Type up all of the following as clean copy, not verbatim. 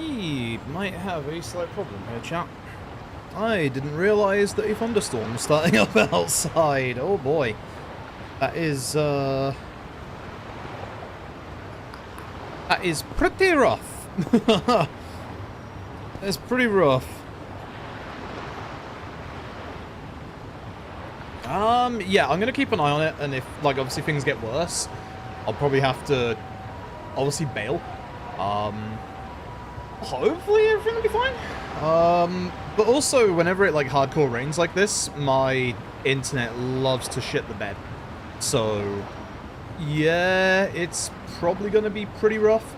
We might have a slight problem here, chat. I didn't realise that a thunderstorm was starting up outside. Oh boy. That is pretty rough. It's pretty rough. Yeah, I'm gonna keep an eye on it, and if, like, obviously things get worse, I'll probably have to, obviously, bail. Hopefully everything will be fine. But also, whenever it, like, hardcore rains like this, my internet loves to shit the bed. So, yeah, it's probably gonna be pretty rough.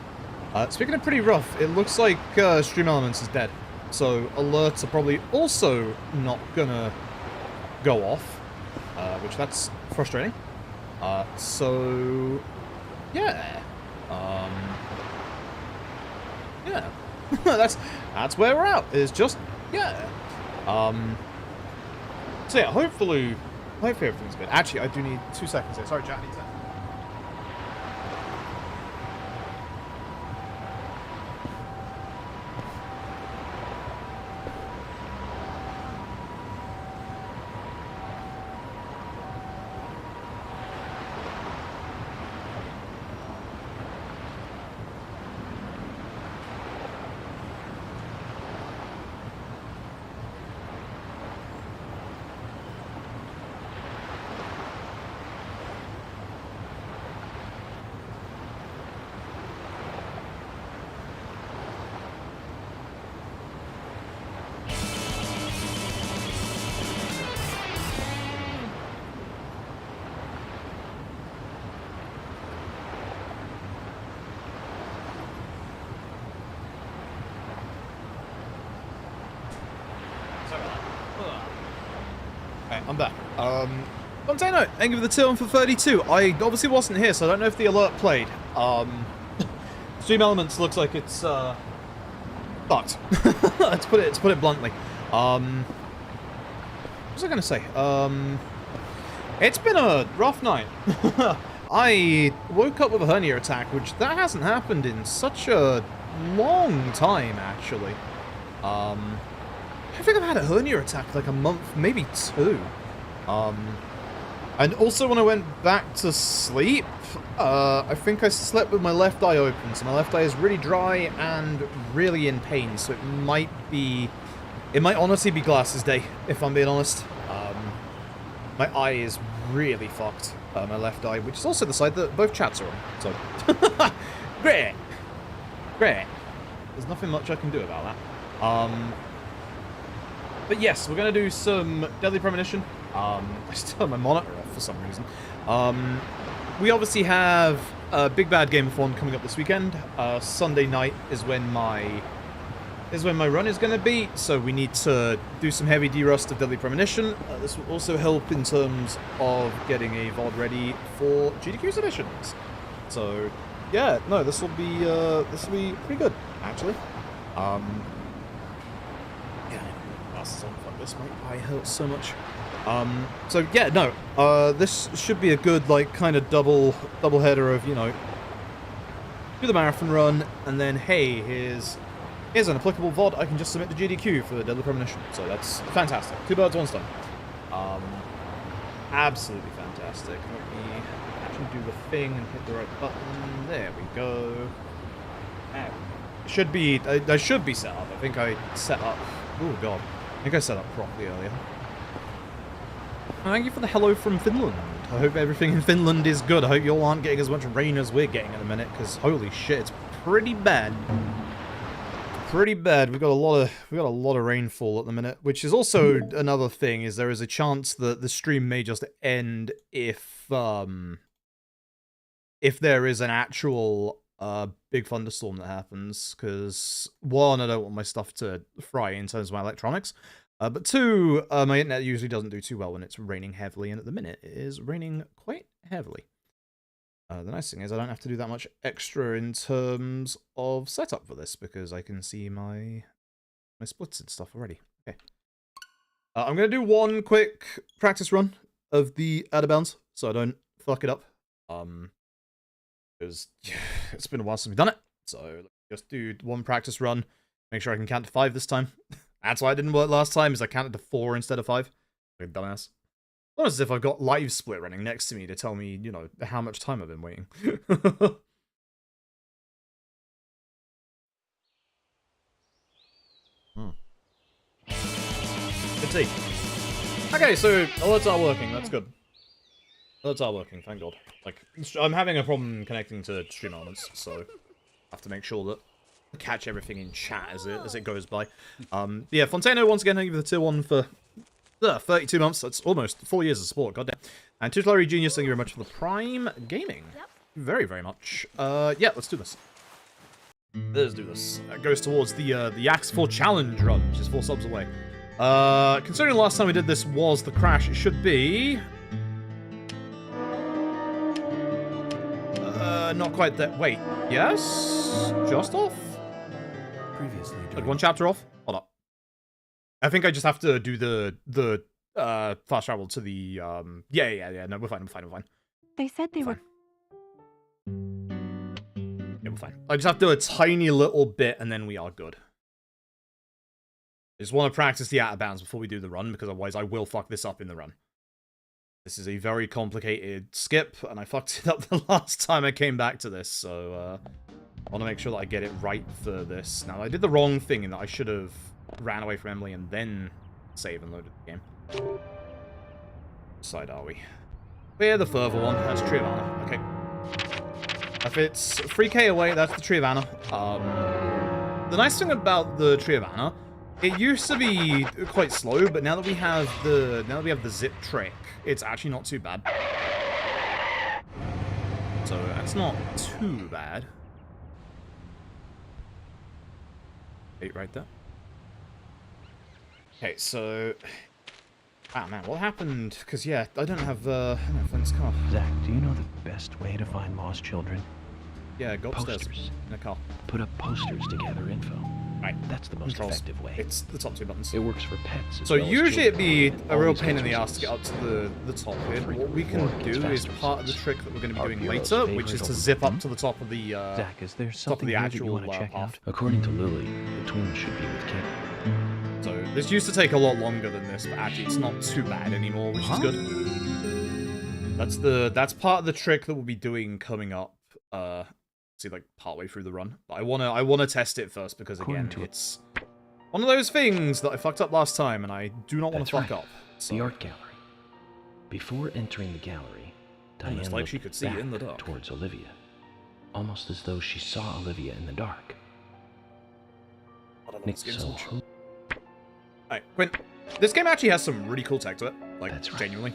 Speaking of pretty rough, it looks like Stream Elements is dead. So, alerts are probably also not gonna go off, which that's frustrating. So, yeah. Yeah. that's where we're at. It's just, yeah. So yeah, hopefully everything's good. Actually, I do need 2 seconds here. Sorry, chat, I need to... I'm back. Montano, thank you for the tilt for 32. I obviously wasn't here, so I don't know if the alert played. Stream Elements looks like it's, fucked. Let's put it bluntly. What was I gonna say? It's been a rough night. I woke up with a hernia attack, which that hasn't happened in such a long time, actually. I think I've had a hernia attack like a month, maybe 2. And also when I went back to sleep, I think I slept with my left eye open, so my left eye is really dry and really in pain, so it might honestly be glasses day, if I'm being honest. My eye is really fucked, my left eye, which is also the side that both chats are on, so... Great! Great. There's nothing much I can do about that. But yes, we're going to do some Deadly Premonition. I still have my monitor off for some reason. We obviously have a Big Bad Game of 1 coming up this weekend. Sunday night is when my run is going to be, so we need to do some heavy derust of Deadly Premonition. This will also help in terms of getting a VOD ready for GDQ's editions. So, yeah, no, this will be pretty good, actually. Like this, my eye hurts so much. So yeah, no, this should be a good, like, kind of double header of, you know, do the marathon run, and then, hey, here's an applicable VOD I can just submit to GDQ for Deadly Premonition. So that's fantastic. 2 birds, 1 stone. Absolutely fantastic. Let me actually do the thing and hit the right button. There we go. It should be, I should be set up. I think I set up, oh god. I think I set up properly earlier. Thank you for the hello from Finland. I hope everything in Finland is good. I hope you all aren't getting as much rain as we're getting at the minute, because holy shit, it's pretty bad. Pretty bad. We've got a lot of rainfall at the minute, which is also another thing. Is there is a chance that the stream may just end if there is an actual big thunderstorm that happens, because 1, I don't want my stuff to fry in terms of my electronics, but 2, my internet usually doesn't do too well when it's raining heavily, and at the minute it is raining quite heavily. The nice thing is I don't have to do that much extra in terms of setup for this, because I can see my splits and stuff already. Okay. I'm going to do one quick practice run of the out of bounds, so I don't fuck it up. Because it's been a while since we've done it, so Just do one practice run. Make sure I can count to 5 this time. That's why it didn't work last time, is I counted to 4 instead of 5. Like a dumbass. Almost as if I've got live split running next to me to tell me, you know, how much time I've been waiting. Good tea. Okay, so alerts are working. That's good. Alerts are working, thank God. Like, I'm having a problem connecting to stream elements, so I have to make sure that I catch everything in chat as it goes by. Yeah, Fontano, once again, thank you for the tier 1 for 32 months. That's almost 4 years of support, goddamn. And Tutelary Genius, thank you very much for the Prime Gaming. Yep. Very, very much. Yeah, let's do this. Let's do this. That goes towards the Axe 4 Challenge run, which is 4 subs away. Considering the last time we did this was the crash, it should be... not quite that. Wait, yes? Just off? Previously, like 1 chapter off? Hold up. I think I just have to do the fast travel to the, yeah, no, we're fine. They said they were... Yeah, we're fine. I just have to do a tiny little bit, and then we are good. I just want to practice the out of bounds before we do the run, because otherwise I will fuck this up in the run. This is a very complicated skip, and I fucked it up the last time I came back to this, so I want to make sure that I get it right for this. Now, I did the wrong thing in that I should have ran away from Emily and then save and loaded the game. Which side are we? We're the further one. That's Tree of Honor. Okay. If it's 3k away, that's the Tree of Honor. The nice thing about the Tree of Honor, it used to be quite slow, but now that we have the zip trick, it's actually not too bad. So that's not too bad. 8 right there. Okay, so... Wow, man, what happened? Because, yeah, I don't have Flint's car. Zach, do you know the best way to find lost children? Yeah, go upstairs. Posters. In a car. Put up posters to gather info. Right. That's the most effective way. It's the top 2 buttons. It works for pets as So well as usually it'd children. be a real Always pain in the gets ass to get up to the top here. What we can Or gets do is faster part of the results. trick that we're going to be Our doing bureau's later, which is favorite to old- zip up to the top of the Zach, is there top of something the here that actual you want to check path. out? According to Lily, the twins should be with Kate. So this used to take a lot longer than this, but actually it's not too bad anymore, which is good. That's part of the trick that we'll be doing coming up. See, like partway through the run. But I wanna test it first because again, it's one of those things that I fucked up last time, and I do not want to fuck up. So. The art gallery. Before entering the gallery, Diane Almost like looked she could see back in the dark. towards Olivia, almost as though she saw Olivia in the dark. I don't know Nick this game's saw all- who? Alright, Quint. This game actually has some really cool tech to it. Like, That's right. genuinely.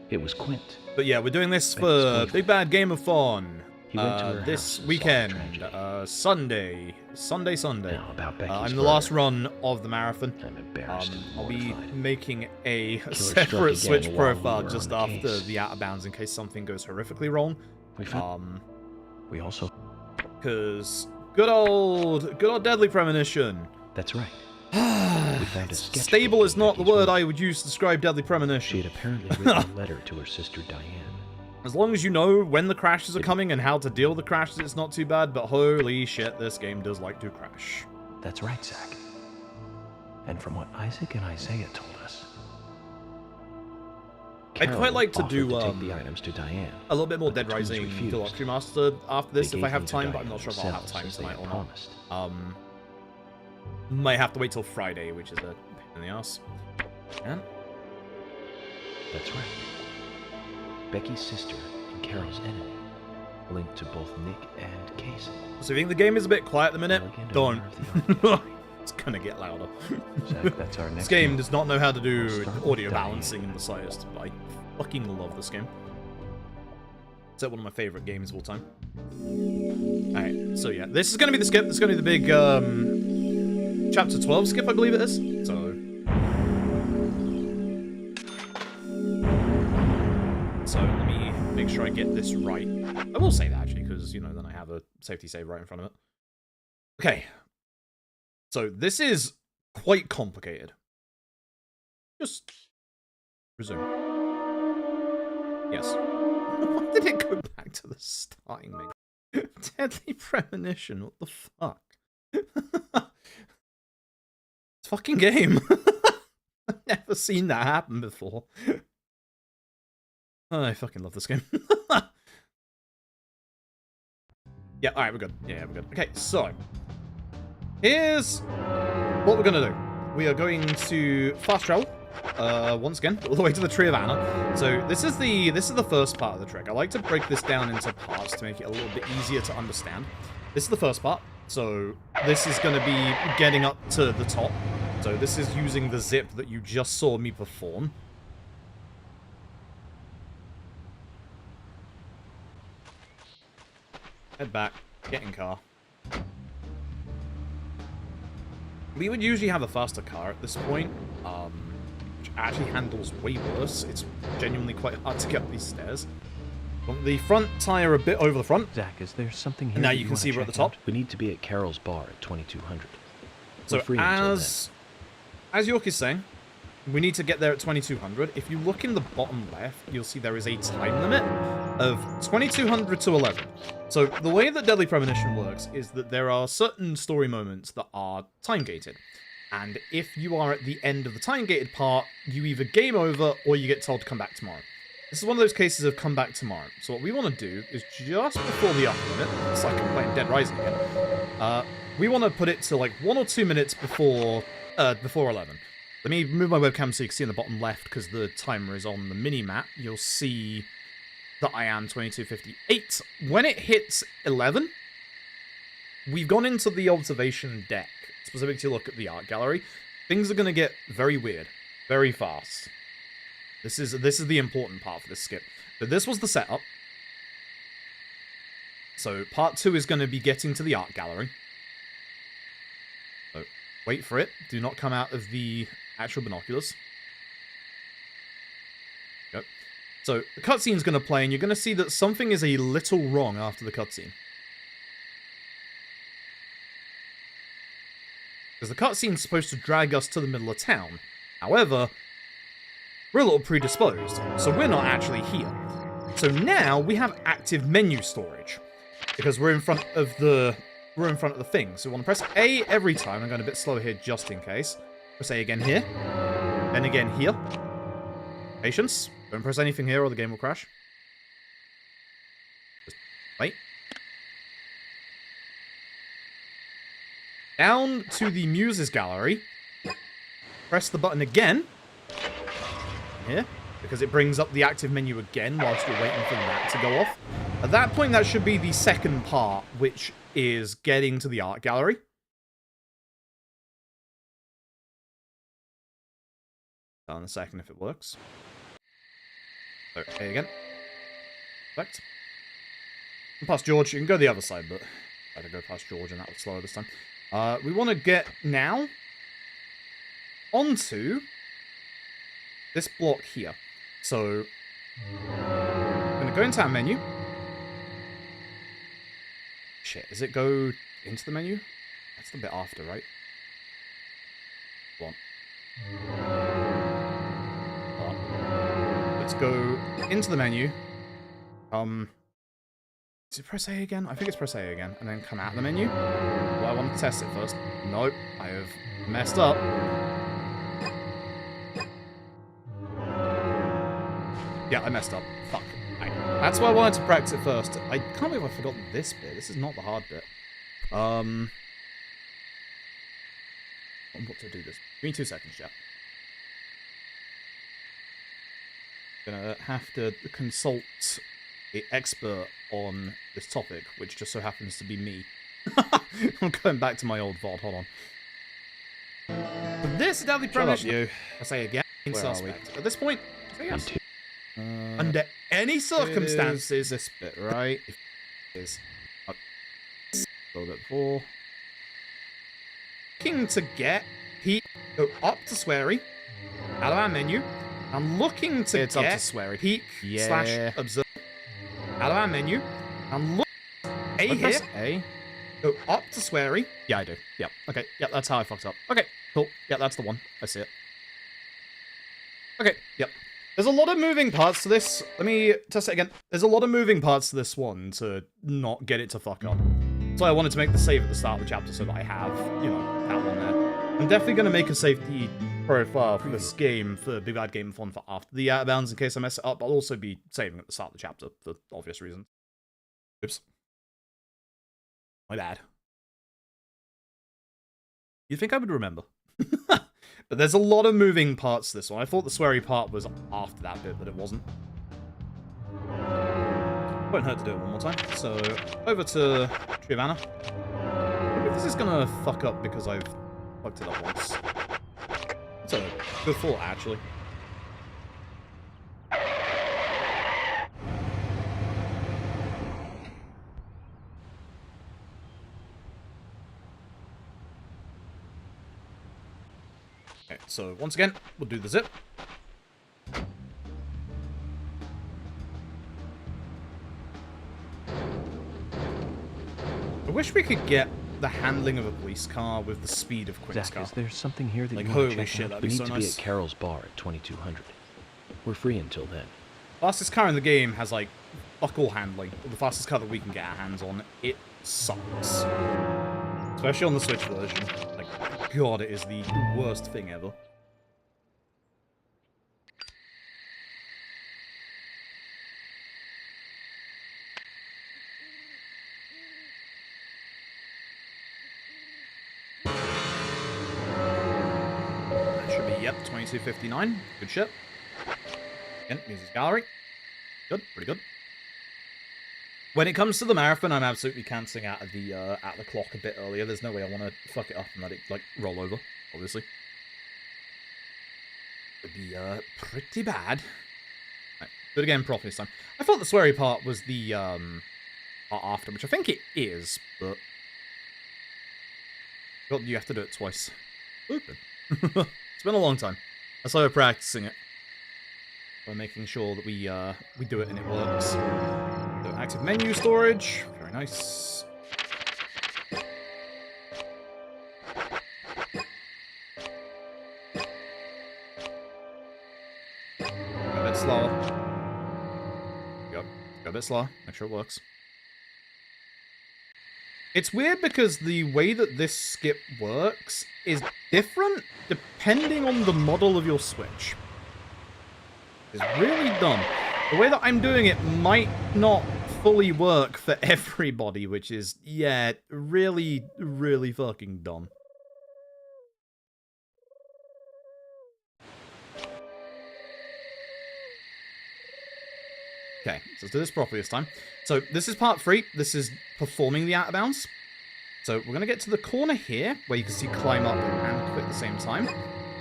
It was Quint. But yeah, we're doing this That's for cool. Big Bad Game of Fun. He went to her This house and weekend, saw the Sunday. Now about Becky's I'm the murder. last run of the marathon. I'm embarrassed and I'll be mortified. making a struck separate again Switch while we profile were just on the after case. the out of bounds in case something goes horrifically wrong. We found. We also. Because good old Deadly Premonition. That's right. We found a sketchbook Stable is of not the Becky's word work. I would use to describe Deadly She Premonition. had apparently written a letter to her sister Diane. As long as you know when the crashes are coming and how to deal with the crashes, it's not too bad, but holy shit, this game does like to crash. That's right, Zach. And from what Isaac and Isaiah told us, I'd quite like to offered do, take the items to Diane. A little bit more but the Dead twins Rising refused. Deluxe Remaster after this They if I gave have them to time, but I'm Diane not sure if I'll have themselves, time as they tonight had or not. promised. Might have to wait till Friday, which is a pain in the ass. Yeah. That's right. Becky's sister and Carol's enemy, linked to both Nick and Casey. So if you think the game is a bit quiet at the minute, Elegant don't. owner of the art gallery. It's gonna get louder. Zach, that's our next This game move. does not know how to do We'll start with audio Diane. balancing in the slightest. I fucking love this game. It's one of my favorite games of all time. Alright, so yeah, this is gonna be the skip. This is gonna be the big chapter 12 skip, I believe it is. So let me make sure I get this right. I will say that actually, because you know then I have a safety save right in front of it. Okay. So this is quite complicated. Just resume. Yes. Why did it go back to the starting menu? Deadly Premonition, what the fuck? It's a fucking game. I've never seen that happen before. Oh, I fucking love this game. Yeah, alright, we're good. Yeah, we're good. Okay, so here's what we're gonna do. We are going to fast travel, once again, all the way to the Tree of Anna. So this is the first part of the trick. I like to break this down into parts to make it a little bit easier to understand. This is the first part. So this is going to be getting up to the top. So this is using the zip that you just saw me perform. Head back, get in car. We would usually have a faster car at this point, which actually handles way worse. It's genuinely quite hard to get up these stairs. The front tire a bit over the front. Zach, is there something here? And now you can see we're at the top. We need to be at Carol's bar at 2200. So as York is saying, we need to get there at 2200. If you look in the bottom left, you'll see there is a time limit of 2200 to 11. So the way that Deadly Premonition works is that there are certain story moments that are time-gated. And if you are at the end of the time-gated part, you either game over or you get told to come back tomorrow. This is one of those cases of come back tomorrow. So what we want to do is just before the upper limit, it's like I'm playing Dead Rising again, we want to put it to like 1 or 2 minutes before 11. Let me move my webcam so you can see in the bottom left, because the timer is on the mini-map. You'll see that I am 22:58. When it hits 11, we've gone into the observation deck, specific to look at the art gallery. Things are going to get very weird, very fast. This is the important part for this skip. But this was the setup. So part 2 is going to be getting to the art gallery. So wait for it. Do not come out of the actual binoculars. Go. So the cutscene's going to play, and you're going to see that something is a little wrong after the cutscene. Because the cutscene's supposed to drag us to the middle of town. However, we're a little predisposed, so we're not actually here. So now we have active menu storage, because we're in front of the thing. So we want to press A every time. I'm going a bit slower here just in case. Press A again here, then again here. Patience. Don't press anything here or the game will crash. Just wait. Down to the Muses gallery. Press the button again. Here, because it brings up the active menu again whilst you're waiting for that to go off. At that point, that should be the second part, which is getting to the art gallery. Tell in a second if it works. So, A again. Perfect. And past George, you can go the other side, but I had to go past George and that was slower this time. We want to get now onto this block here. So, I'm going to go into our menu. Shit, does it go into the menu? That's the bit after, right? Hold on. Let's go into the menu. Is it press A again? I think it's press A again, and then come out of the menu. Well, I want to test it first. Nope, I have messed up. Yeah, I messed up. Fuck. That's why I wanted to practice it first. I can't believe I forgot this bit. This is not the hard bit. What to do this? Give me 2 seconds, chat. Gonna have to consult the expert on this topic, which just so happens to be me. I'm going back to my old VOD. Hold on. This is Deadly Premonition. I say again, suspect. At this point, say yes. Under any circumstances, this bit, right? Is a little bit before. Looking to get Pete, go up to Sweary, out of our menu. I'm looking to get up to Sweary, Peak / observe, out of our menu. I'm looking A here. A. Go up to Sweary. Yeah, I do. Yep. Okay. Yep, that's how I fucked up. Okay, cool. Yeah, that's the one. I see it. Okay, yep. There's a lot of moving parts to this. Let me test it again. There's a lot of moving parts to this one to not get it to fuck up. That's why I wanted to make the save at the start of the chapter so that I have, you know, that one there. I'm definitely going to make a safety profile for this game, for Big Bad Game Fun, for after the out of bounds in case I mess it up. I'll also be saving at the start of the chapter for obvious reasons. Oops. My bad. You'd think I would remember. But there's a lot of moving parts to this one. I thought the sweary part was after that bit, but it wasn't. Won't hurt to do it one more time. So, over to Trivanna. I wonder if this is gonna fuck up because I've fucked it up once. It's a good thought, actually. Okay, so once again, we'll do the zip. I wish we could get the handling of a police car with the speed of Quinn's Zach, car. is there something here that Like, you want to holy check shit, out? that'd We be need so to nice. be at Carol's bar at 2200. We're free until then. Fastest car in the game has, like, fuck all handling. The fastest car that we can get our hands on, it sucks. Especially on the Switch version. Like, God, it is the worst thing ever. That should be, yep, 2259. Good shit. Again, music gallery. Good, pretty good. When it comes to the marathon, I'm absolutely cancelling out of the clock a bit earlier. There's no way I want to fuck it up and let it, like, roll over, obviously. It'd be, pretty bad. Right, do it again properly this time. I thought the sweary part was the, part after, which I think it is, but... God, you have to do it twice. Stupid. It's been a long time. That's why we're practicing it. We're making sure that we do it and it works. So active menu storage. Very nice. Go a bit slower. Go a bit slower. Make sure it works. It's weird because the way that this skip works is different depending on the model of your Switch. It's really dumb. The way that I'm doing it might not fully work for everybody, which is, yeah, really, really fucking dumb. Okay, so let's do this properly this time. So this is part 3. This is performing the out of bounds. So we're going to get to the corner here, where you can see climb up and quit at the same time.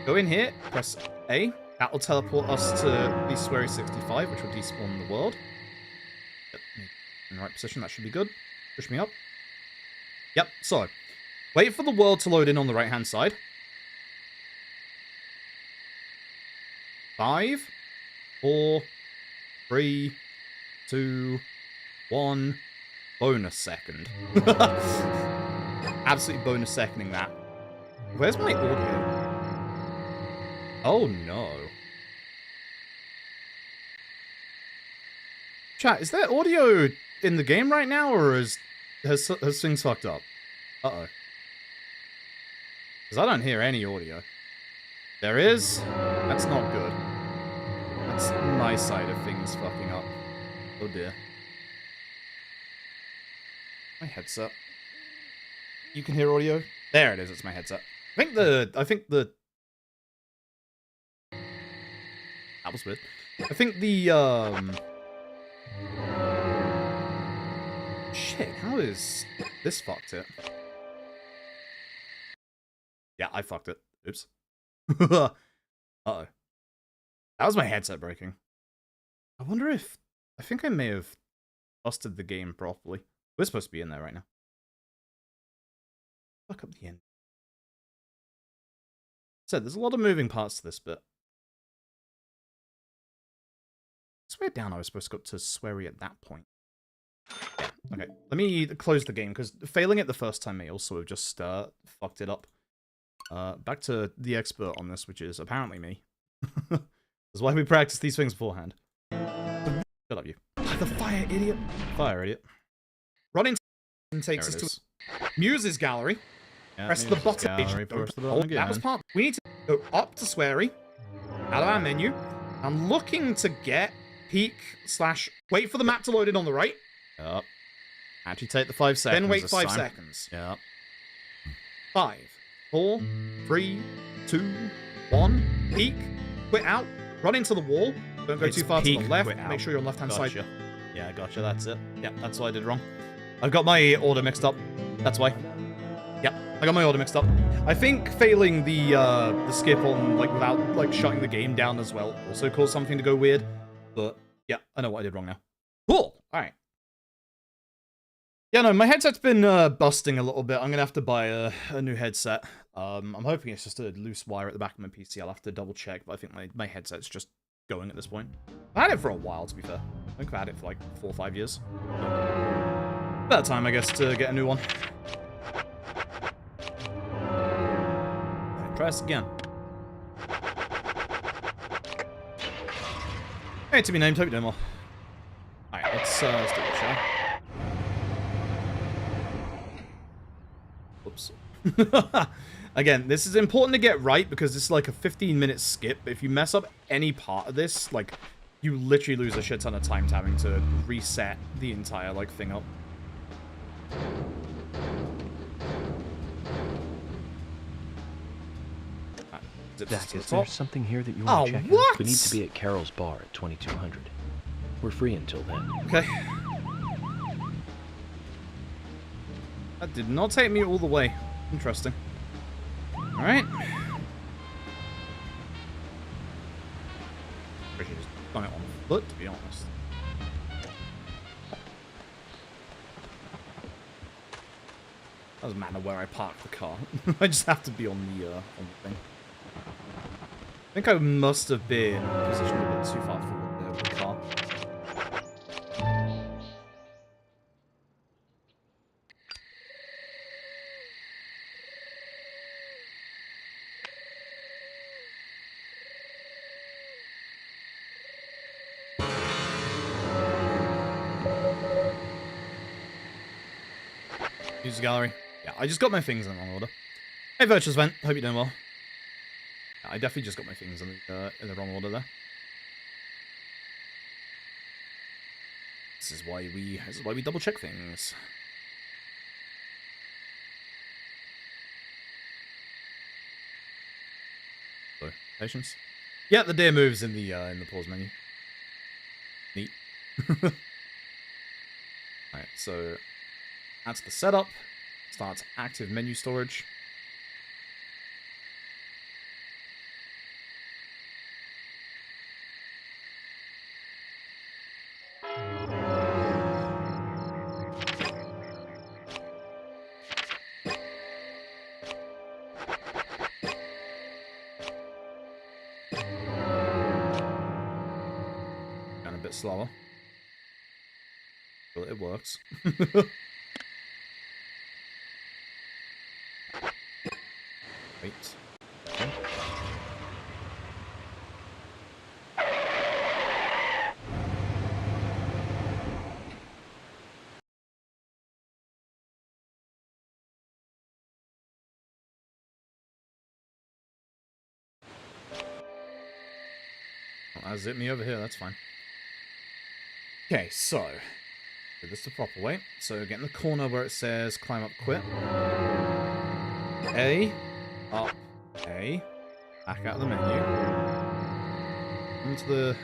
Go in here, press A. That will teleport us to the Swery 65, which will despawn the world. Yep, in the right position, that should be good. Push me up. Yep, so. Wait for the world to load in on the right-hand side. 5, 4, 3, 2, 1. Bonus second. Absolutely bonus seconding that. Where's my audio? Oh no. Chat, is there audio in the game right now, or has things fucked up? Uh-oh. Because I don't hear any audio. There is? That's not good. That's my side of things fucking up. Oh dear. My headset. You can hear audio? There it is, it's my headset. I think the that was weird. I think the shit, how is this fucked it? Yeah, I fucked it. Oops. Uh-oh. That was my headset breaking. I wonder if I think I may have busted the game properly. We're supposed to be in there right now. Fuck up the end. So there's a lot of moving parts to this bit. I swear down I was supposed to go to Swery at that point. Yeah, okay. Let me close the game, because failing it the first time may also have just fucked it up. Back to the expert on this, which is apparently me. That's why we practice these things beforehand. Shut up, you. The fire idiot. Fire idiot. Run into and takes There us it to is. Muse's gallery. Yeah, Press the Muse's button. gallery, press the button That was again. part. We need to go up to Swery, out of our menu. I'm looking to get peek / wait for the map to load in on the right. Yep. Actually take the 5 seconds. Then wait this 5 time. seconds. Yep. 5, 4, 3, 2, 1. Peek. Quit out. Run into the wall. Don't go It's too far to the peek, left. quit out. Make sure you're on left-hand side. Gotcha. Yeah, gotcha. That's it. Yep, that's what I did wrong. I've got my order mixed up. That's why. Yep, I got my order mixed up. I think failing the skip on without shutting the game down as well also caused something to go weird. But yeah, I know what I did wrong now. Cool. All right. Yeah, no, my headset's been busting a little bit. I'm gonna have to buy a new headset. I'm hoping it's just a loose wire at the back of my PC. I'll have to double check, but I think my headset's just going at this point. I've had it for a while, to be fair. I think I've had it for like 4 or 5 years. Better time, I guess, to get a new one. Right, try this again. Hey, to be named, hope you're doing well. Alright, let's do it, shall we? Oops. Again, this is important to get right because this is like a 15-minute skip. If you mess up any part of this, you literally lose a shit ton of time having to reset the entire thing up. Zach, Is there something here that you want to check out? What? We need to be at Carol's bar at 2200. We're free until then. Okay. That did not take me all the way. Interesting. Alright. I should just done it on foot, to be honest. Doesn't matter where I park the car. I just have to be on the thing. I think I must have been positioned a bit too far forward there with the car. Use the gallery. Yeah, I just got my things in the wrong order. Hey, Virtuous Vent. Hope you're doing well. Yeah, I definitely just got my things in the wrong order there. This is why we double check things. So, patience. Yeah, the deer moves in the pause menu. Neat. Alright, so that's the setup. Starts active menu storage. And a bit slower. But it works. Wait. Okay. Well, zip me over here, that's fine. Okay, so do this the proper way. So get in the corner where it says climb up quit. A, up, A, back out of the menu. Into the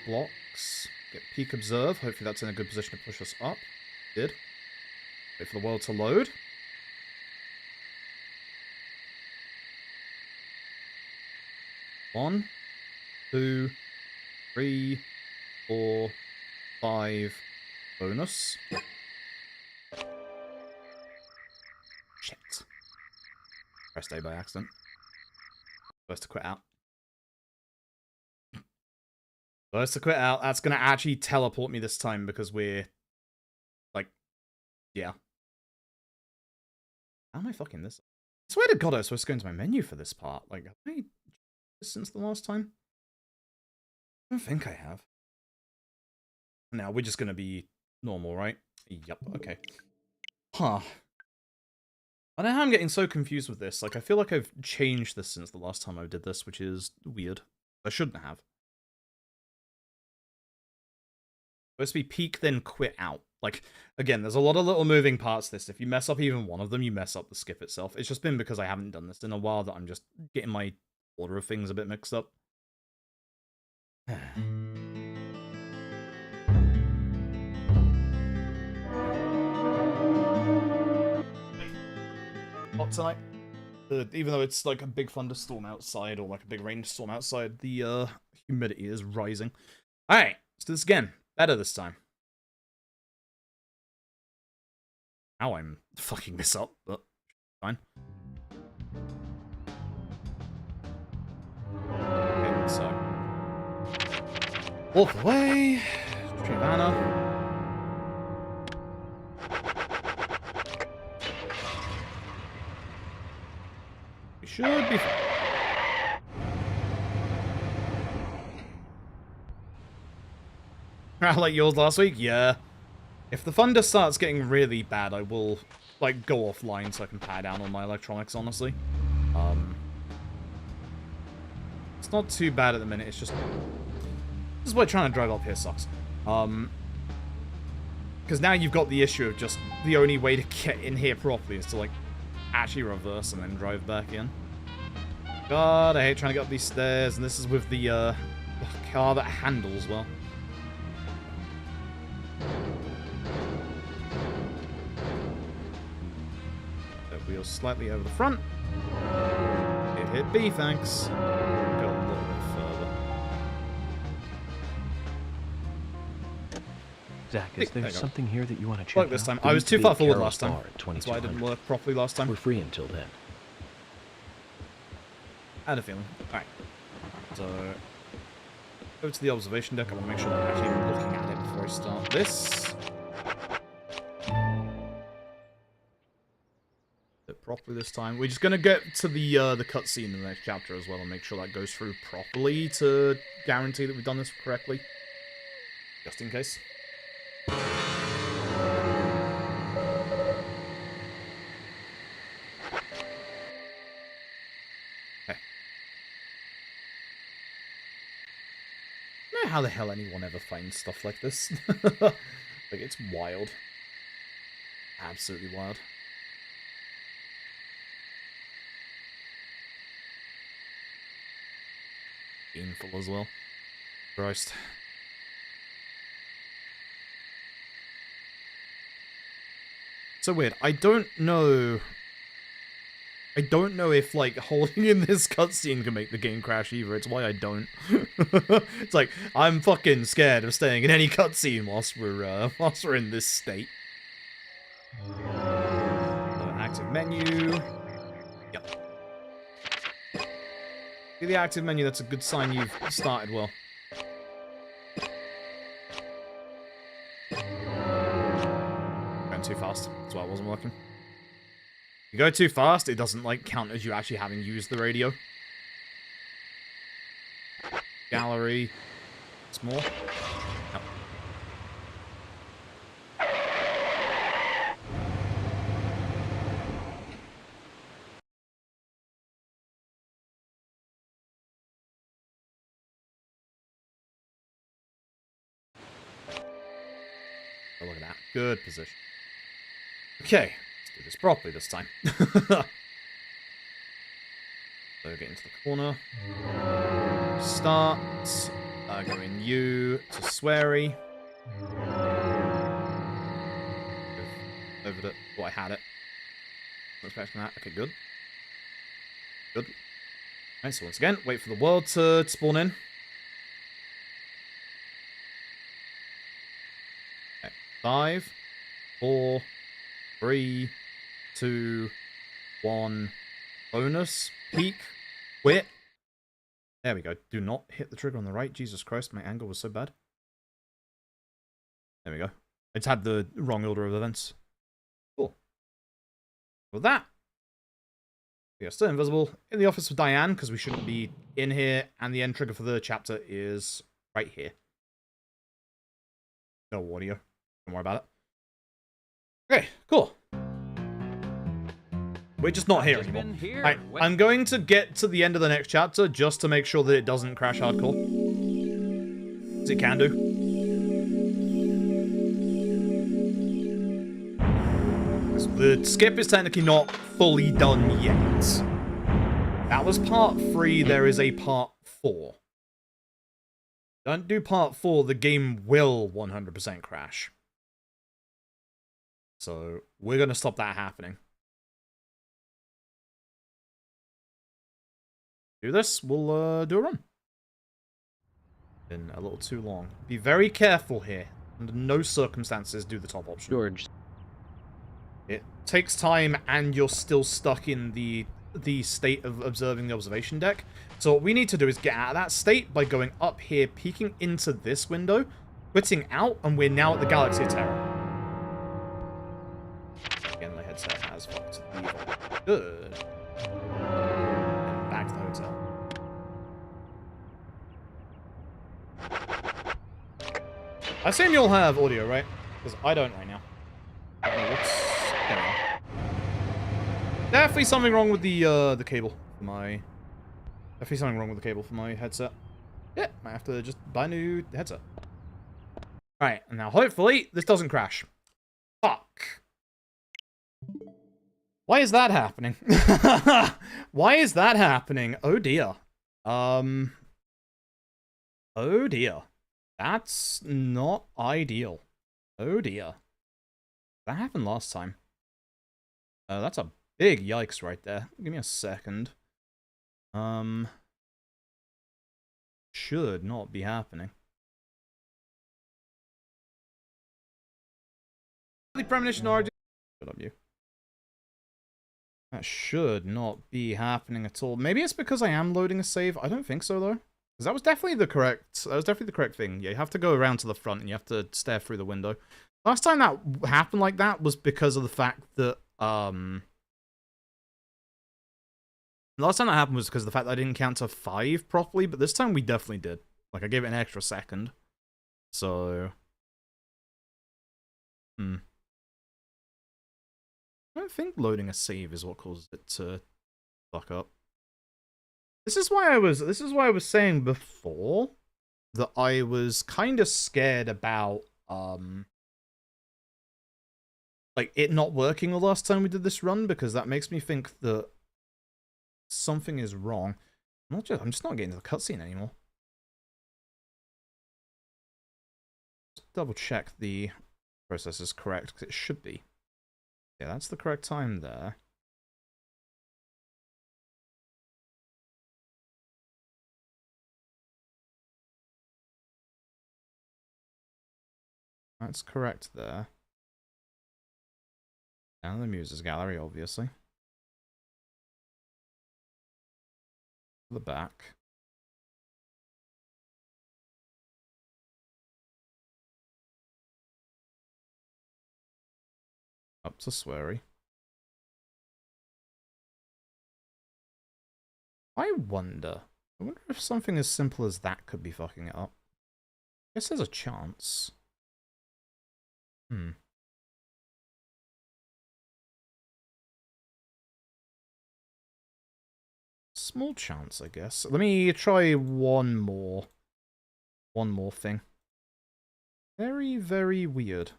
blocks. Get peek observe. Hopefully that's in a good position to push us up. Did. Wait for the world to load. One, 2, 3, 4, 5. Bonus. Shit. Pressed A by accident. Supposed to quit out. Supposed to quit out. That's gonna actually teleport me this time because we're yeah. How am I fucking this? I swear to God I was supposed to go into my menu for this part. Have I since the last time? I don't think I have. Now we're just gonna be normal, right? Yep, okay. Huh. I don't know how I'm getting so confused with this. Like, I feel like I've changed this since the last time I did this, which is weird. I shouldn't have. Supposed to be peak, then quit out. Like, again, there's a lot of little moving parts to this. If you mess up even one of them, you mess up the skip itself. It's just been because I haven't done this in a while that I'm just getting my order of things a bit mixed up. Hot tonight. Even though it's like a big thunderstorm outside or like a big rainstorm outside, the humidity is rising. Alright, let's do this again. Better this time. Now I'm fucking this up, but fine. Okay, so walk away. Trivana. We should be fine. Like yours last week? Yeah. If the thunder starts getting really bad, I will, like, go offline so I can pad down on my electronics, honestly. It's not too bad at the minute, it's just... This is why trying to drive up here sucks. Because now you've got the issue of just the only way to get in here properly is to, like, actually reverse and then drive back in. God, I hate trying to get up these stairs, and this is with the, car that handles well. Wheels slightly over the front. Hit B, thanks. Go a little bit further. Zach, is there something here that you want to check like this time. I was too far forward last time. That's why I didn't work properly last time. We're free until then. I had a feeling. Alright. So, go to the observation deck. I want to make sure that I'm actually looking at it before I start this. Properly this time. We're just gonna get to the cutscene in the next chapter as well and make sure that goes through properly to guarantee that we've done this correctly. Just in case. Okay. I don't know how the hell anyone ever finds stuff like this. Like, it's wild. Absolutely wild. Painful as well. Christ. So weird. I don't know if, like, holding in this cutscene can make the game crash either. It's why I don't. It's like, I'm fucking scared of staying in any cutscene whilst we're in this state. Active menu. Yep. See the active menu, that's a good sign you've started well. Going too fast. That's why it wasn't working. You go too fast, it doesn't, like, count as you actually having used the radio. Gallery. It's more. No. Oh, look at that. Good position. Okay. Let's do this properly this time. So get into the corner. Start. Go in U to Sweary. Over the... Oh, I had it. Not expecting that. Okay, good. Good. Alright, so once again, wait for the world to spawn in. Okay. 5, 4, 3, 2, 1. Bonus. Peak. Quit. There we go. Do not hit the trigger on the right. Jesus Christ, my angle was so bad. There we go. It's had the wrong order of events. Cool. With that, we are still invisible. In the office with Diane, because we shouldn't be in here, and the end trigger for the chapter is right here. No audio. Don't worry about it. Okay, cool. We're just not here anymore. I'm going to get to the end of the next chapter just to make sure that it doesn't crash hardcore. As it can do. The skip is technically not fully done yet. That was part 3, there is a part 4. Don't do part 4, the game will 100% crash. So, we're going to stop that happening. Do this, we'll do a run. Been a little too long. Be very careful here. Under no circumstances do the top option. George. It takes time and you're still stuck in the state of observing the observation deck. So what we need to do is get out of that state by going up here, peeking into this window, quitting out, and we're now at the Galaxy of Terror. Again, my headset has fucked evil. Good. And back to the hotel. I assume you'll have audio, right? Because I don't right now. There we go. Definitely something wrong with the cable for my... Definitely something wrong with the cable for my headset. Yeah, might have to just buy a new headset. Alright, and now hopefully this doesn't crash. Fuck. Why is that happening? Why is that happening? Oh dear. Oh dear. That's not ideal. Oh dear. That happened last time. That's a big yikes right there. Give me a second. Should not be happening. The Premonition origin. Shut up, you. That should not be happening at all. Maybe it's because I am loading a save. I don't think so though. Because that was definitely the correct thing. Yeah, you have to go around to the front and you have to stare through the window. Last time that happened like that was because of the fact that, last time that happened was because of the fact that I didn't count to 5 properly, but this time we definitely did. Like, I gave it an extra second. So... I don't think loading a save is what causes it to fuck up. This is why I was saying before that I was kind of scared about, like, it not working the last time we did this run, because that makes me think that something is wrong. I'm just not getting to the cutscene anymore. Just double check the process is correct, because it should be. Yeah, that's the correct time there. That's correct there. Down the Muses Gallery, obviously. The back. Up to Swery. I wonder if something as simple as that could be fucking it up. I guess there's a chance. Small chance, I guess. Let me try one more thing. Very, very weird.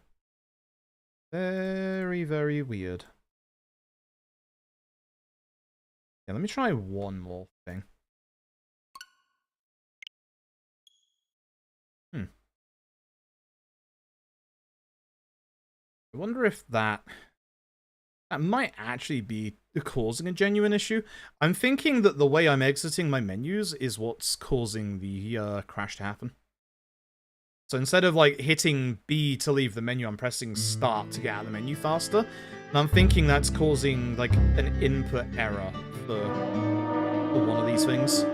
Very, very weird. Yeah, let me try one more thing. I wonder if that might actually be causing a genuine issue. I'm thinking that the way I'm exiting my menus is what's causing the crash to happen. So instead of like hitting B to leave the menu, I'm pressing start to get out of the menu faster. And I'm thinking that's causing like an input error for one of these things.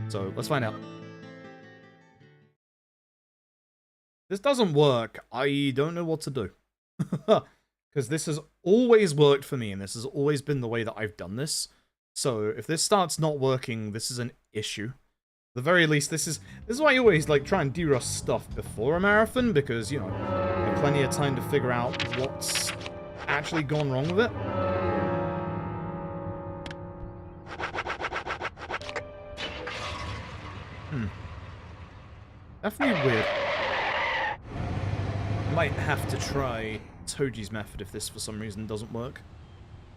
So let's find out. If this doesn't work, I don't know what to do. Because this has always worked for me, and this has always been the way that I've done this. So if this starts not working, this is an issue. At the very least, this is why I always like try and de-rust stuff before a marathon, because you know, you have plenty of time to figure out what's actually gone wrong with it. Definitely weird. Might have to try Toji's method if this for some reason doesn't work.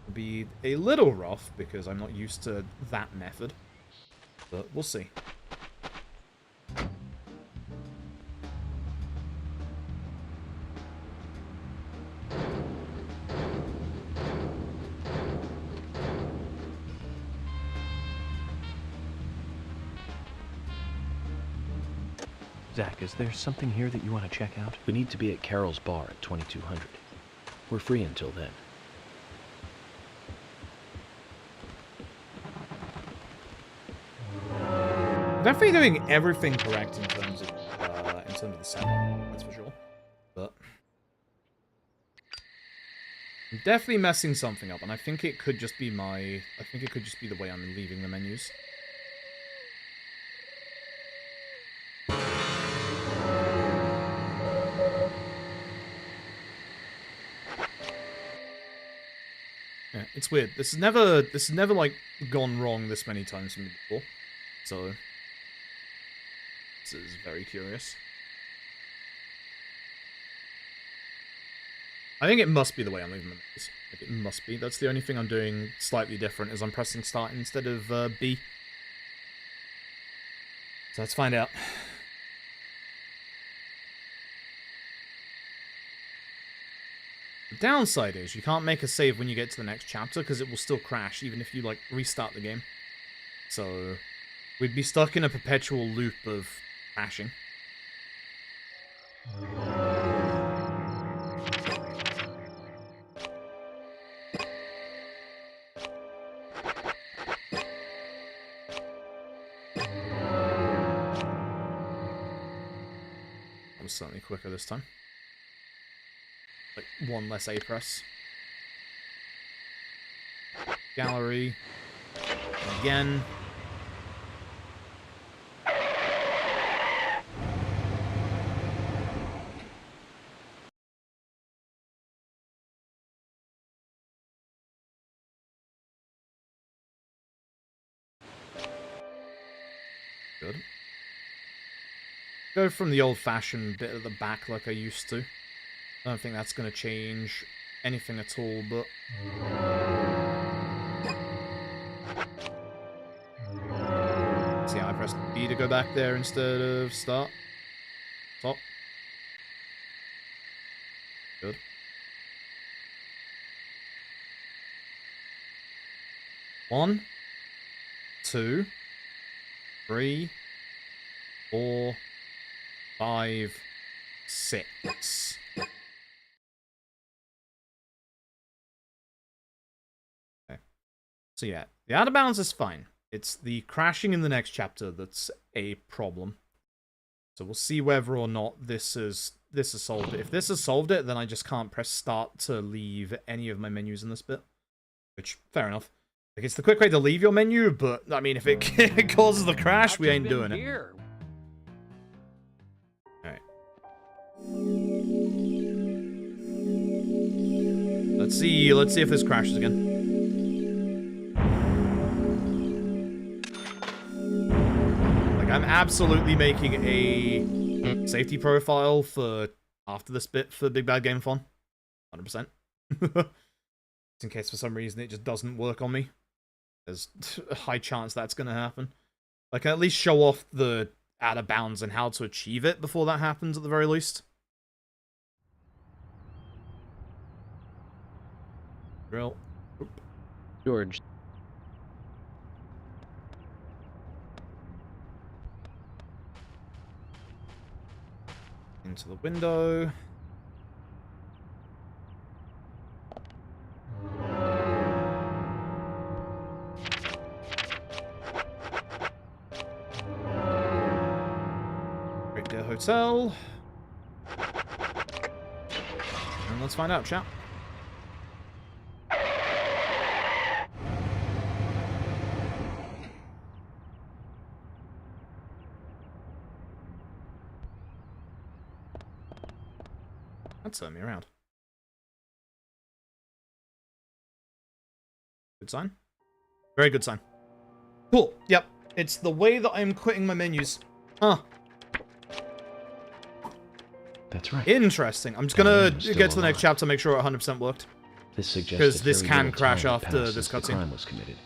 It'll be a little rough because I'm not used to that method. But we'll see. Zach, is there something here that you want to check out? We need to be at Carol's bar at 2200. We're free until then. Definitely doing everything correct in terms of the setup, that's for sure. But I'm definitely messing something up, and I think it could just be the way I'm leaving the menus. Yeah, it's weird. This has never like gone wrong this many times for me before. So this is very curious. I think it must be the way I'm leaving the menus. Like, it must be. That's the only thing I'm doing slightly different is I'm pressing start instead of B. So let's find out. The downside is you can't make a save when you get to the next chapter because it will still crash even if you like restart the game. So we'd be stuck in a perpetual loop of crashing. That was certainly quicker this time. Like, one less A press. Gallery. Again. Good. Go from the old-fashioned bit at the back like I used to. I don't think that's going to change anything at all, but... See, I pressed B to go back there instead of start. Top. Good. One, 2, 3, 4, 5, 6. Okay. So yeah, the out of bounds is fine. It's the crashing in the next chapter that's a problem. So we'll see whether or not this has solved it. If this has solved it, then I just can't press start to leave any of my menus in this bit. Which, fair enough. Like, it's the quick way to leave your menu, but, I mean, if it causes the crash, we ain't doing it. Alright. Let's see if this crashes again. Like, I'm absolutely making a safety profile for after this bit for Big Bad Game Fun. 100%. In case for some reason it just doesn't work on me. There's a high chance that's going to happen. I can at least show off the out of bounds and how to achieve it before that happens at the very least. Drill. Oop. George. Into the window. Great Deer Hotel. And let's find out, chat. That turned me around. Good sign. Very good sign. Cool. Yep. It's the way that I'm quitting my menus. Huh. That's right. Interesting. I'm just gonna Diane was still get to the next alive. chapter, make sure it 100% worked. This suggests 'Cause that this very can little crash time had after passed this since the cutscene. crime was committed.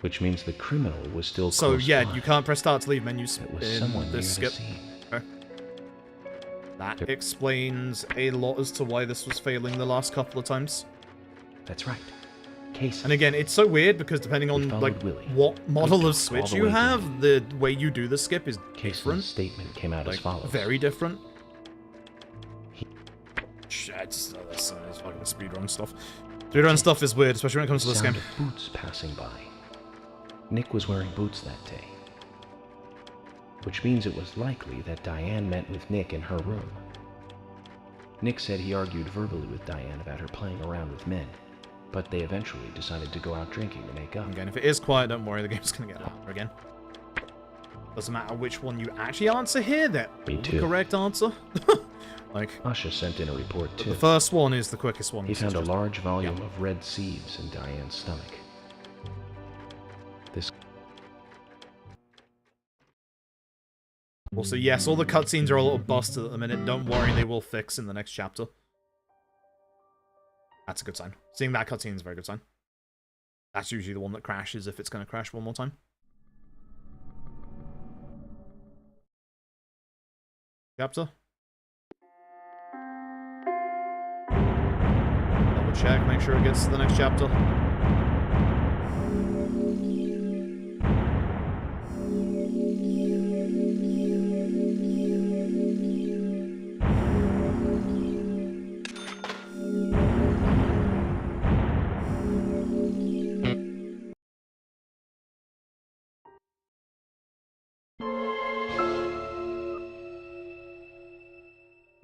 Which means the criminal was still So close yeah, by. you can't press start to leave menus It was in someone near this the skip. scene. Okay. That explains a lot as to why this was failing the last couple of times. That's right. Casey. And again, it's so weird because depending on followed like Willie. what model Good of talk all Switch the you way have, the way you do the skip is Casey's different. statement came out as Like, follows. very different. It's fucking speedrun stuff. Speedrun stuff is weird, especially when it comes to this Sound game. of boots passing by. Nick was wearing boots that day. Which means it was likely that Diane met with Nick in her room. Nick said he argued verbally with Diane about her playing around with men, but they eventually decided to go out drinking to make up. Again, if it is quiet, don't worry, the game's gonna get louder again. Doesn't matter which one you actually answer here, they're Me all the too. correct answer. Like, Usha sent in a report the too. first one is the quickest one. He This found is a just- large volume of red seeds in Diane's stomach. This Also, yes, all the cutscenes are a little busted at the minute. Don't worry, they will fix in the next chapter. That's a good sign. Seeing that cutscene is a very good sign. That's usually the one that crashes if it's going to crash one more time. Chapter. Double check, make sure it gets to the next chapter.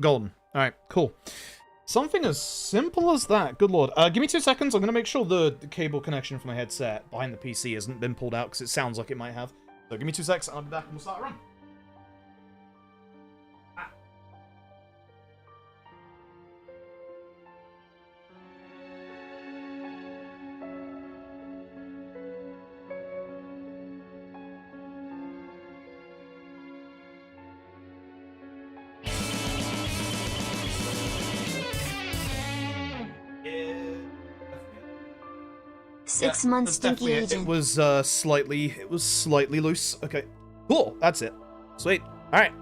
Golden. Alright, cool. Something as simple as that. Good lord. Give me 2 seconds. I'm going to make sure the cable connection for my headset behind the PC hasn't been pulled out, because it sounds like it might have. So give me 2 seconds, and I'll be back and we'll start a run. Six months That's stinky definitely it. agent. It was slightly loose. Okay. Cool. That's it. Sweet. Alright.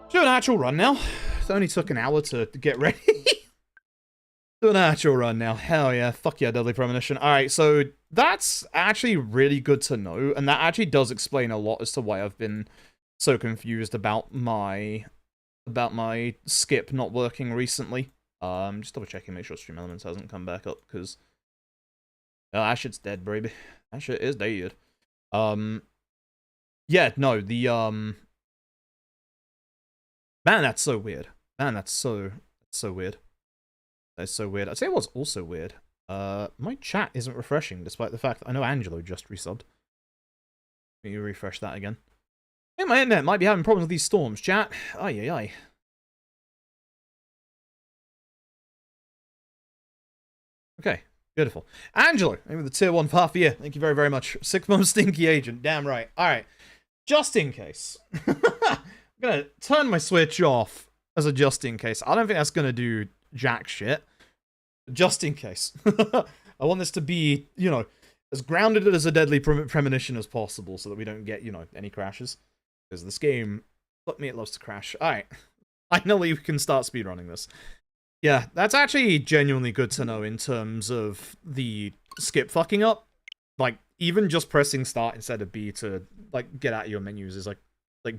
Do an actual run now. It only took an hour to get ready. Do an actual run now. Hell yeah. Fuck yeah, Deadly Premonition. Alright, so that's actually really good to know, and that actually does explain a lot as to why I've been so confused about my skip not working recently. Just double checking, make sure Stream Elements hasn't come back up, because oh, that shit's dead, baby. That shit is dead. Yeah, no, the, man, that's so weird. Man, that's so weird. That's so weird. I'd say what's also weird. My chat isn't refreshing, despite the fact that I know Angelo just resubbed. Let me refresh that again. Yeah, my internet might be having problems with these storms, chat. Ay, ay, ay. Okay. Beautiful. Angelo, maybe the tier 1 for half a year. Thank you very, very much. 6 month stinky agent. Damn right. Alright. Just in case. I'm going to turn my Switch off as a just in case. I don't think that's going to do jack shit. Just in case. I want this to be, you know, as grounded as a Deadly Premonition as possible so that we don't get, you know, any crashes. Because this game, fuck me, it loves to crash. Alright. Finally, we can start speedrunning this. Yeah, that's actually genuinely good to know in terms of the skip fucking up. Like, even just pressing start instead of B to, like, get out of your menus is, like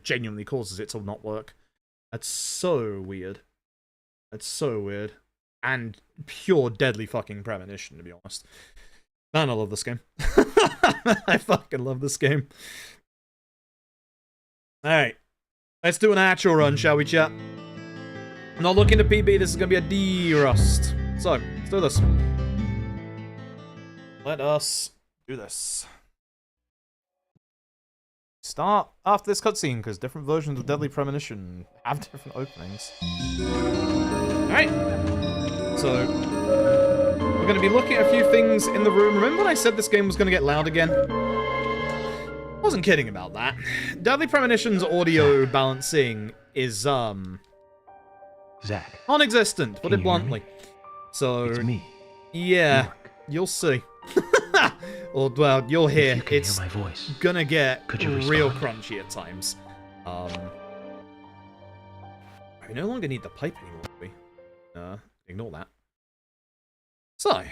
genuinely causes it to not work. That's so weird. That's so weird. And pure Deadly fucking Premonition, to be honest. Man, I love this game. I fucking love this game. Alright. Let's do an actual run, shall we, chat? I'm not looking to PB, this is going to be a D-Rust. So, let's do this. Let us do this. Start after this cutscene, because different versions of Deadly Premonition have different openings. Alright. So, we're going to be looking at a few things in the room. Remember when I said this game was going to get loud again? Wasn't kidding about that. Deadly Premonition's audio balancing is, Zach. non-existent, put Can it you hear me? bluntly. So, It's me. yeah, Mark. you'll see. Or, well, you'll hear. If you can It's hear my voice. gonna get Could you real respond? crunchy at times. We no longer need the pipe anymore, do we? Ignore that. So,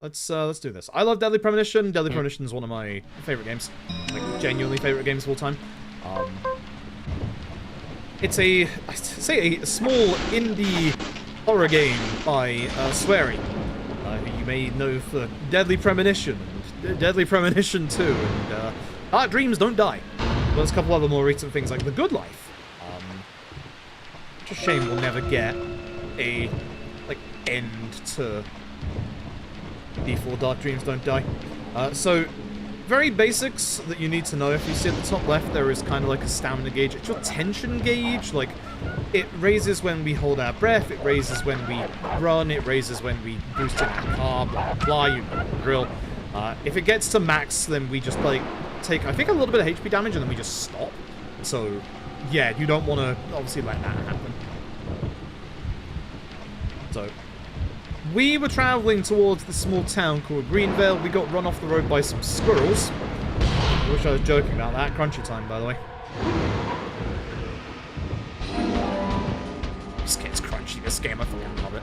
let's do this. I love Deadly Premonition. Deadly Premonition is one of my favorite games, like genuinely favorite games of all time. It's a small indie horror game by Swery, who you may know for Deadly Premonition and Deadly Premonition 2 and Dark Dreams Don't Die. Well, there's a couple other more recent things like The Good Life. It's a shame we'll never get a end to before Dark Dreams Don't Die. So, very basics that you need to know. If you see at the top left, there is kind of like a stamina gauge. It's your tension gauge. Like, it raises when we hold our breath. It raises when we run. It raises when we boost in our car. Blah, blah, blah. You know the drill. If it gets to max, then we just, like, take, I think, a little bit of HP damage, and then we just stop. So, yeah, you don't want to, obviously, let that happen. So, we were traveling towards this small town called Greenvale. We got run off the road by some squirrels. I wish I was joking about that. Crunchy time, by the way. This game's crunchy. This game, I fucking love it.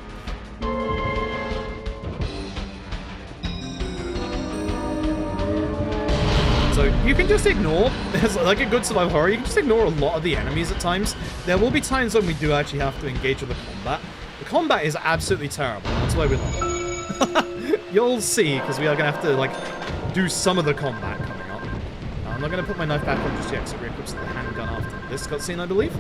So, you can just ignore, as like a good survival horror, you can just ignore a lot of the enemies at times. There will be times when we do actually have to engage with the combat. The combat is absolutely terrible. That's why we love it. You'll see, because we are going to have to, like, do some of the combat coming up. I'm not going to put my knife back on just yet, because it re-equips the handgun after this cutscene, I believe.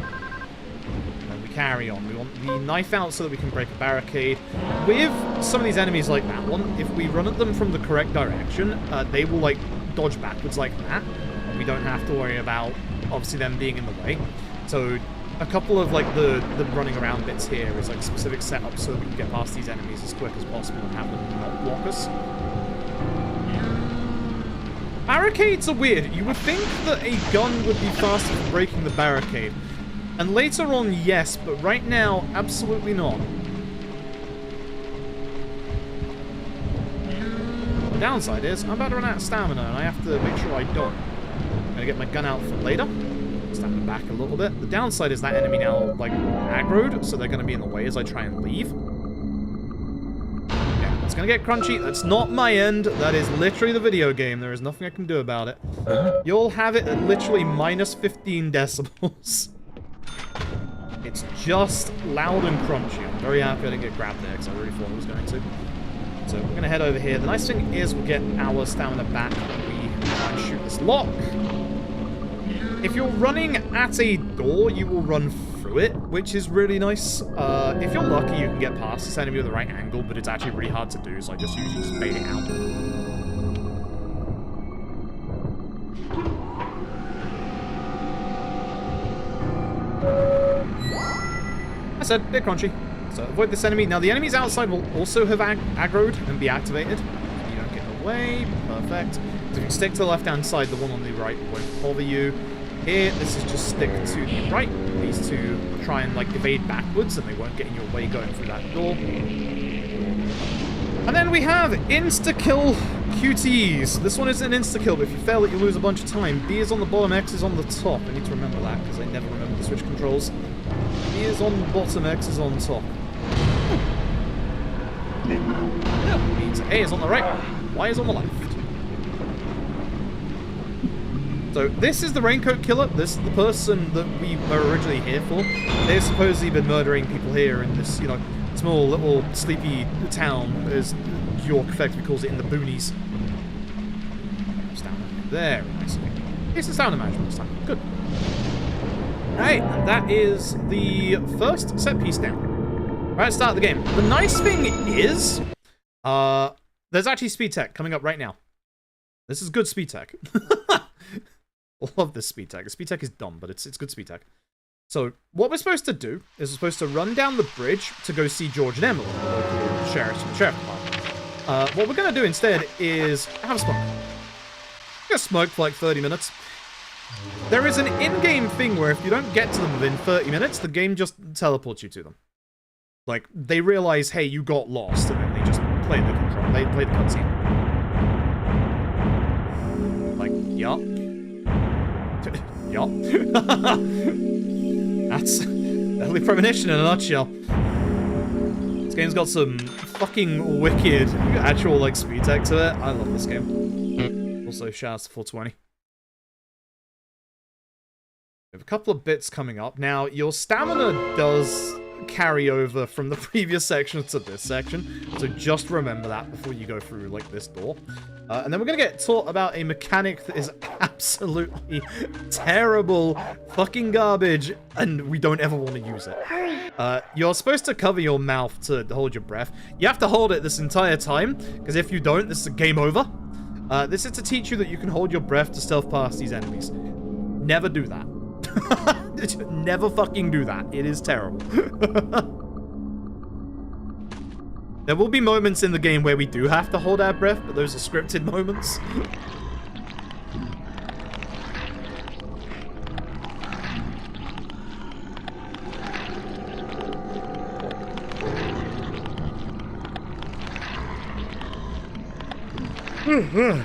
And we carry on. We want the knife out so that we can break a barricade. With some of these enemies like that one, if we run at them from the correct direction, they will, like, dodge backwards like that. And we don't have to worry about, obviously, them being in the way. So, a couple of, like, the running around bits here is, like, specific setups so that we can get past these enemies as quick as possible and have them not block us. Barricades are weird. You would think that a gun would be faster for breaking the barricade. And later on, yes, but right now, absolutely not. The downside is, I'm about to run out of stamina, and I have to make sure I don't. I'm going to get my gun out for later. Stand back a little bit. The downside is that enemy now, like, aggroed, so they're going to be in the way as I try and leave. Yeah, it's going to get crunchy. That's not my end. That is literally the video game. There is nothing I can do about it. You'll have it at literally minus 15 decibels. It's just loud and crunchy. I'm very happy I didn't get grabbed there, because I really thought I was going to. So we're going to head over here. The nice thing is we'll get our stamina back when we try and shoot this lock. If you're running at a door, you will run through it, which is really nice. If you're lucky, you can get past this enemy with the right angle, but it's actually really hard to do, so I just usually just bait it out. I said, a bit crunchy. So avoid this enemy. Now, the enemies outside will also have aggroed and be activated. You don't get in the way. Perfect. So if you stick to the left-hand side, the one on the right won't bother you. Here, this is just stick to the right. These two try and, like, evade backwards, and they won't get in your way going through that door. And then we have insta-kill QTEs. This one is an insta-kill, but if you fail it, you lose a bunch of time. B is on the bottom, X is on the top. I need to remember that, because I never remember the switch controls. B is on the bottom, X is on top. Means A is on the right, Y is on the left. So this is the Raincoat Killer. This is the person that we were originally here for. They've supposedly been murdering people here in this, you know, small little sleepy town, as York effectively calls it, in the boonies. Stamina. Very nice. It's the stamina management this time. Good. Right, and that is the first set piece down. Right, start the game. The nice thing is, there's actually speed tech coming up right now. This is good speed tech. I love this speed tech. The speed tech is dumb, but it's good speed tech. So, what we're supposed to do is we're supposed to run down the bridge to go see George and Emily, the local sheriff department. What we're going to do instead is have a smoke. We're going to smoke for like 30 minutes. There is an in-game thing where if you don't get to them within 30 minutes, the game just teleports you to them. Like, they realize, hey, you got lost, and then they just play the control. They play the cutscene. Like, yup. Yup. That's Deadly Premonition in a nutshell. This game's got some fucking wicked actual, like, speed tech to it. I love this game. Also, shouts to 420. We have a couple of bits coming up. Now, your stamina does carry over from the previous section to this section, so just remember that before you go through, like, this door. And then we're gonna get taught about a mechanic that is absolutely terrible, fucking garbage, and we don't ever want to use it. You're supposed to cover your mouth to hold your breath. You have to hold it this entire time, because if you don't, this is a game over. This is to teach you that you can hold your breath to stealth past these enemies. Never do that. Never fucking do that. It is terrible. There will be moments in the game where we do have to hold our breath, but those are scripted moments.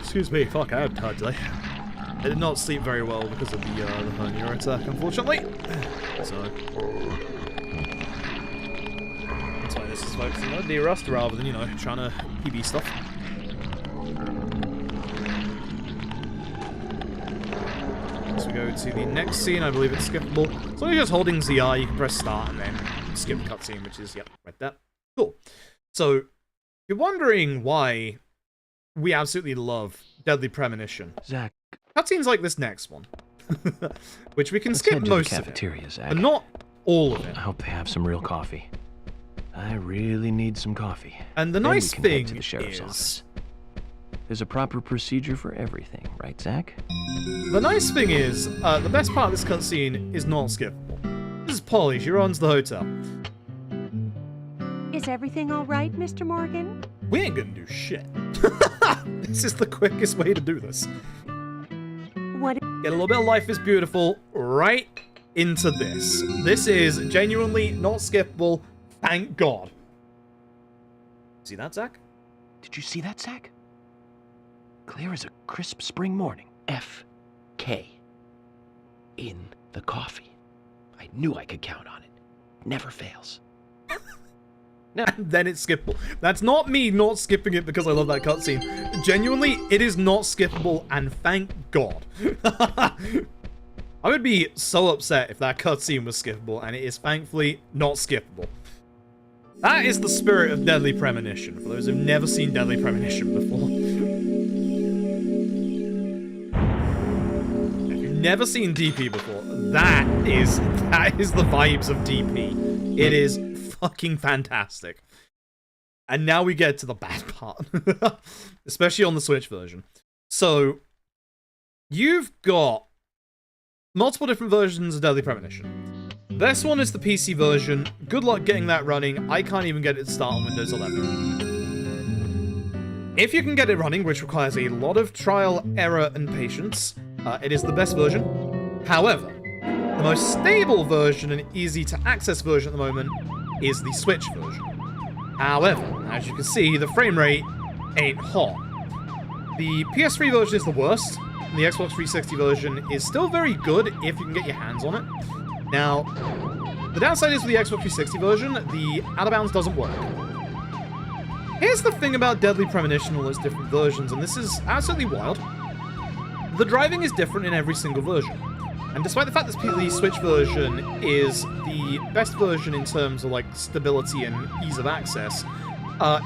Excuse me, fuck, I had tired today. I did not sleep very well because of the hernia attack, unfortunately. So that's why this is focusing on de-rust rather than, you know, trying to PB stuff. As we go to the next scene, I believe it's skippable. So you're just holding ZR, you can press start and then skip the cutscene, which is, yep, right there. Cool. So, if you're wondering why we absolutely love Deadly Premonition, Zach, cutscenes like this next one, which we can let's skip head to most the of it, cafeteria, Zach. but not all of it. I hope they have some real coffee. I really need some coffee. And the Then we nice can head thing to the sheriff's is, office. There's a proper procedure for everything, right, Zach? the nice thing is, the best part of this cutscene is not skippable. This is Polly. She runs the hotel. Is everything all right, Mr. Morgan? We ain't gonna do shit. This is the quickest way to do this. What? Get a little bit of Life is Beautiful right into this. This is genuinely not skippable. Thank God. See that, Zach? Did you see that, Zach? Clear as a crisp spring morning. F.K. in the coffee. I knew I could count on it. Never fails. And then it's skippable. That's not me not skipping it because I love that cutscene. Genuinely, it is not skippable, and thank God. I would be so upset if that cutscene was skippable, and it is thankfully not skippable. That is the spirit of Deadly Premonition, for those who've never seen Deadly Premonition before. If you've never seen DP before, that is the vibes of DP. It is fucking fantastic. And now we get to the bad part. Especially on the Switch version. So, you've got multiple different versions of Deadly Premonition. This one is the PC version. Good luck getting that running. I can't even get it to start on Windows 11. If you can get it running, which requires a lot of trial, error, and patience, it is the best version. However, the most stable version and easy to access version at the moment is the Switch version. However, as you can see, the frame rate ain't hot. The PS3 version is the worst, and the Xbox 360 version is still very good if you can get your hands on it. Now, the downside is with the Xbox 360 version, the out of bounds doesn't work. Here's the thing about Deadly Premonition, all its different versions, and this is absolutely wild. The driving is different in every single version. And despite the fact that the Switch version is the best version in terms of, like, stability and ease of access,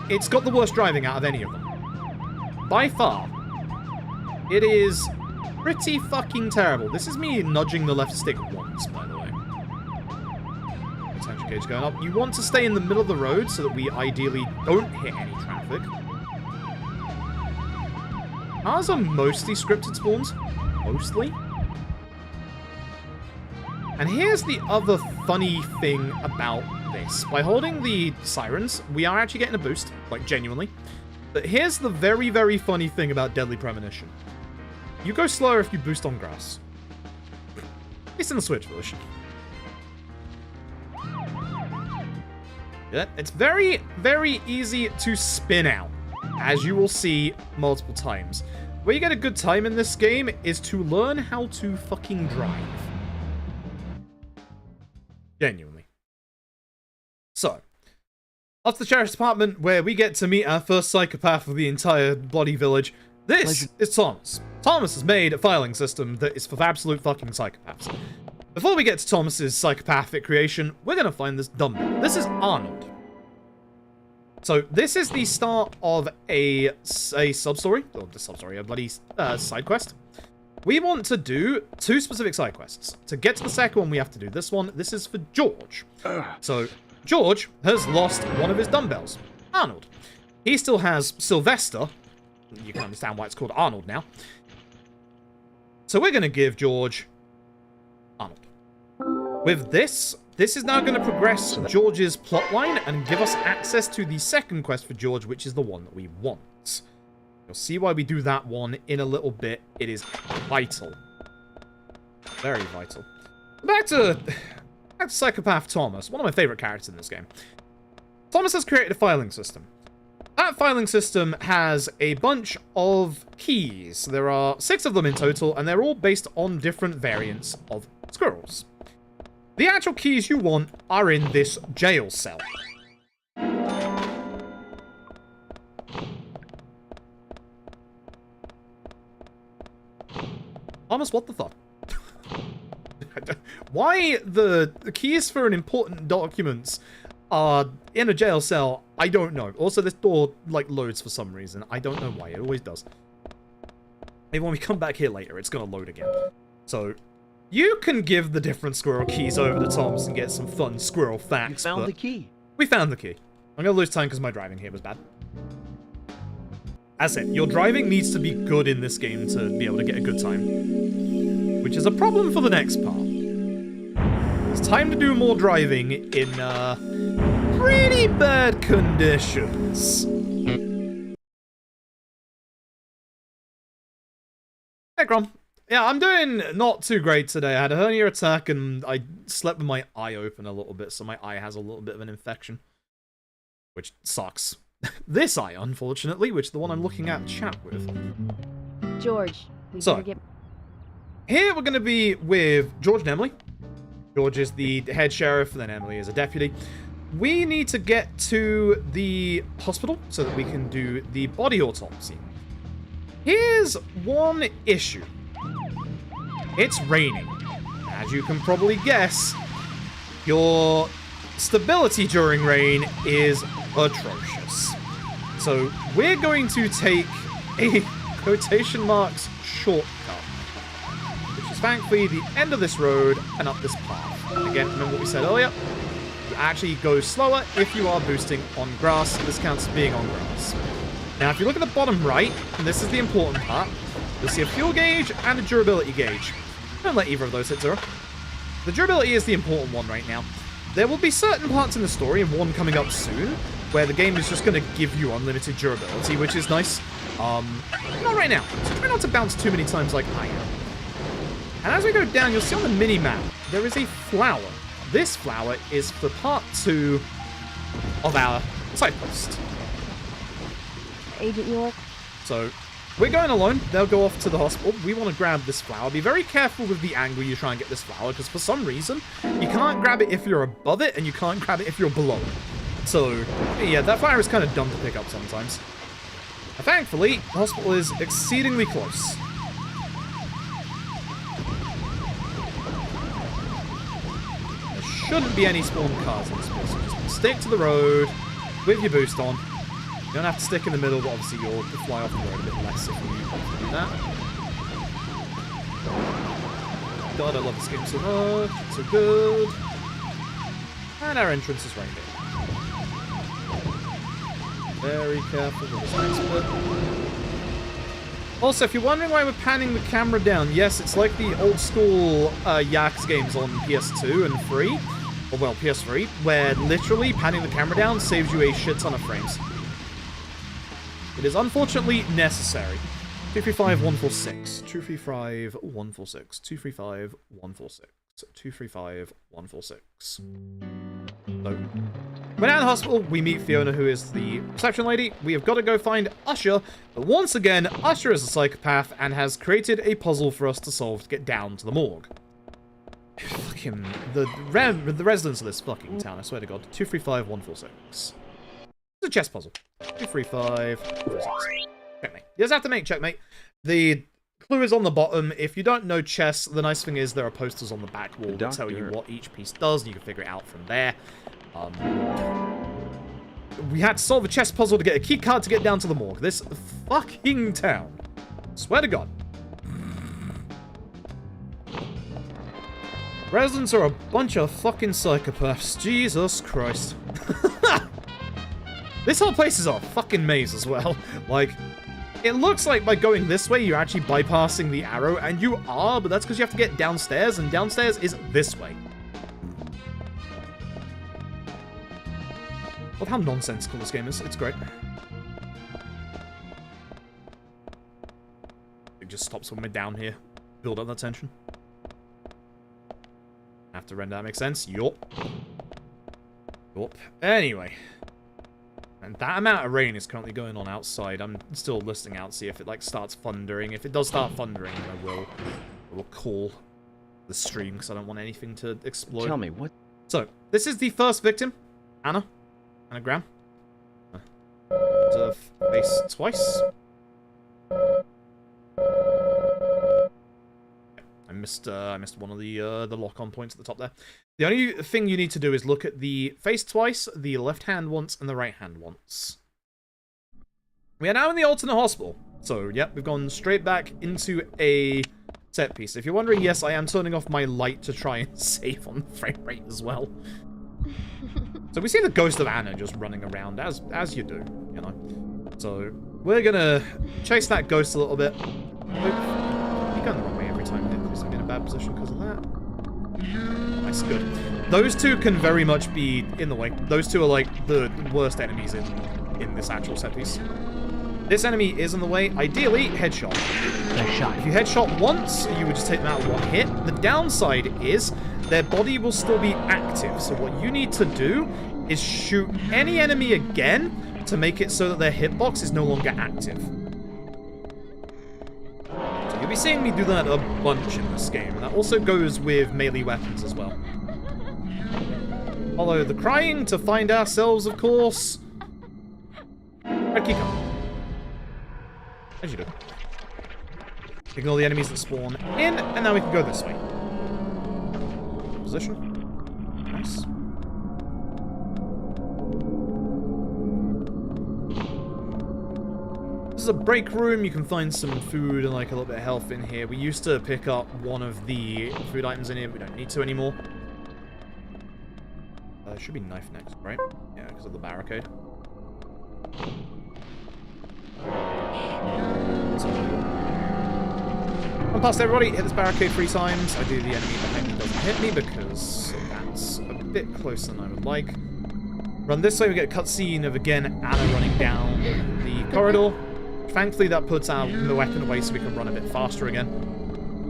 it's got the worst driving out of any of them. By far. It is pretty fucking terrible. This is me nudging the left stick once, by the way. Attention gauge going up. You want to stay in the middle of the road so that we ideally don't hit any traffic. Ours are mostly scripted spawns. Mostly. And here's the other funny thing about this. By holding the sirens, we are actually getting a boost, like genuinely. But here's the very, very funny thing about Deadly Premonition. You go slower if you boost on grass. At least in the Switch version. Yeah, it's very, very easy to spin out, as you will see multiple times. Where you get a good time in this game is to learn how to fucking drive. Genuinely. So, off to the Sheriff's Department, where we get to meet our first psychopath of the entire bloody village. This is Thomas. Thomas has made a filing system that is for absolute fucking psychopaths. Before we get to Thomas's psychopathic creation, we're gonna find this dumbbell. This is Arnold. So, this is the start of a sub-story, or the sub-story, a bloody side quest. We want to do 2 specific side quests. To get to the second one, we have to do this one. This is for George. So, George has lost one of his dumbbells, Arnold. He still has Sylvester. You can understand why it's called Arnold now. So we're going to give George Arnold. With this is now going to progress George's plotline and give us access to the second quest for George, which is the one that we want. You'll see why we do that one in a little bit. It is vital. Very vital. Back to Psychopath Thomas, one of my favorite characters in this game. Thomas has created a filing system. That filing system has a bunch of keys. There are 6 of them in total, and they're all based on different variants of squirrels. The actual keys you want are in this jail cell. Thomas, what the fuck? Why the keys for an important documents are in a jail cell, I don't know. Also, this door, like, loads for some reason. I don't know why. It always does. Maybe when we come back here later, it's gonna load again. So, you can give the different squirrel keys over to Thomas and get some fun squirrel facts. You found the key. We found the key. I'm gonna lose time because my driving here was bad. As I said, your driving needs to be good in this game to be able to get a good time. Which is a problem for the next part. It's time to do more driving in, pretty bad conditions. Hey, Grom. Yeah, I'm doing not too great today. I had a hernia attack and I slept with my eye open a little bit, so my eye has a little bit of an infection. Which sucks. This eye, unfortunately, which is the one I'm looking at chat with. George, here we're going to be with George and Emily. George is the head sheriff, and then Emily is a deputy. We need to get to the hospital so that we can do the body autopsy. Here's one issue. It's raining. As you can probably guess, your stability during rain is atrocious. So we're going to take a quotation marks shortcut, which is thankfully the end of this road and up this path. And again, remember what we said earlier? You actually go slower if you are boosting on grass. This counts as being on grass. Now, if you look at the bottom right, and this is the important part, you'll see a fuel gauge and a durability gauge. Don't let either of those hit 0. The durability is the important one right now. There will be certain parts in the story, and one coming up soon, where the game is just going to give you unlimited durability, which is nice. Not right now. So try not to bounce too many times like I am. And as we go down, you'll see on the mini-map, there is a flower. This flower is for part 2 of our side quest. Agent York. So, we're going alone. They'll go off to the hospital. We want to grab this flower. Be very careful with the angle you try and get this flower, because for some reason, you can't grab it if you're above it, and you can't grab it if you're below it. So, yeah, that flower is kind of dumb to pick up sometimes. And thankfully, the hospital is exceedingly close. There shouldn't be any spawned cars in this place. So just stick to the road with your boost on. You don't have to stick in the middle, but obviously you'll fly off the road a bit less if you do that. God, I love this game so much. It's so good. And our entrance is right here. Very careful with this next bit. Also, if you're wondering why we're panning the camera down, yes, it's like the old school Yaks games on PS2 and 3. Or, well, PS3, where literally panning the camera down saves you a shit ton of frames. It is unfortunately necessary. 235-146. 235-146. 235-146. So 235146. So, we're now in the hospital. We meet Fiona, who is the reception lady. We have got to go find Usher. But once again, Usher is a psychopath and has created a puzzle for us to solve to get down to the morgue. Fucking the residents of this fucking town, I swear to God. 235146. It's a chess puzzle. 235146. Checkmate. You just have to make checkmate. The clue is on the bottom. If you don't know chess, the nice thing is there are posters on the back wall that tell you what each piece does, and you can figure it out from there. We had to solve a chess puzzle to get a key card to get down to the morgue. This fucking town. Swear to God. Residents are a bunch of fucking psychopaths. Jesus Christ. This whole place is a fucking maze as well. Like, it looks like by going this way, you're actually bypassing the arrow, and you are, but that's because you have to get downstairs, and downstairs is this way. Love how nonsensical this game is. It's great. It just stops when we're down here. Build up that tension. Have to render that makes sense. Yup. Yup. Anyway. And that amount of rain is currently going on outside. I'm still listening out, see if it, like, starts thundering. If it does start thundering, then I will call the stream, because I don't want anything to explode. Tell me, what? So, this is the first victim. Anna. Anna Graham. Observe face twice. I missed one of the lock-on points at the top there. The only thing you need to do is look at the face twice, the left hand once, and the right hand once. We are now in the alternate hospital. So, yep, we've gone straight back into a set piece. If you're wondering, yes, I am turning off my light to try and save on the frame rate as well. So we see the ghost of Anna just running around, as you do, you know. So, we're gonna chase that ghost a little bit. You're going the wrong way every time, because I'm in a bad position because of that. Nice, good. Those two can very much be in the way. Those two are like the worst enemies in this actual set piece. This enemy is in the way. Ideally, headshot. Nice shot. If you headshot once, you would just take them out with one hit. The downside is their body will still be active. So what you need to do is shoot any enemy again to make it so that their hitbox is no longer active. So you'll be seeing me do that a bunch in this game. And that also goes with melee weapons as well. Follow the crying to find ourselves, of course. Red key card. As you do. Ignore the enemies that spawn in, and now we can go this way. Position. Nice. This is a break room. You can find some food and like a little bit of health in here. We used to pick up one of the food items in here, but we don't need to anymore. Should be knife next, right? Yeah, because of the barricade. Run past everybody, hit this barricade 3 times. Ideally, the enemy behind me doesn't hit me because that's a bit closer than I would like. Run this way, we get a cutscene of, again, Anna running down the corridor. Thankfully, that puts our weapon away so we can run a bit faster again.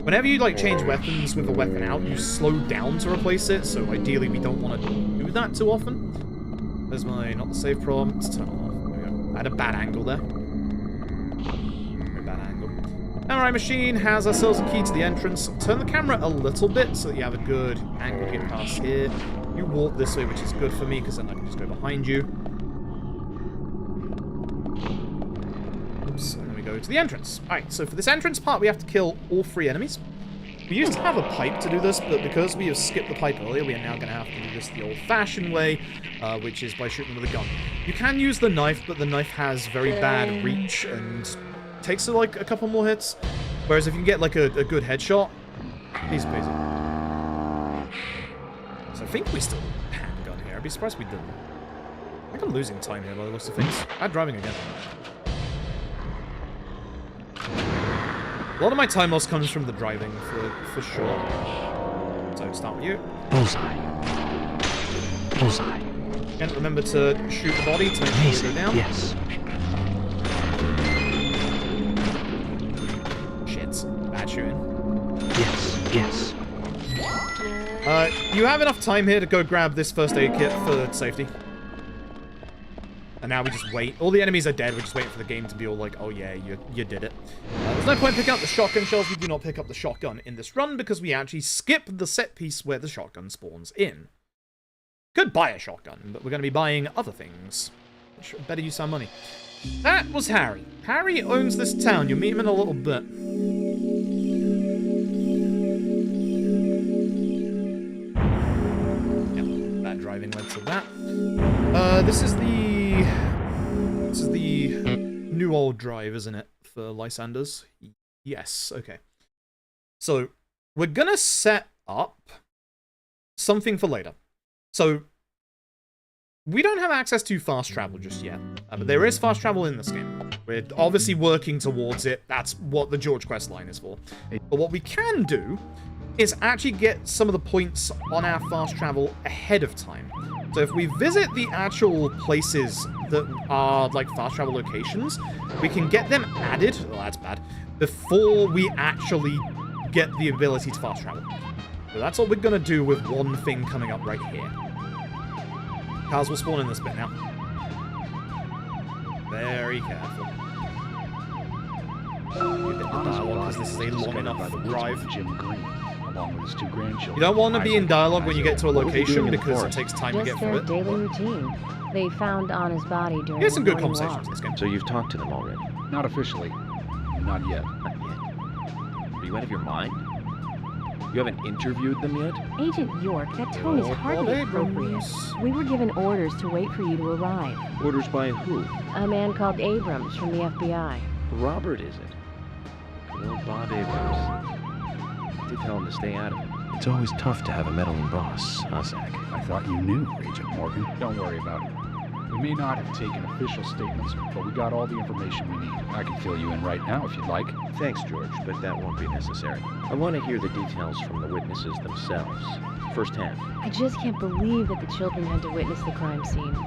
Whenever you, like, change weapons with a weapon out, you slow down to replace it, so ideally we don't want to do that too often. There's my not the save prompt. Let's turn it off. There we go. I had a bad angle there. Very bad angle. MRI machine has ourselves a key to the entrance. Turn the camera a little bit so that you have a good angle get past here. You walk this way, which is good for me, because then I can just go behind you. Oops, and then we go to the entrance. Alright, so for this entrance part, we have to kill all 3 enemies. We used to have a pipe to do this, but because we have skipped the pipe earlier, we are now going to have to do this the old-fashioned way, which is by shooting with a gun. You can use the knife, but the knife has very bad reach and takes like a couple more hits. Whereas if you can get like a good headshot, easy peasy. So I think we still have a handgun here. I'd be surprised if we didn't. I think I'm losing time here by the looks of things. Bad driving again. A lot of my time loss comes from the driving, for sure. So, start with you. Bullseye. Bullseye. Again, remember to shoot the body to make sure you go down. Yes. Shit. Bad shooting. Yes. Yes. You have enough time here to go grab this first aid kit for safety. And now we just wait. All the enemies are dead. We're just waiting for the game to be all like, oh yeah, you did it. There's no point picking up the shotgun shells. We do not pick up the shotgun in this run because we actually skip the set piece where the shotgun spawns in. Could buy a shotgun, but we're going to be buying other things. Better use our money. That was Harry. Harry owns this town. You'll meet him in a little bit. Yeah, bad driving led to that. This is the new old drive, isn't it, for Lysander's? Yes, okay. So, we're gonna set up something for later. So, we don't have access to fast travel just yet, but there is fast travel in this game. We're obviously working towards it. That's what the George quest line is for. But what we can do is actually get some of the points on our fast travel ahead of time. So if we visit the actual places that are like fast travel locations, we can get them added, well that's bad, before we actually get the ability to fast travel. So that's what we're going to do with one thing coming up right here. Cars will spawn in this bit now. Very careful. You bit the dialogue because this is a long enough drive. Jim Green, along with his 2 grandchildren. You don't want to be in dialogue when you get to a location because it takes time to get through Just their it. daily routine. They found Anna's body during Here's some the good morning conversations in walk. this game. So you've talked to them already? Not officially. Not yet. Not yet. Are you out of your mind? You haven't interviewed them yet? Agent York, that tone is Lord hardly Abrams. appropriate. We were given orders to wait for you to arrive. Orders by who? A man called Abrams from the FBI. Robert, is it? Good old Bob Abrams. Did tell him to stay out of it. It's always tough to have a meddling boss, huh, Zach? I thought you knew, Agent Morgan. Don't worry about it. We may not have taken official statements, but we got all the information we need. I can fill you in right now if you'd like. Thanks, George, but that won't be necessary. I want to hear the details from the witnesses themselves, firsthand. I just can't believe that the children had to witness the crime scene.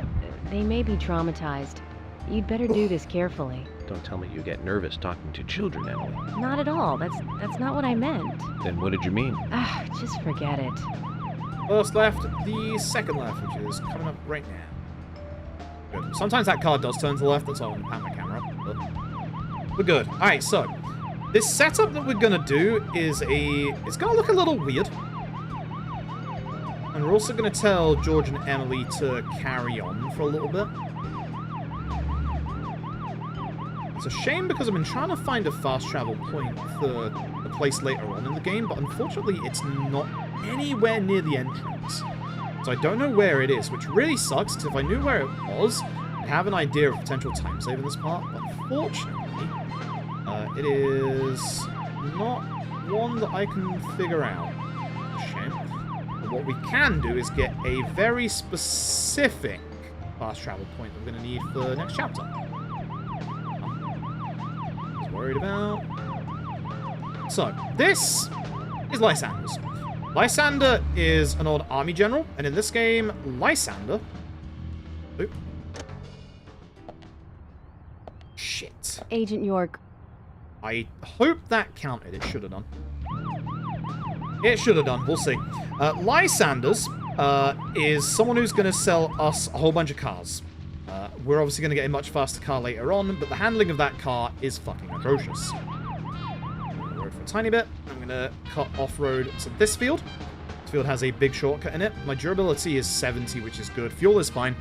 They may be traumatized. You'd better do this carefully. Don't tell me you get nervous talking to children, Emily. Not at all. That's not what I meant. Then what did you mean? Ah, just forget it. First left, the second left, which is coming up right now. Good. Sometimes that card does turn to the left, that's why I want to pan my camera up. But we're good. Alright, so this setup that we're gonna do is it's gonna look a little weird. And we're also gonna tell George and Emily to carry on for a little bit. It's a shame because I've been trying to find a fast travel point for the place later on in the game, but unfortunately it's not anywhere near the entrance. So I don't know where it is, which really sucks, because if I knew where it was, I'd have an idea of potential time save in this part, but unfortunately, it is not one that I can figure out. Shame. But what we can do is get a very specific fast travel point that we're going to need for the next chapter. Worried about. So, this is Lysander's. Lysander is an old army general, and in this game, Lysander... Oop. Shit. Agent York, I hope that counted. It should have done. It should have done. We'll see. Lysander's is someone who's going to sell us a whole bunch of cars. We're obviously going to get a much faster car later on, but the handling of that car is fucking atrocious. I'm going to road for a tiny bit. I'm going to cut off-road to this field. This field has a big shortcut in it. My durability is 70, which is good. Fuel is fine.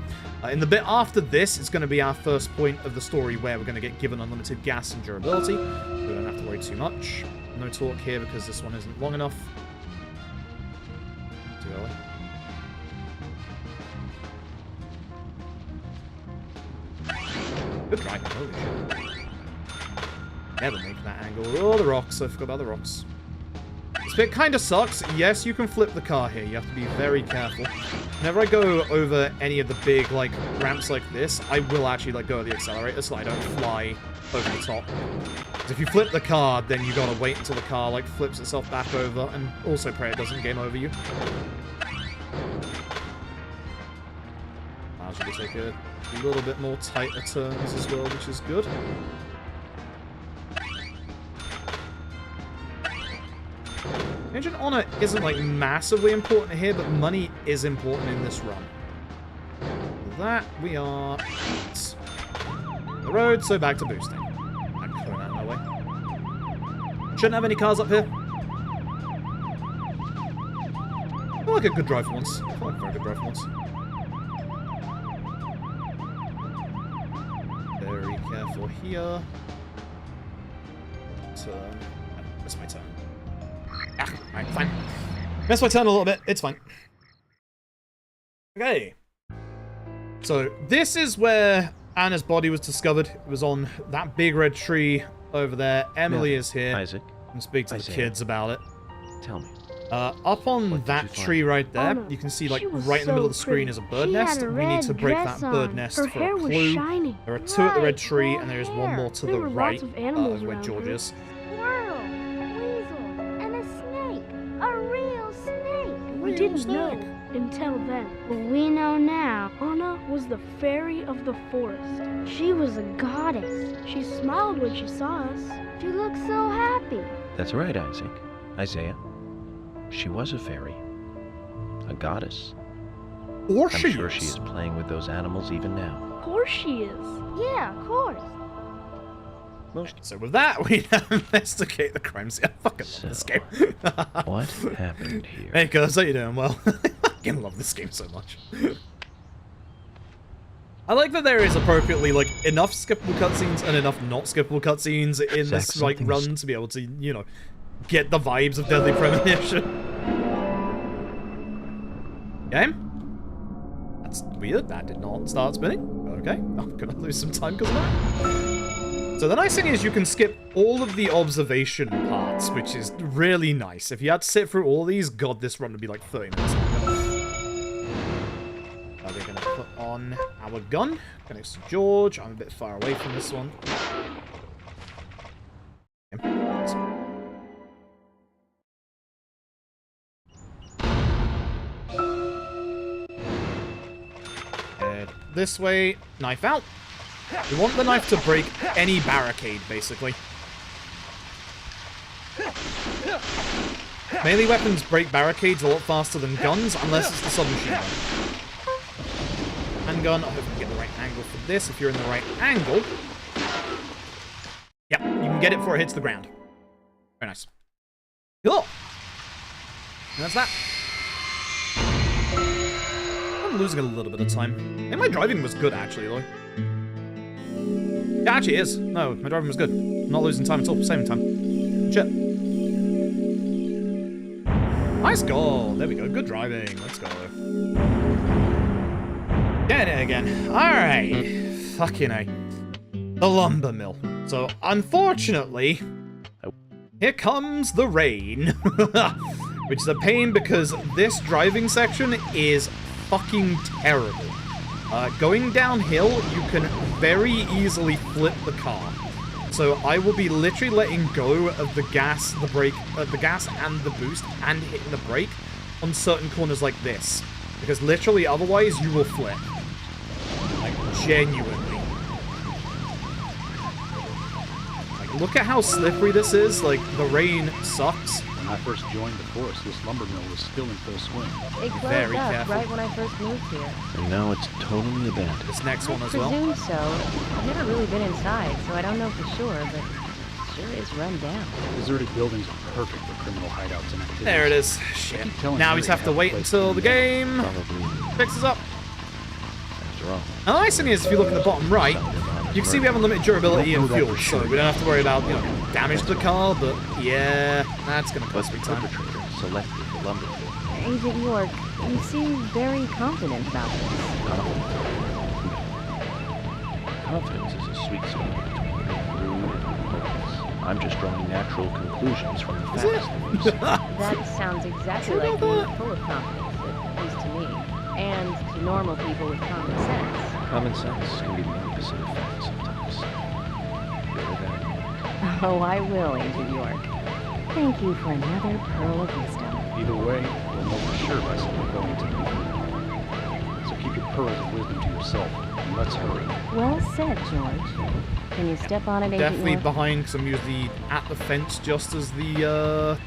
In the bit after this, it's going to be our first point of the story where we're going to get given unlimited gas and durability. We don't have to worry too much. No talk here because this one isn't long enough. Too early. Good driving, holy shit. Never make that angle. Oh, the rocks. I forgot about the rocks. This bit kind of sucks. Yes, you can flip the car here. You have to be very careful. Whenever I go over any of the big, like, ramps like this, I will actually let go of the accelerator so I don't fly over the top. Because if you flip the car, then you gotta wait until the car, like, flips itself back over, and also pray it doesn't game over you. Allows you to take a little bit more tighter turns as well, which is good. Agent Honor isn't, like, massively important here, but money is important in this run. That we are on the road, so back to boosting. I'm going out of my way. Shouldn't have any cars up here. I feel like a good drive for once. I feel like a very good drive for once. Very careful here. Turn. That's my turn. Ah, alright, fine. Missed my turn a little bit. It's fine. Okay. So, this is where Anna's body was discovered. It was on that big red tree over there. Emily is here. Isaac. And speak to the Isaiah. kids about it. Tell me. Up on that tree right there, you can see, like, right in the middle of the screen is a bird nest. We need to break that bird nest for a clue. There are 2 at the red tree, and there is 1 more to the right of where George is. Squirrel, weasel, and a snake. A real snake. We didn't know until then. Well, we know now. Anna was the fairy of the forest. She was a goddess. She smiled when she saw us. She looked so happy. That's right, Isaac. Isaiah. She was a fairy. A goddess. Or I'm sure she is playing with those animals even now. Of course she is. Yeah, of course. So with that, we now investigate the crime scene. I fucking love this game. What happened here? Hey, cuz, how you doing? Well, I fucking love this game so much. I like that there is appropriately, like, enough skippable cutscenes and enough not skippable cutscenes in Zach, this, like, something's- run to be able to, you know, get the vibes of Deadly Premonition. Game? That's weird. That did not start spinning. Okay, I'm gonna lose some time because of that. So the nice thing is you can skip all of the observation parts, which is really nice. If you had to sit through all these, god, this run would be like 30 minutes longer. Are we gonna put on our gun? Go next to George. I'm a bit far away from this one. Head this way, knife out. We want the knife to break any barricade, basically. Melee weapons break barricades a lot faster than guns, unless it's the submachine gun. Handgun, I hope you can get the right angle for this. If you're in the right angle... Yep, you can get it before it hits the ground. Very nice. Cool! And that's that. I'm losing a little bit of time. I think my driving was good, actually, though. Yeah, actually it is. No, my driving was good. I'm not losing time at all. Saving time. Shit. Nice goal. There we go. Good driving. Let's go. Get it again. Alright. Fucking A. The lumber mill. So, unfortunately, here comes the rain. Which is a pain because this driving section is fucking terrible. Going downhill, you can very easily flip the car. So I will be literally letting go of the gas, the brake, the gas and the boost, and hitting the brake on certain corners like this. Because literally, otherwise, you will flip. Like, genuinely. Like, look at how slippery this is. Like, the rain sucks. When I first joined the force, this lumber mill was still in full swing. It closed Very up careful. right when I first moved here. And now it's totally abandoned. This next one I as well. presume so. I've never really been inside, so I don't know for sure, but it sure is run down. Deserted buildings are perfect for criminal hideouts and activities. There it is. Shit. keep telling Now Harry we just have to how to wait play until the game Probably. fixes up. After all. And the nice thing is, if you look at the bottom right, you can see we have unlimited durability and fuel, so we don't have to worry about, you know, damage to the car, but yeah, that's gonna But cost the me time. perpetrator selected the lumber mill. Agent York, you seem very confident about this. Confidence is a sweet spot between being rude and hopeless. I'm just drawing natural conclusions from the Is facts. it? That sounds exactly Sure like about being that? full of confidence, at least to me. And to normal people with common sense. Common sense can be the opposite of fact sometimes. Bear that in mind. Oh, I will, Agent York. Thank you for another pearl of wisdom. Either way, we'll know for sure by someone going to the meeting. So keep your pearls of wisdom to yourself. Let's hurry. Well said, George. Can you step on it, Agent Definitely York? behind, because I'm usually at the fence just as the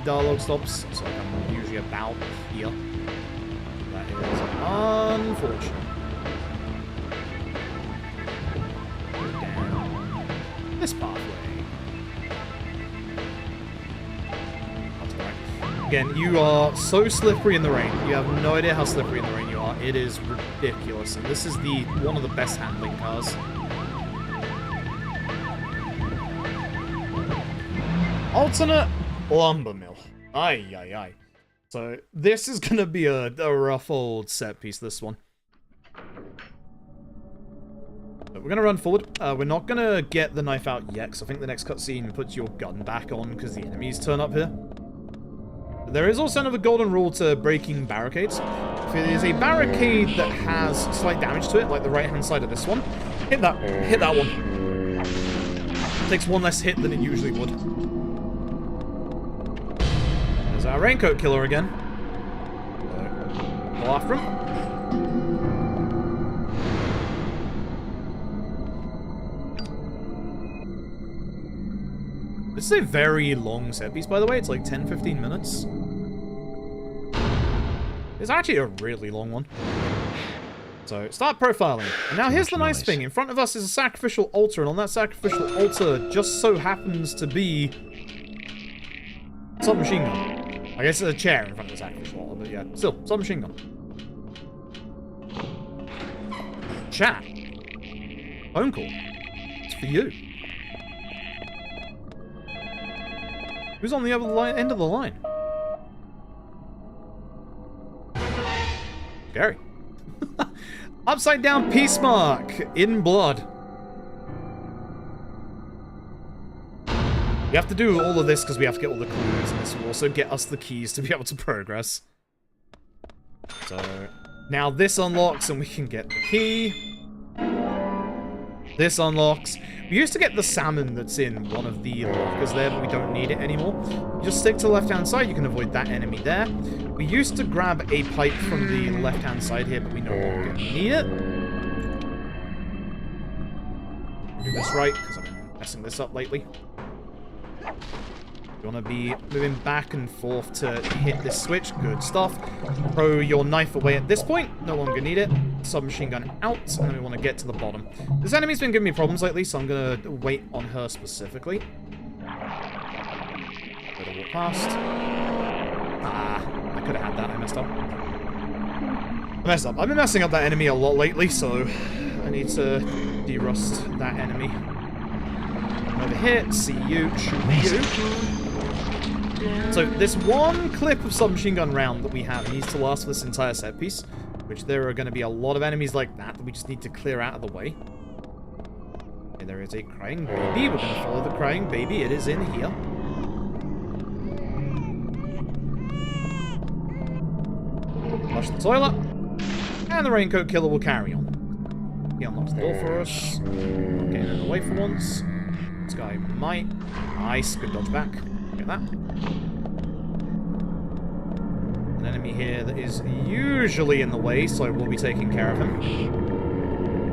dialogue stops. So I'm usually about here. That is unfortunate. Go down this pathway. That's right. Again, you are so slippery in the rain. You have no idea how slippery in the rain you are. It is ridiculous, and this is one of the best handling cars. Alternate lumber mill. Aye, aye, aye. So, this is gonna be a rough old set piece, this one. We're gonna run forward. We're not gonna get the knife out yet, because I think the next cutscene puts your gun back on, because the enemies turn up here. There is also another golden rule to breaking barricades. If it is a barricade that has slight damage to it, like the right-hand side of this one, hit that one. It takes one less hit than it usually would. There's our raincoat killer again. Go after him. This is a very long set piece, by the way. It's like 10-15 minutes. It's actually a really long one. So, start profiling. And now here's the nice thing. In front of us is a sacrificial altar, and on that sacrificial altar just so happens to be a submachine gun. I guess it's a chair in front of the sacrificial altar, but yeah, still, submachine gun. Chat. Phone call. It's for you. Who's on the other end of the line? Gary. Upside down peace mark in blood. You have to do all of this because we have to get all the clues, and this will also get us the keys to be able to progress. So, now this unlocks and we can get the key. This unlocks. We used to get the salmon that's in one of the lockers there, but we don't need it anymore. You just stick to the left-hand side, you can avoid that enemy there. We used to grab a pipe from the left-hand side here, but we no longer need it. Do this right, because I've been messing this up lately. You want to be moving back and forth to hit this switch. Good stuff. Throw your knife away at this point. No longer need it. Submachine gun out. And then we want to get to the bottom. This enemy's been giving me problems lately, so I'm going to wait on her specifically. Better walk past. Ah, I could have had that. I messed up. I've been messing up that enemy a lot lately, so I need to de-rust that enemy. Over here, see you, shoot you. So this one clip of submachine gun round that we have needs to last for this entire set piece, which there are going to be a lot of enemies like that we just need to clear out of the way. Okay, there is a crying baby. We're going to follow the crying baby. It is in here. Flush the toilet. And the raincoat killer will carry on. He unlocks the door for us. Not getting in the way for once. This guy might. Nice. Good dodge back. Get that. An enemy here that is usually in the way, so I will be taking care of him.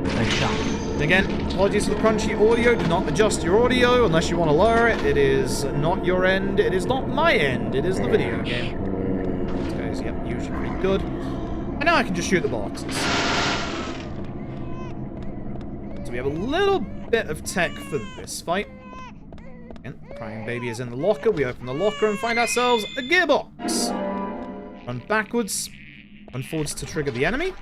Nice shot. Again, apologies for the crunchy audio. Do not adjust your audio unless you want to lower it. It is not your end. It is not my end. It is the video game. This guy's, yep, usually pretty good. And now I can just shoot the boxes. So we have a little bit of tech for this fight. Again, crying baby is in the locker. We open the locker and find ourselves a gearbox. Run backwards, run forwards to trigger the enemy.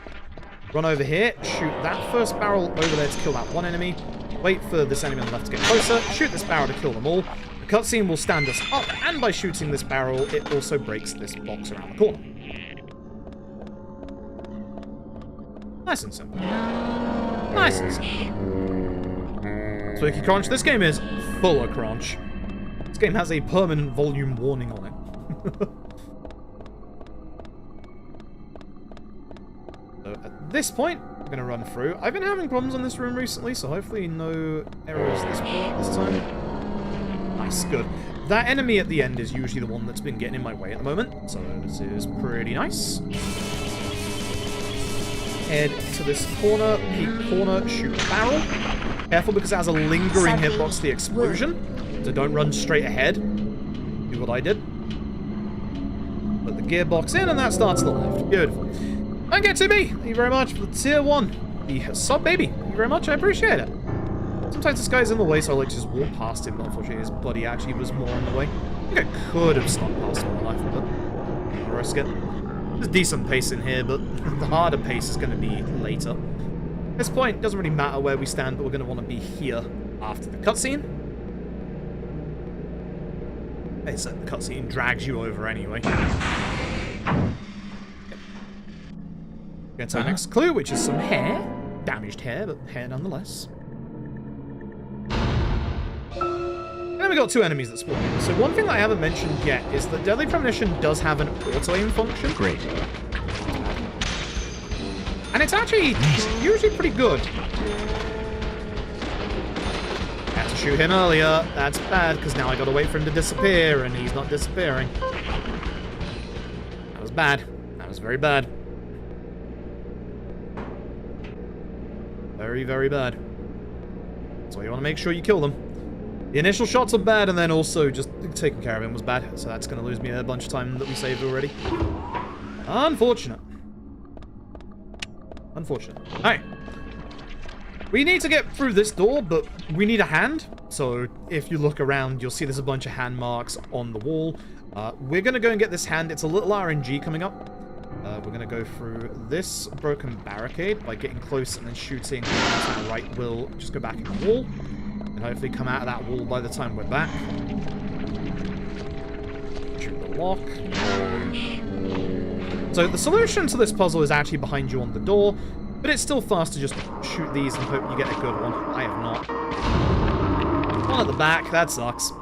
Run over here, shoot that first barrel over there to kill that one enemy. Wait for this enemy on the left to get closer. Shoot this barrel to kill them all. The cutscene will stand us up, and by shooting this barrel, it also breaks this box around the corner. Nice and simple. Nice and simple. Spooky Crunch. This game is full of crunch. This game has a permanent volume warning on it. So at this point, I'm going to run through. I've been having problems on this room recently, so hopefully no errors this time. Nice, good. That enemy at the end is usually the one that's been getting in my way at the moment, so this is pretty nice. head to this corner, peek corner, shoot barrel. Careful because it has a lingering hitbox to the explosion, so don't run straight ahead. Do what I did. Put the gearbox in, and that starts to the left. Beautiful. Don't get to me! Thank you very much for the tier 1. The sub baby. Thank you very much, I appreciate it. Sometimes this guy's in the way, so I like to just walk past him, but unfortunately his buddy actually was more in the way. I think I could have stopped past him on life, but I'm gonna risk it. There's decent pace in here, but the harder pace is going to be later. At this point, it doesn't really matter where we stand, but we're going to want to be here after the cutscene. So the cutscene drags you over anyway. Get to our next clue, which is some hair. Damaged hair, but hair nonetheless. And then we got 2 enemies that spawn in. So one thing that I haven't mentioned yet is that Deadly Premonition does have an auto-aim function. Great. And it's actually usually pretty good. Had to shoot him earlier. That's bad, because now I gotta wait for him to disappear, and he's not disappearing. That was bad. That was very bad. Very, very bad. That's why you want to make sure you kill them. The initial shots are bad, and then also just taking care of him was bad. So that's going to lose me a bunch of time that we saved already. Unfortunate. Unfortunate. Alright. We need to get through this door, but we need a hand. So if you look around, you'll see there's a bunch of hand marks on the wall. We're going to go and get this hand. It's a little RNG coming up. We're going to go through this broken barricade by getting close and then shooting to the right. We'll just go back in the wall and hopefully come out of that wall by the time we're back. Shoot the lock. So the solution to this puzzle is actually behind you on the door, but it's still fast to just shoot these and hope you get a good one. I have not. One at the back, that sucks.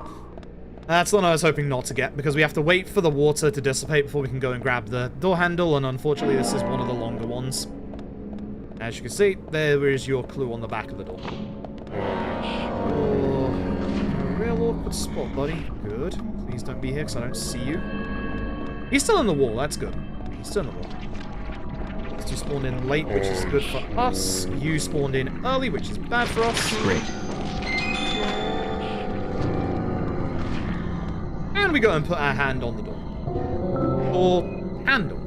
That's the one I was hoping not to get, because we have to wait for the water to dissipate before we can go and grab the door handle, and unfortunately this is one of the longer ones. As you can see, there is your clue on the back of the door. Oh, a real awkward spot, buddy. Good. Please don't be here, because I don't see you. He's still in the wall, that's good. He's still in the wall. You spawned in late, which is good for us. You spawned in early, which is bad for us. Great. And we go and put our hand on the door. Or handle.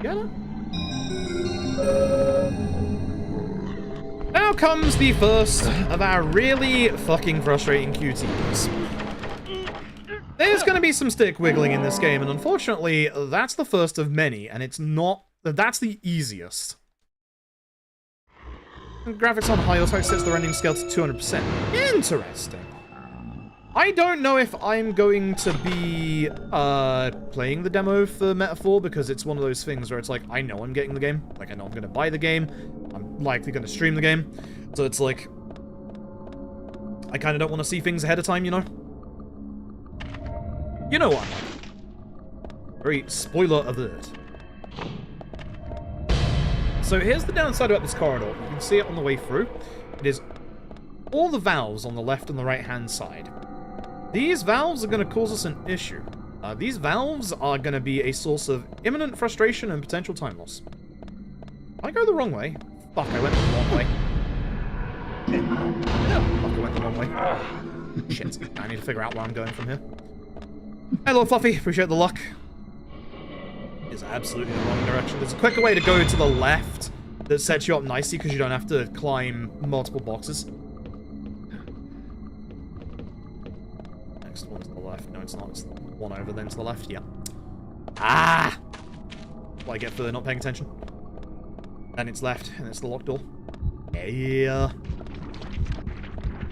Get it? Now comes the first of our really fucking frustrating QTEs. There's going to be some stick wiggling in this game, and unfortunately, that's the first of many, and it's not... That's the easiest. And graphics on high auto sets the rendering scale to 200%. Interesting. I don't know if I'm going to be playing the demo for Metaphor, because it's one of those things where it's like, I know I'm getting the game. Like, I know I'm going to buy the game. I'm likely going to stream the game. So it's like, I kind of don't want to see things ahead of time, you know? You know what? Very spoiler alert. So here's the downside about this corridor. You can see it on the way through. It is all the valves on the left and the right-hand side. These valves are going to cause us an issue. These valves are going to be a source of imminent frustration and potential time loss. I go the wrong way. Fuck, I went the wrong way. Fuck, I went the wrong way. Shit, I need to figure out where I'm going from here. Hello, Fluffy. Appreciate the luck. It's absolutely the wrong direction. There's a quicker way to go to the left that sets you up nicely because you don't have to climb multiple boxes. Next one to the left. No, it's not. It's one over, then to the left. Yeah. Ah! What I get for not paying attention. And it's left, and it's the locked door. Yeah.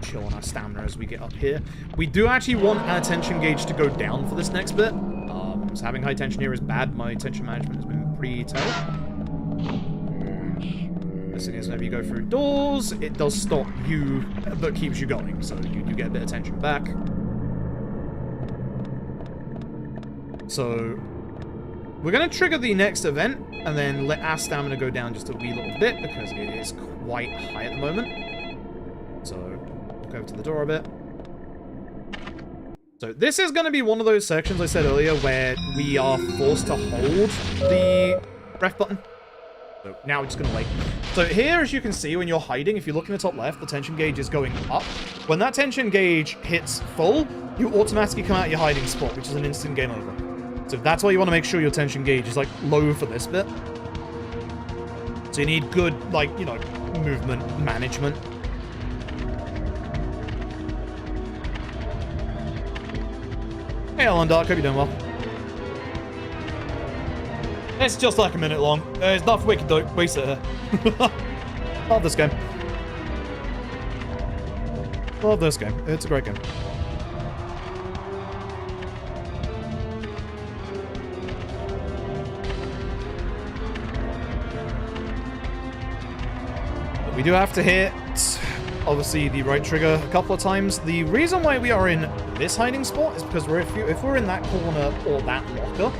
Chill on our stamina as we get up here. We do actually want our tension gauge to go down for this next bit. So having high tension here is bad. My tension management has been pretty terrible. This thing is whenever you go through doors, it does stop you, but keeps you going. So you do get a bit of tension back. So we're going to trigger the next event and then let our stamina go down just a wee little bit because it is quite high at the moment. So walk over to the door a bit. So this is going to be one of those sections I said earlier where we are forced to hold the ref button. So now we're just going to wait. So here, as you can see, when you're hiding, if you look in the top left, the tension gauge is going up. When that tension gauge hits full, you automatically come out of your hiding spot, which is an instant game over. So that's why you want to make sure your tension gauge is, like, low for this bit. So you need good, like, you know, movement management. Hey, Alan Dark, hope you're doing well. It's just like a minute long. There's nothing we can do. We sit here. Love this game. Love this game. It's a great game. But we do have to hit, obviously, the right trigger a couple of times. The reason why we are in this hiding spot is because if we're in that corner or that locker,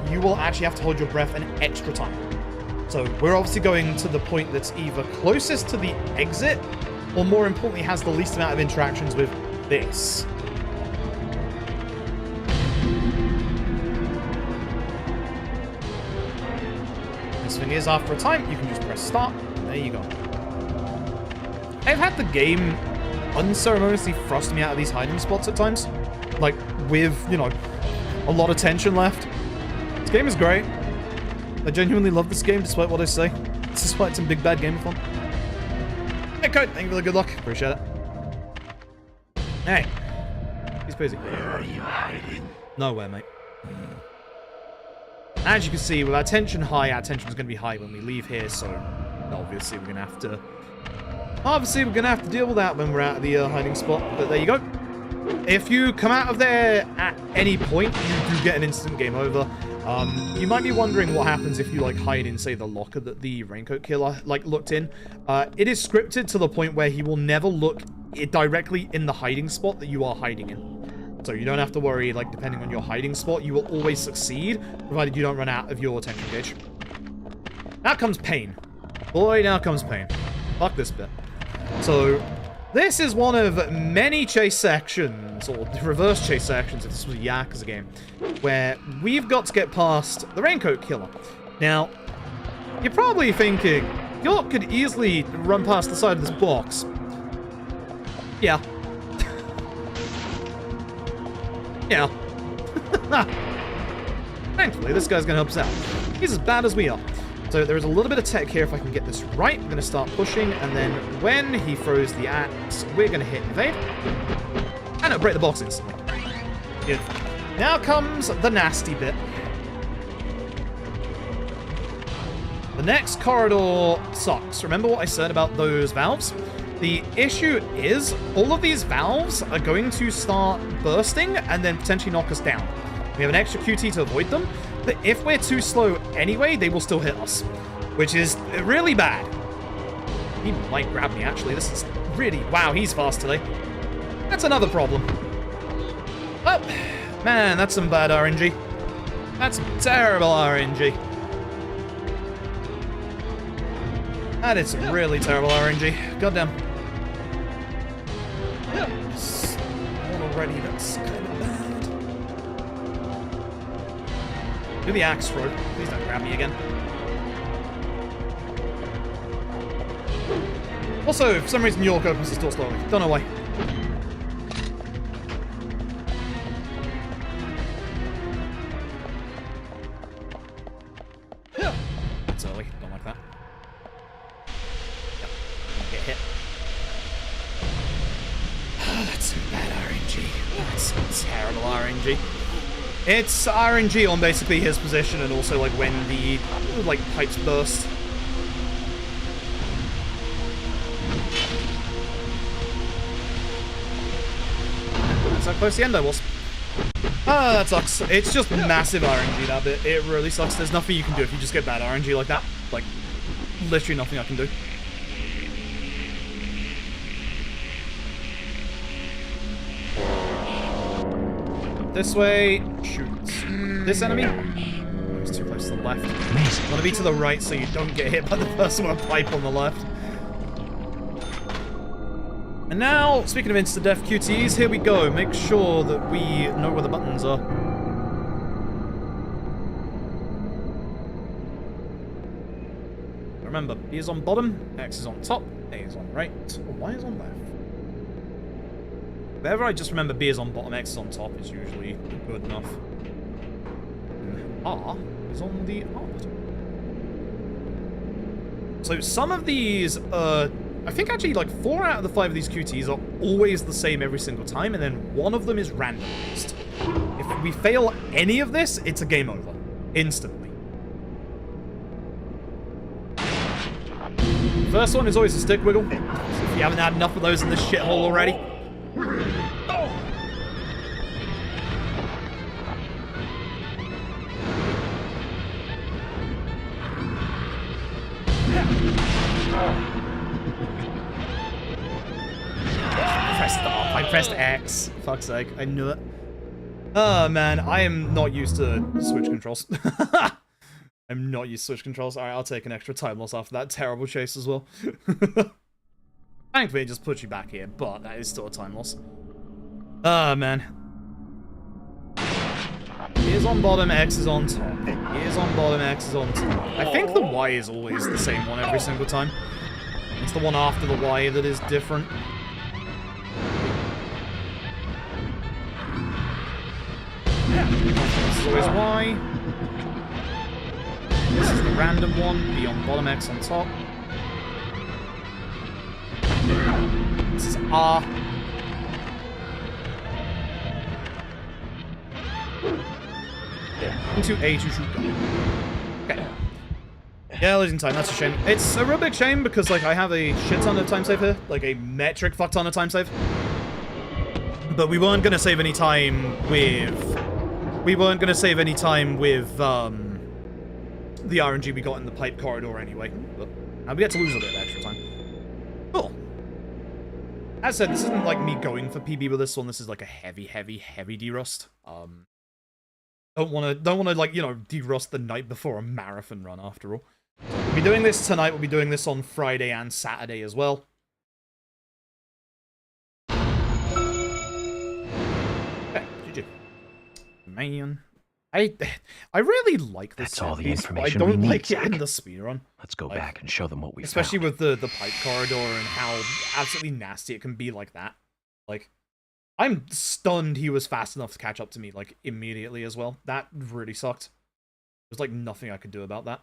you will actually have to hold your breath an extra time. So we're obviously going to the point that's either closest to the exit, or more importantly, has the least amount of interactions with this. This thing is, after a time, you can just press start, and there you go. I've had the game unceremoniously thrust me out of these hiding spots at times. Like, with, you know, a lot of tension left. This game is great. I genuinely love this game, despite what I say. Despite some big bad game fun. Hey, Code, thank you for the good luck. Appreciate it. Hey. He's busy. Where are you hiding? Nowhere, mate. As you can see, with our tension high, our tension is going to be high when we leave here, so obviously we're going to have to... Obviously, we're going to have to deal with that when we're out of the hiding spot, but there you go. If you come out of there at any point, you do get an instant game over. You might be wondering what happens if you, like, hide in, say, the locker that the Raincoat Killer, like, looked in. It is scripted to the point where he will never look directly in the hiding spot that you are hiding in. So you don't have to worry, like, depending on your hiding spot, you will always succeed, provided you don't run out of your tension gauge. Now comes pain. Boy, now comes pain. Fuck this bit. So, this is one of many chase sections, or reverse chase sections if this was a Yakuza game, where we've got to get past the Raincoat Killer. Now, you're probably thinking, York could easily run past the side of this box. Yeah. Yeah. Thankfully, this guy's going to help us out. He's as bad as we are. So there is a little bit of tech here if I can get this right. I'm going to start pushing, and then when he throws the axe, we're going to hit evade. And it'll break the box instantly. Beautiful. Now comes the nasty bit. The next corridor sucks. Remember what I said about those valves? The issue is, all of these valves are going to start bursting and then potentially knock us down. We have an extra QT to avoid them, but if we're too slow anyway, they will still hit us, which is really bad. He might grab me, actually. This is really... Wow, he's fast today. That's another problem. Oh, man, that's some bad RNG. That's some terrible RNG. That is some really terrible RNG. Goddamn. Already, that's kind of bad. Do the axe throw. Please don't grab me again. Also, for some reason, York opens his door slowly. Don't know why. That's early. Don't like that. Yep. Get hit. Oh, that's some bad RNG. That's some terrible RNG. It's RNG on basically his position and also like when the like pipes burst. That's how close the end I was. Ah, that sucks. It's just massive RNG, that bit. It really sucks. There's nothing you can do if you just get bad RNG like that. Like, literally nothing I can do. This way. Shoot. This enemy? It's too close to the left. You want to be to the right so you don't get hit by the person with a pipe on the left. And now, speaking of insta-death QTs, here we go. Make sure that we know where the buttons are. Remember, B is on bottom, X is on top, A is on right, Y is on left. Whenever I just remember B is on bottom, X is on top, is usually good enough. And R is on the R button. So some of these, I think actually like 4 out of the 5 of these QTs are always the same every single time, and then one of them is randomized. If we fail any of this, it's a game over. Instantly. First one is always a stick wiggle. So if you haven't had enough of those in this shithole already. I pressed X. Fuck's sake, I knew it. Oh man, I am not used to switch controls. I'm not used to switch controls. Alright, I'll take an extra time loss after that terrible chase as well. Thankfully, it just puts you back here, but that is still a time loss. Ah, man. E is on bottom, X is on top. E is on bottom, X is on top. I think the Y is always the same one every single time. It's the one after the Y that is different. This is always Y. This is the random one. B on bottom, X on top. This is R. Into A to shoot gun. Okay. Yeah, losing time, that's a shame. It's a real big shame because, like, I have a shit ton of time save here. Like, a metric fuck ton of time save. But we weren't gonna save any time with... the RNG we got in the pipe corridor anyway. But now we get to lose a bit of extra time. Cool. As said, this isn't like me going for PB with this one. This is like a heavy derust. Don't wanna like, you know, derust the night before a marathon run after all. We'll be doing this tonight. We'll be doing this on Friday and Saturday as well. Okay, GG. Man. I really like this. That's all the piece, information but I don't we need, like it in Zach. the speedrun. Let's go back and show them what we Especially found. with the pipe corridor and how absolutely nasty it can be like that. Like, I'm stunned he was fast enough to catch up to me, like, immediately as well. That really sucked. There's, like, nothing I could do about that.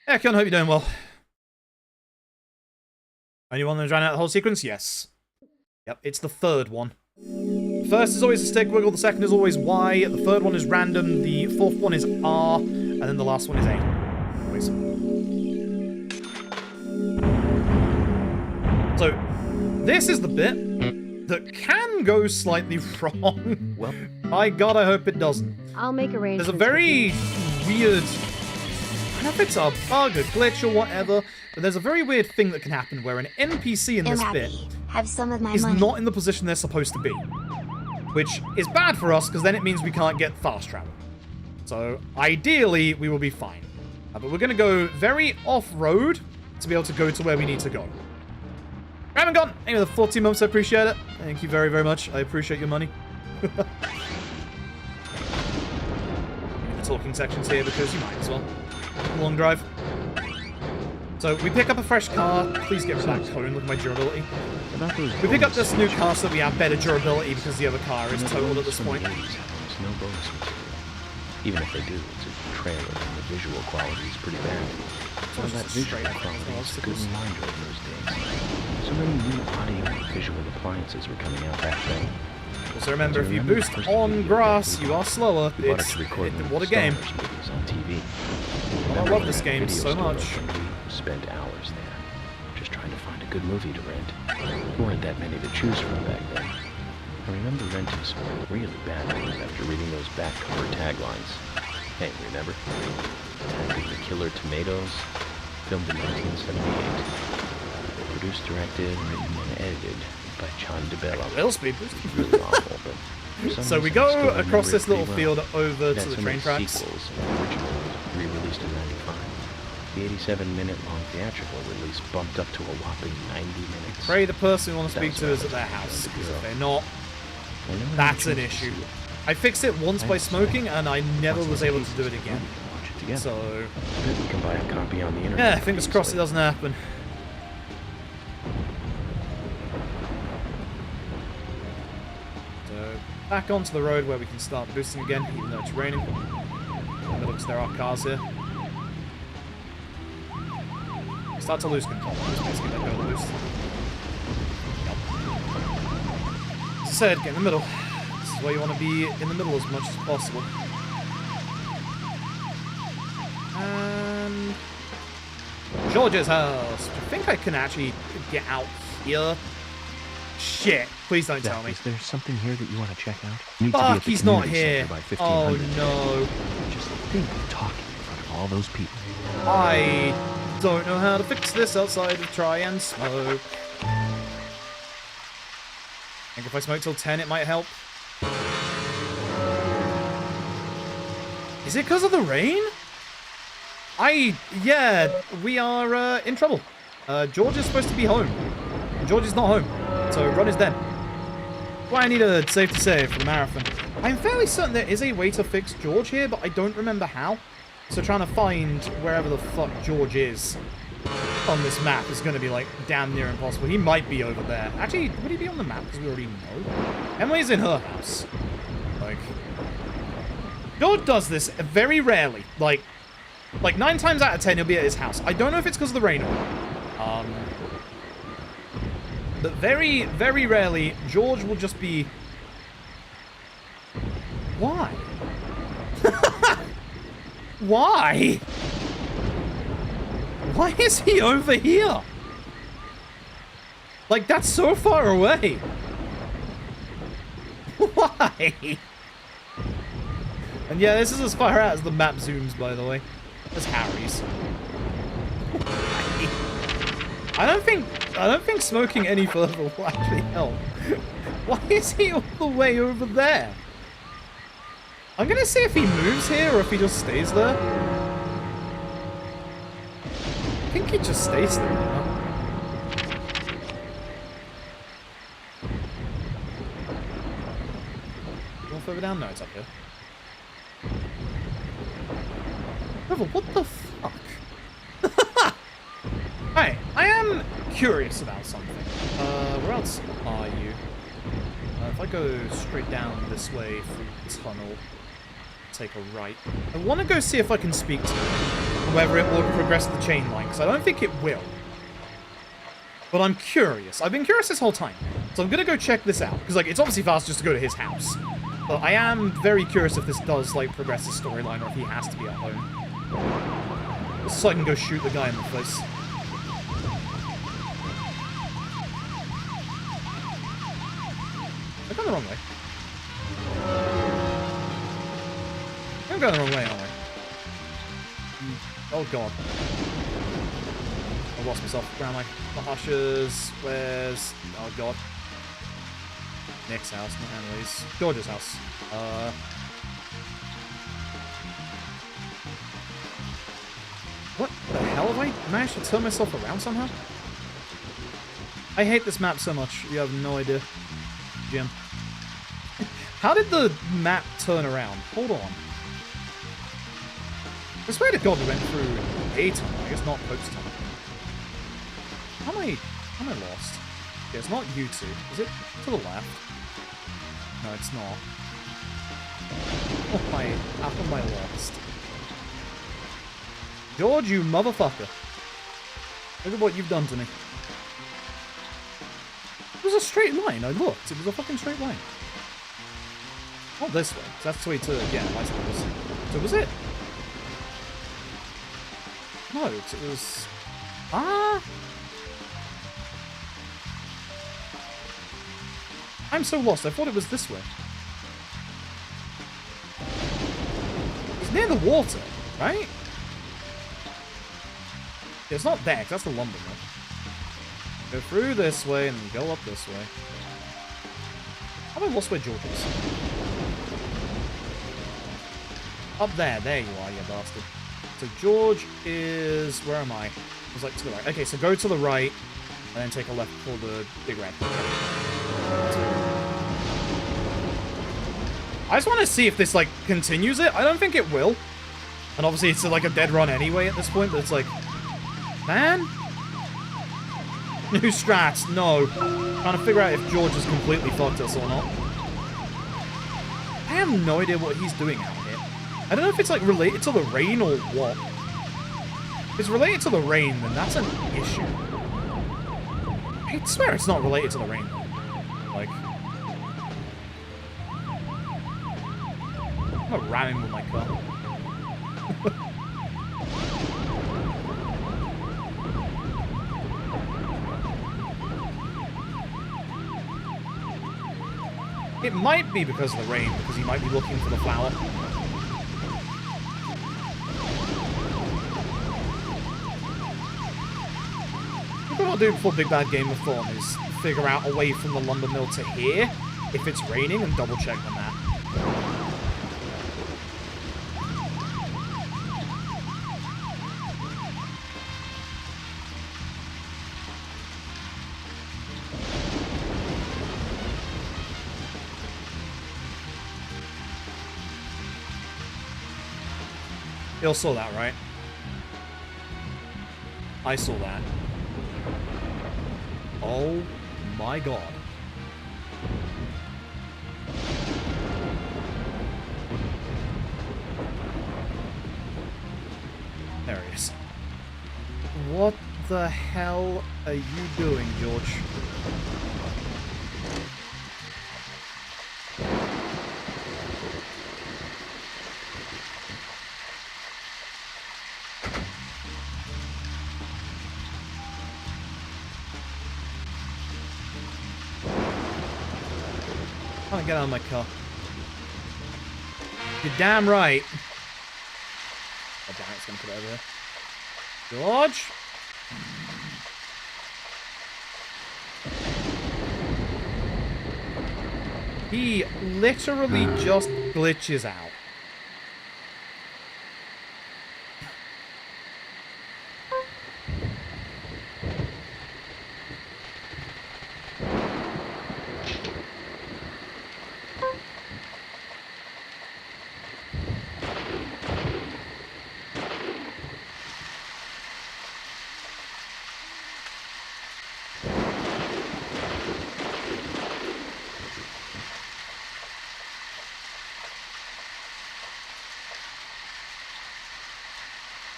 Yeah, Keon, hope you're doing well. Anyone that's ran out the whole sequence? Yes. Yep, it's the third one. The first is always a stick wiggle, the second is always Y, the third one is random, the fourth one is R, and then the last one is A. Always. So, this is the bit that can go slightly wrong. Well, My god, I hope it doesn't. I'll make arrangements. There's a very weird... I don't know if it's a bug, a glitch, or whatever, but there's a very weird thing that can happen where an NPC in this bit Have some of my is money. not in the position they're supposed to be. Which is bad for us, because then it means we can't get fast travel. So, ideally, we will be fine. But we're going to go very off-road to be able to go to where we need to go. Haven't gone! Thank you for the 14 months, I appreciate it. Thank you very, very much. I appreciate your money. The talking sections here, because you might as well. Long drive. So, we pick up a fresh car. Please get rid of that cone, look at my durability. We pick up this new car so that we have better durability because the other car is totaled at this point. There's no bonus material. Even if they do, it's a trailer and the visual quality is pretty bad. So that visual quality is a good reminder of those days. So many new audio and visual appliances were coming out back then. Also remember, if you boost on grass, you are slower. It's... what a game. On TV. I love this game so much. Spent hours there, just trying to find a good movie to rent. There weren't that many to choose from back then. I remember renting some really bad movies after reading those back cover taglines. Hey, remember? Attacking the Killer Tomatoes, filmed in 1978. Produced, directed, written, and edited by John DeBello. Little speed boost. It's really awful, but for some So we reason I still go across remember this it little pretty field well. over It had to the so train many tracks. sequels and originals re-released in 95. The 87-minute-long theatrical release bumped up to a whopping 90 minutes. Pray the person we want to That speak was to what is I at their was house, supposed to because do. if they're not, Whenever I that's an chose to issue. see it, I fixed it once by smoking, and I never once was the able to do pieces it again. watch it together. So, I bet we can buy a copy on the internet. yeah, fingers crossed it doesn't happen. So, back onto the road where we can start boosting again, even though it's raining. It looks there are cars here. We start to lose control. Just basically let go of the boost. Yep. As I said, get in the middle. This is where you want to be in the middle as much as possible. And George's house. I think I can actually get out here. Shit. Please don't tell me. Is there something here that you want to check out? Need Fuck, to be at the he's not community here. center by Oh 1500. no. Just think of talking in front of all those people. I don't know how to fix this outside of try and smoke. I think if I smoke till 10 it might help. Is it because of the rain? Yeah, we are in trouble. George is supposed to be home. George is not home, so run is dead. Well, I need a save to save for the marathon. I'm fairly certain there is a way to fix George here, but I don't remember how. So trying to find wherever the fuck George is on this map is going to be, like, damn near impossible. He might be over there. Actually, would he be on the map? Because we already know. Emily's in her house. Like, George does this very rarely. Like 9 times out of 10, he'll be at his house. I don't know if it's because of the rain or not. But very, very rarely, George will just be... Why? Why? Why is he over here? Like, that's so far away. Why? And yeah, this is as far out as the map zooms, by the way. That's Harry's. I don't think smoking any further will actually help. Why is he all the way over there? I'm gonna see if he moves here or if he just stays there. I think he just stays there, you know? Going further down? No, it's up here. River, what the fuck? Alright, I am curious about something. Where else are you? If I go straight down this way through the tunnel, take a right. I want to go see if I can speak to him, whether it will progress the chain line, because I don't think it will. But I'm curious. I've been curious this whole time. So I'm going to go check this out, because, like, it's obviously fast just to go to his house. But I am very curious if this does, like, progress the storyline, or if he has to be at home. Just so I can go shoot the guy in the face. I've gone the wrong way. I'm going the wrong way, aren't I? Oh god. I lost myself. Where am I? The Hushers. Where's... Oh god. Nick's house, not Emily's. George's house. What the hell? Have I managed to turn myself around somehow? I hate this map so much. You have no idea. Jim. How did the map turn around? Hold on. I swear to God we went through a tunnel. I guess not Pope's tunnel. How am I lost? Yeah, it's not you two. Is it to the left? No, it's not. How am I lost? George, you motherfucker. Look at what you've done to me. It was a straight line. I looked. It was a fucking straight line. Not this way. That's the way to... Yeah, I suppose. So was it? No, it was... Ah! I'm so lost. I thought it was this way. It's near the water, right? Yeah, it's not there, 'cause that's the lumber mill. Go through this way and then go up this way. How have I lost where George is? Up there. There you are, you bastard. So George is... Where am I? It was like to the right. Okay, so go to the right and then take a left for the big red. I just want to see if this, like, continues it. I don't think it will. And obviously it's like a dead run anyway at this point, but it's like, man? New strats, no. Trying to figure out if George has completely fucked us or not. I have no idea what he's doing out here. I don't know if it's like related to the rain or what. If it's related to the rain, then that's an issue. I swear it's not related to the rain. Like, I'm not ramming with my car. It might be because of the rain, because he might be looking for the flower. What I'll do before Big Bad Game of Thorn is figure out a way from the lumber mill to here, if it's raining, and double check the map. You all saw that, right? I saw that. Oh my god. There he is. What the hell are you doing, George? Get out of my car. You're damn right. Oh, damn it, it's gonna put it over there. George? He literally just glitches out.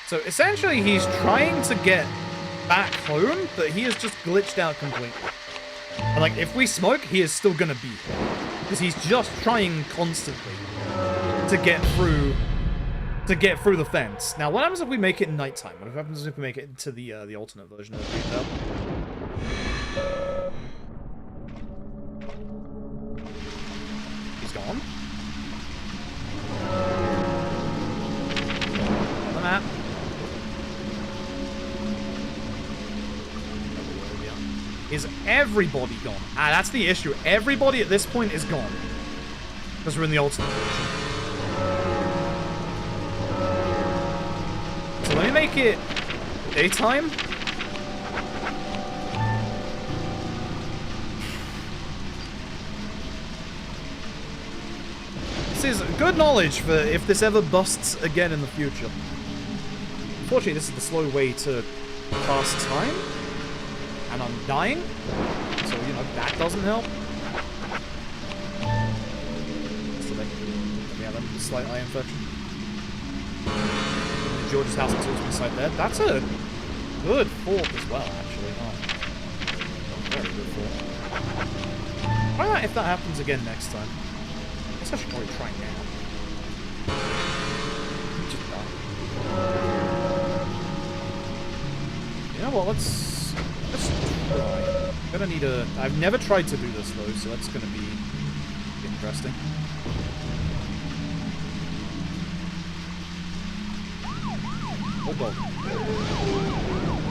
So essentially he's trying to get back home, but he has just glitched out completely. And like, if we smoke, he is still gonna be here. Because he's just trying constantly to get through the fence. Now, what happens if we make it nighttime? What happens if we make it into the alternate version of the retail? He's gone. On the map. Is everybody gone? Ah, that's the issue. Everybody at this point is gone. Because we're in the alternate version. So let me make it daytime. This is good knowledge for if this ever busts again in the future. Unfortunately, this is the slow way to pass time. And I'm dying, so, you know, that doesn't help. So we have a slight eye infection. George's house and tools beside there. That's a good fort as well, actually. Oh, very good fort. Why not if that happens again next time? I guess I should probably try now. Just die. You know what, let's try. I'm gonna need a... I've never tried to do this though, so that's gonna be interesting. Oh god.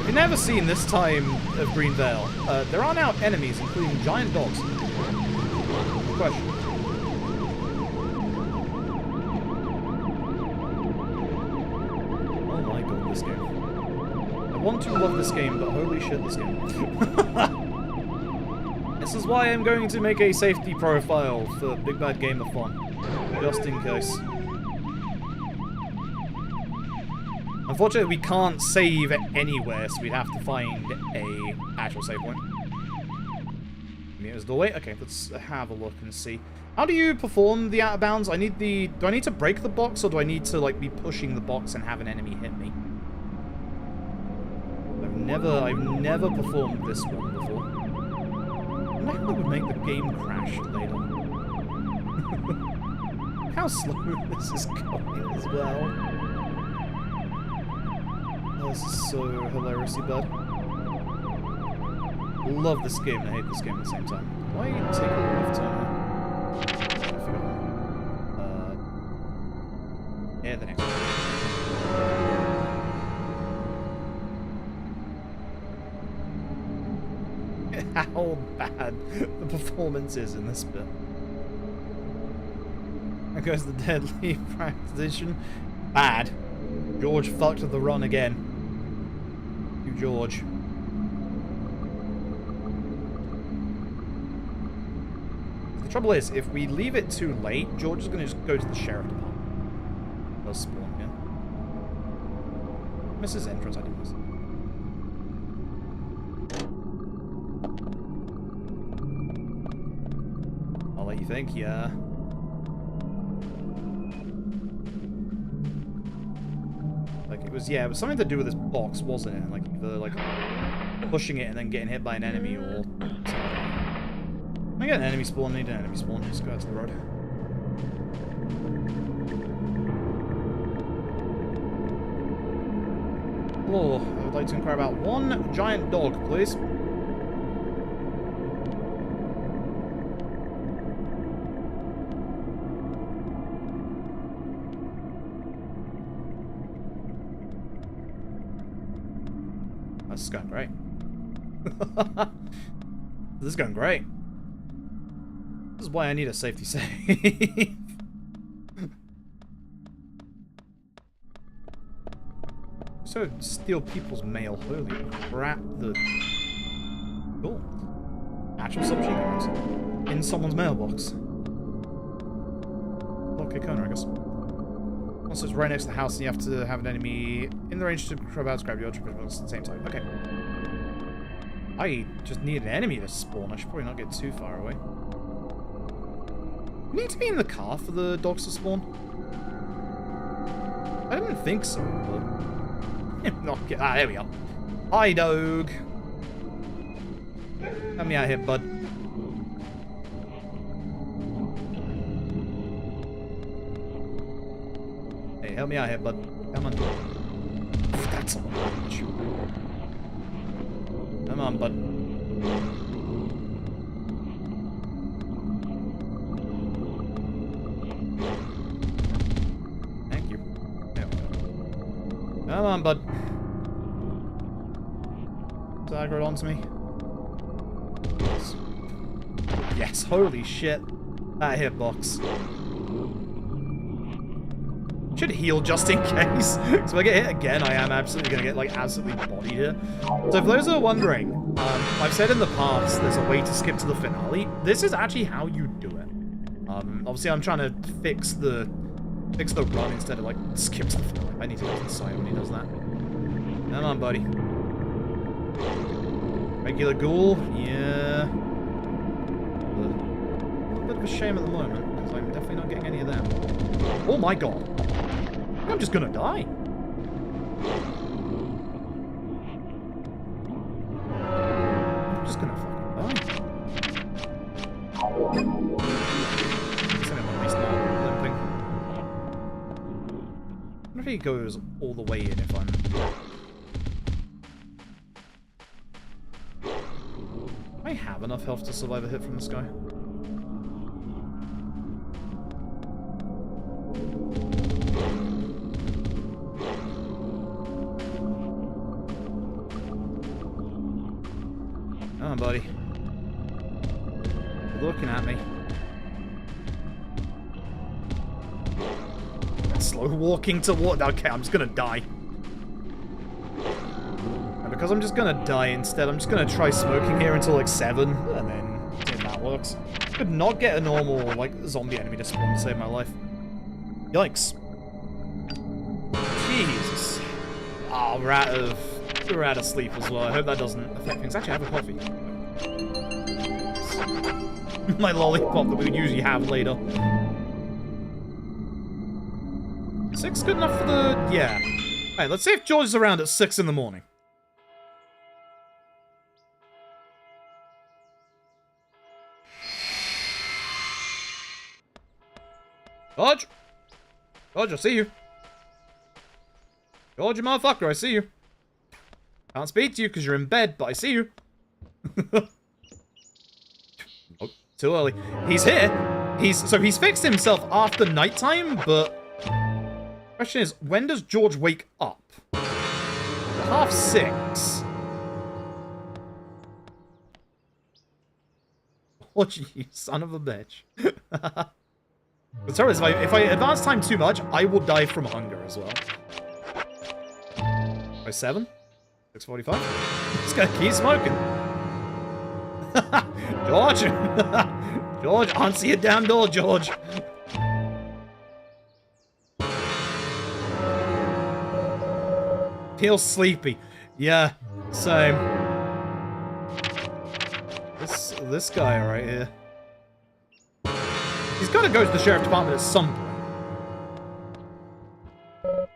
If you've never seen this time of Green Vale, there are now enemies, including giant dogs. Good question. Oh my god, this game. I want to love this game, but holy shit, this game. This is why I'm going to make a safety profile for Big Bad Game of Fun. Just in case. Unfortunately, we can't save anywhere, so we'd have to find a actual save point. Meters doorway. Okay, let's have a look and see. How do you perform the out of bounds? Do I need to break the box, or do I need to like be pushing the box and have an enemy hit me? I've never performed this one before. I wonder how it would make the game crash later. How slow this is going as well. Oh, this is so hilariously bad. Love this game and I hate this game at the same time. Why take a left turn here? Yeah, the next one. How bad the performance is in this bit. There goes the deadly practition. Bad. George fucked the run again. You, George. The trouble is, if we leave it too late, George is going to just go to the sheriff department. They'll spawn again. Mrs. Entrance, I didn't miss it. I'll let you think, yeah. Like, it was something to do with this box, wasn't it? Like, either, like, pushing it and then getting hit by an enemy, or something. I get an enemy spawn, need an enemy spawn. Just go out to the road. Hello, I would like to inquire about one giant dog, please. This is going great. This is going great. This is why I need a safety save. So steal people's mail. Holy crap! Cool. Actual submachine guns in someone's mailbox. Okay, corner, I guess. Also, it's right next to the house, and you have to have an enemy in the range to grab your at the same time. Okay. I just need an enemy to spawn. I should probably not get too far away. You need to be in the car for the dogs to spawn? I didn't think so, but... there we are. Hi, dog. Help me out here, bud. Hey, help me out here, bud. Come on. That's a lot. Come on, bud. Thank you. There we go. Come on, bud. Aggroed onto me. Yes, holy shit. That hitbox. Should heal just in case. So if I get hit again, I am absolutely going to get, like, absolutely bodied here. So for those who are wondering, I've said in the past there's a way to skip to the finale. This is actually how you do it. Obviously, I'm trying to fix the run instead of, like, skip to the finale. I need to go to the side when he does that. Come on, buddy. Regular ghoul, yeah. A little bit of a shame at the moment, because I'm definitely not getting any of them. Oh my god. I'm just gonna die. I'm just gonna fucking die. At least not limping. I wonder if he goes all the way in if I'm... I have enough health to survive a hit from this guy. Come on, buddy. You're looking at me. Slow walking toward... Okay, I'm just gonna die. Because I'm just gonna die instead, I'm just gonna try smoking here until like 7, and then see if that works. Could not get a normal, like, zombie enemy to spawn to save my life. Yikes. Jesus. Oh, we're out of sleep as well. I hope that doesn't affect things. Actually, I have a coffee. My lollipop that we would usually have later. 6 good enough for the... Yeah. Alright, let's see if George is around at 6 in the morning. George! George, I see you. George, you motherfucker, I see you. Can't speak to you because you're in bed, but I see you. Oh, too early. He's here. So he's fixed himself after nighttime, but... Question is, when does George wake up? 6:30. Oh, you son of a bitch. But sorry, if I advance time too much, I will die from hunger as well. By 7? 6:45? Just gotta keep smoking. George! George, answer your damn door, George! Feels sleepy. Yeah, same. This guy right here. He's got to go to the sheriff department at some point.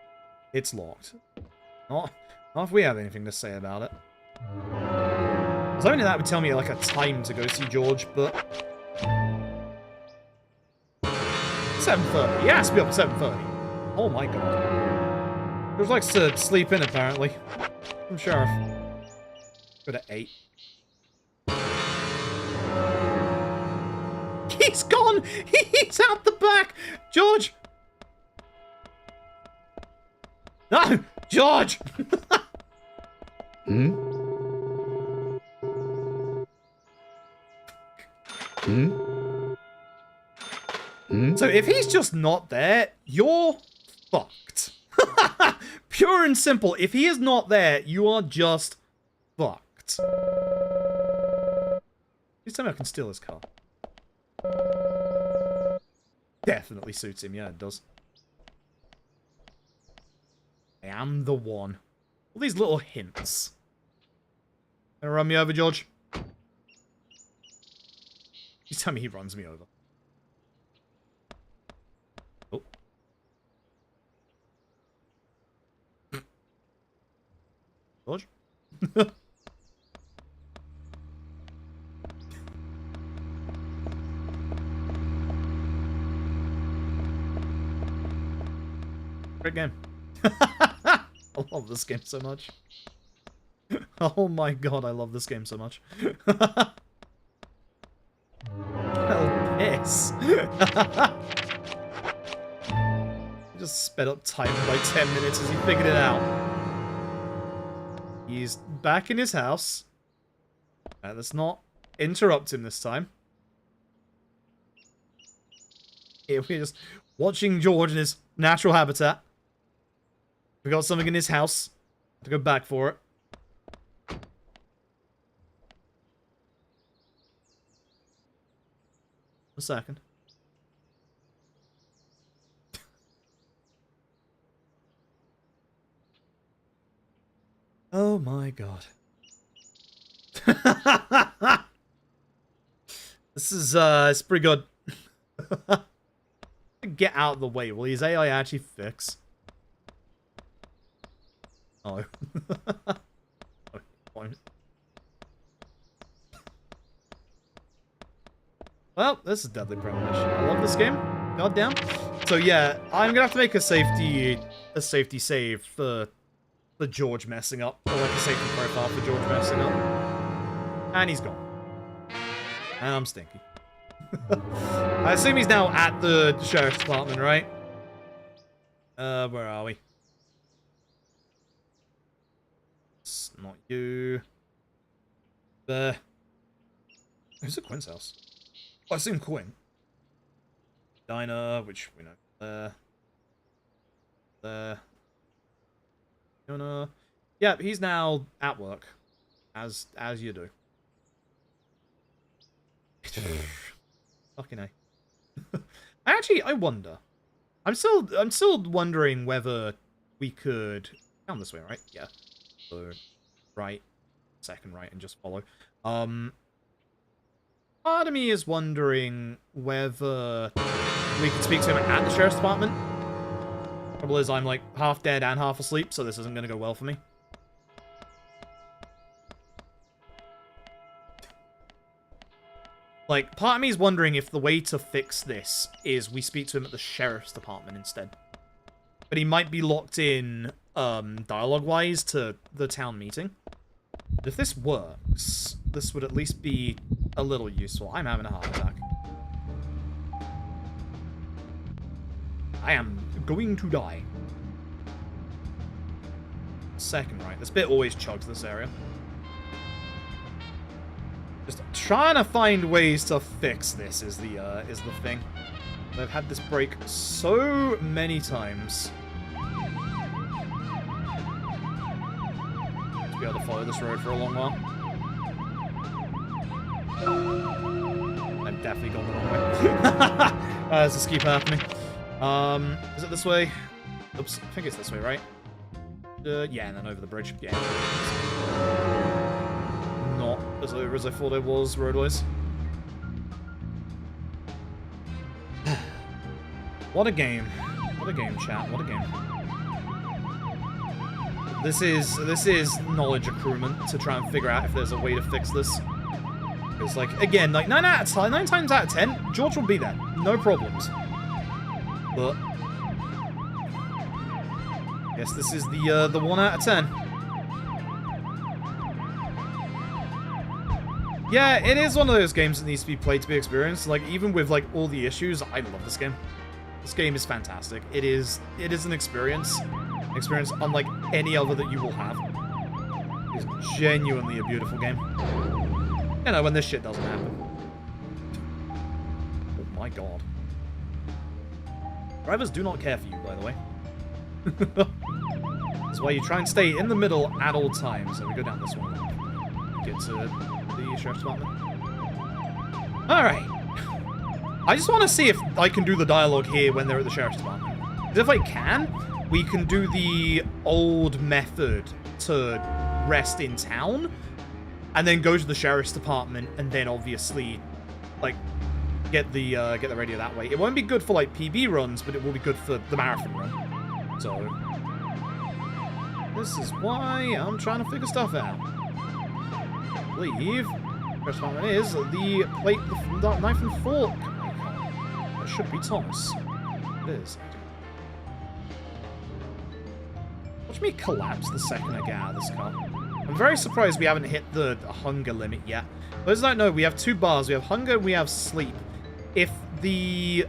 It's locked. Not if we have anything to say about it. I was hoping that would tell me like a time to go see George, but 7:30. He has to be up at 7:30. Oh my god. George likes to sleep in apparently. I'm sheriff. Go to 8. He's gone! He's out the back! George! No! George! Hmm? Hmm? Hmm? So if he's just not there, you're fucked. Pure and simple. If he is not there, you are just fucked. Please tell me I can steal his car. Definitely suits him, yeah, it does. I am the one. All these little hints. Gonna run me over, George? You tell me he runs me over. Oh. George? Great game. I love this game so much. Oh my god, I love this game so much. Hell, piss. He just sped up time by 10 minutes as he figured it out. He's back in his house. Let's not interrupt him this time. Here we're just watching George in his natural habitat. We got something in his house. Have to go back for it. A second. Oh my god. This is, it's pretty good. Get out of the way. Will his AI actually fix? Oh. Well, this is deadly premonition. I love this game. Goddamn. So yeah, I'm gonna have to make a safety save for George messing up, or like a safety profile for George messing up. And he's gone. And I'm stinky. I assume he's now at the sheriff's department, right? Where are we? It's not you. There. Who's at Quinn's house? Oh, I assume Quinn. Diner, which we know. There. Yeah, he's now at work. As you do. Fucking A. I wonder. I'm still wondering whether we could down this way, right? Yeah. So, right, second right, and just follow. Part of me is wondering whether we could speak to him at the sheriff's department. Trouble is, I'm like half dead and half asleep, so this isn't going to go well for me. Like, part of me is wondering if the way to fix this is we speak to him at the sheriff's department instead. But he might be locked in, dialogue-wise to the town meeting. But if this works, this would at least be a little useful. I'm having a heart attack. I am going to die. Second right. This bit always chugs this area. Just trying to find ways to fix this is the thing. I've had this break so many times. To be able to follow this road for a long while. I'm definitely going the wrong way. There's a ski path for me. Is it this way? Oops, I think it's this way, right? Yeah, and then over the bridge. Yeah. Not as over as I thought it was roadways. What a game. What a game, chat. What a game. This is knowledge accruement to try and figure out if there's a way to fix this. It's like, again, like 9 times out of 10, George will be there. No problems. But I guess this is the 1 out of 10. Yeah, it is one of those games that needs to be played to be experienced. Like, even with like all the issues, I love this game. This game is fantastic. It is an experience unlike any other that you will have. It is genuinely a beautiful game. You know, when this shit doesn't happen. Oh my god. Drivers do not care for you, by the way. That's why you try and stay in the middle at all times. So we go down this one. Get to the sheriff's department. Alright. I just want to see if I can do the dialogue here when they're at the sheriff's department. Because if I can, we can do the old method to rest in town, and then go to the sheriff's department, and then obviously, like, get the radio that way. It won't be good for like PB runs, but it will be good for the marathon run. So this is why I'm trying to figure stuff out. I believe first one is the plate, the knife and fork. That should be Thomas. It is. Watch me collapse the second I get out of this car. I'm very surprised we haven't hit the hunger limit yet. Those that don't know, we have 2 bars. We have hunger and we have sleep. If the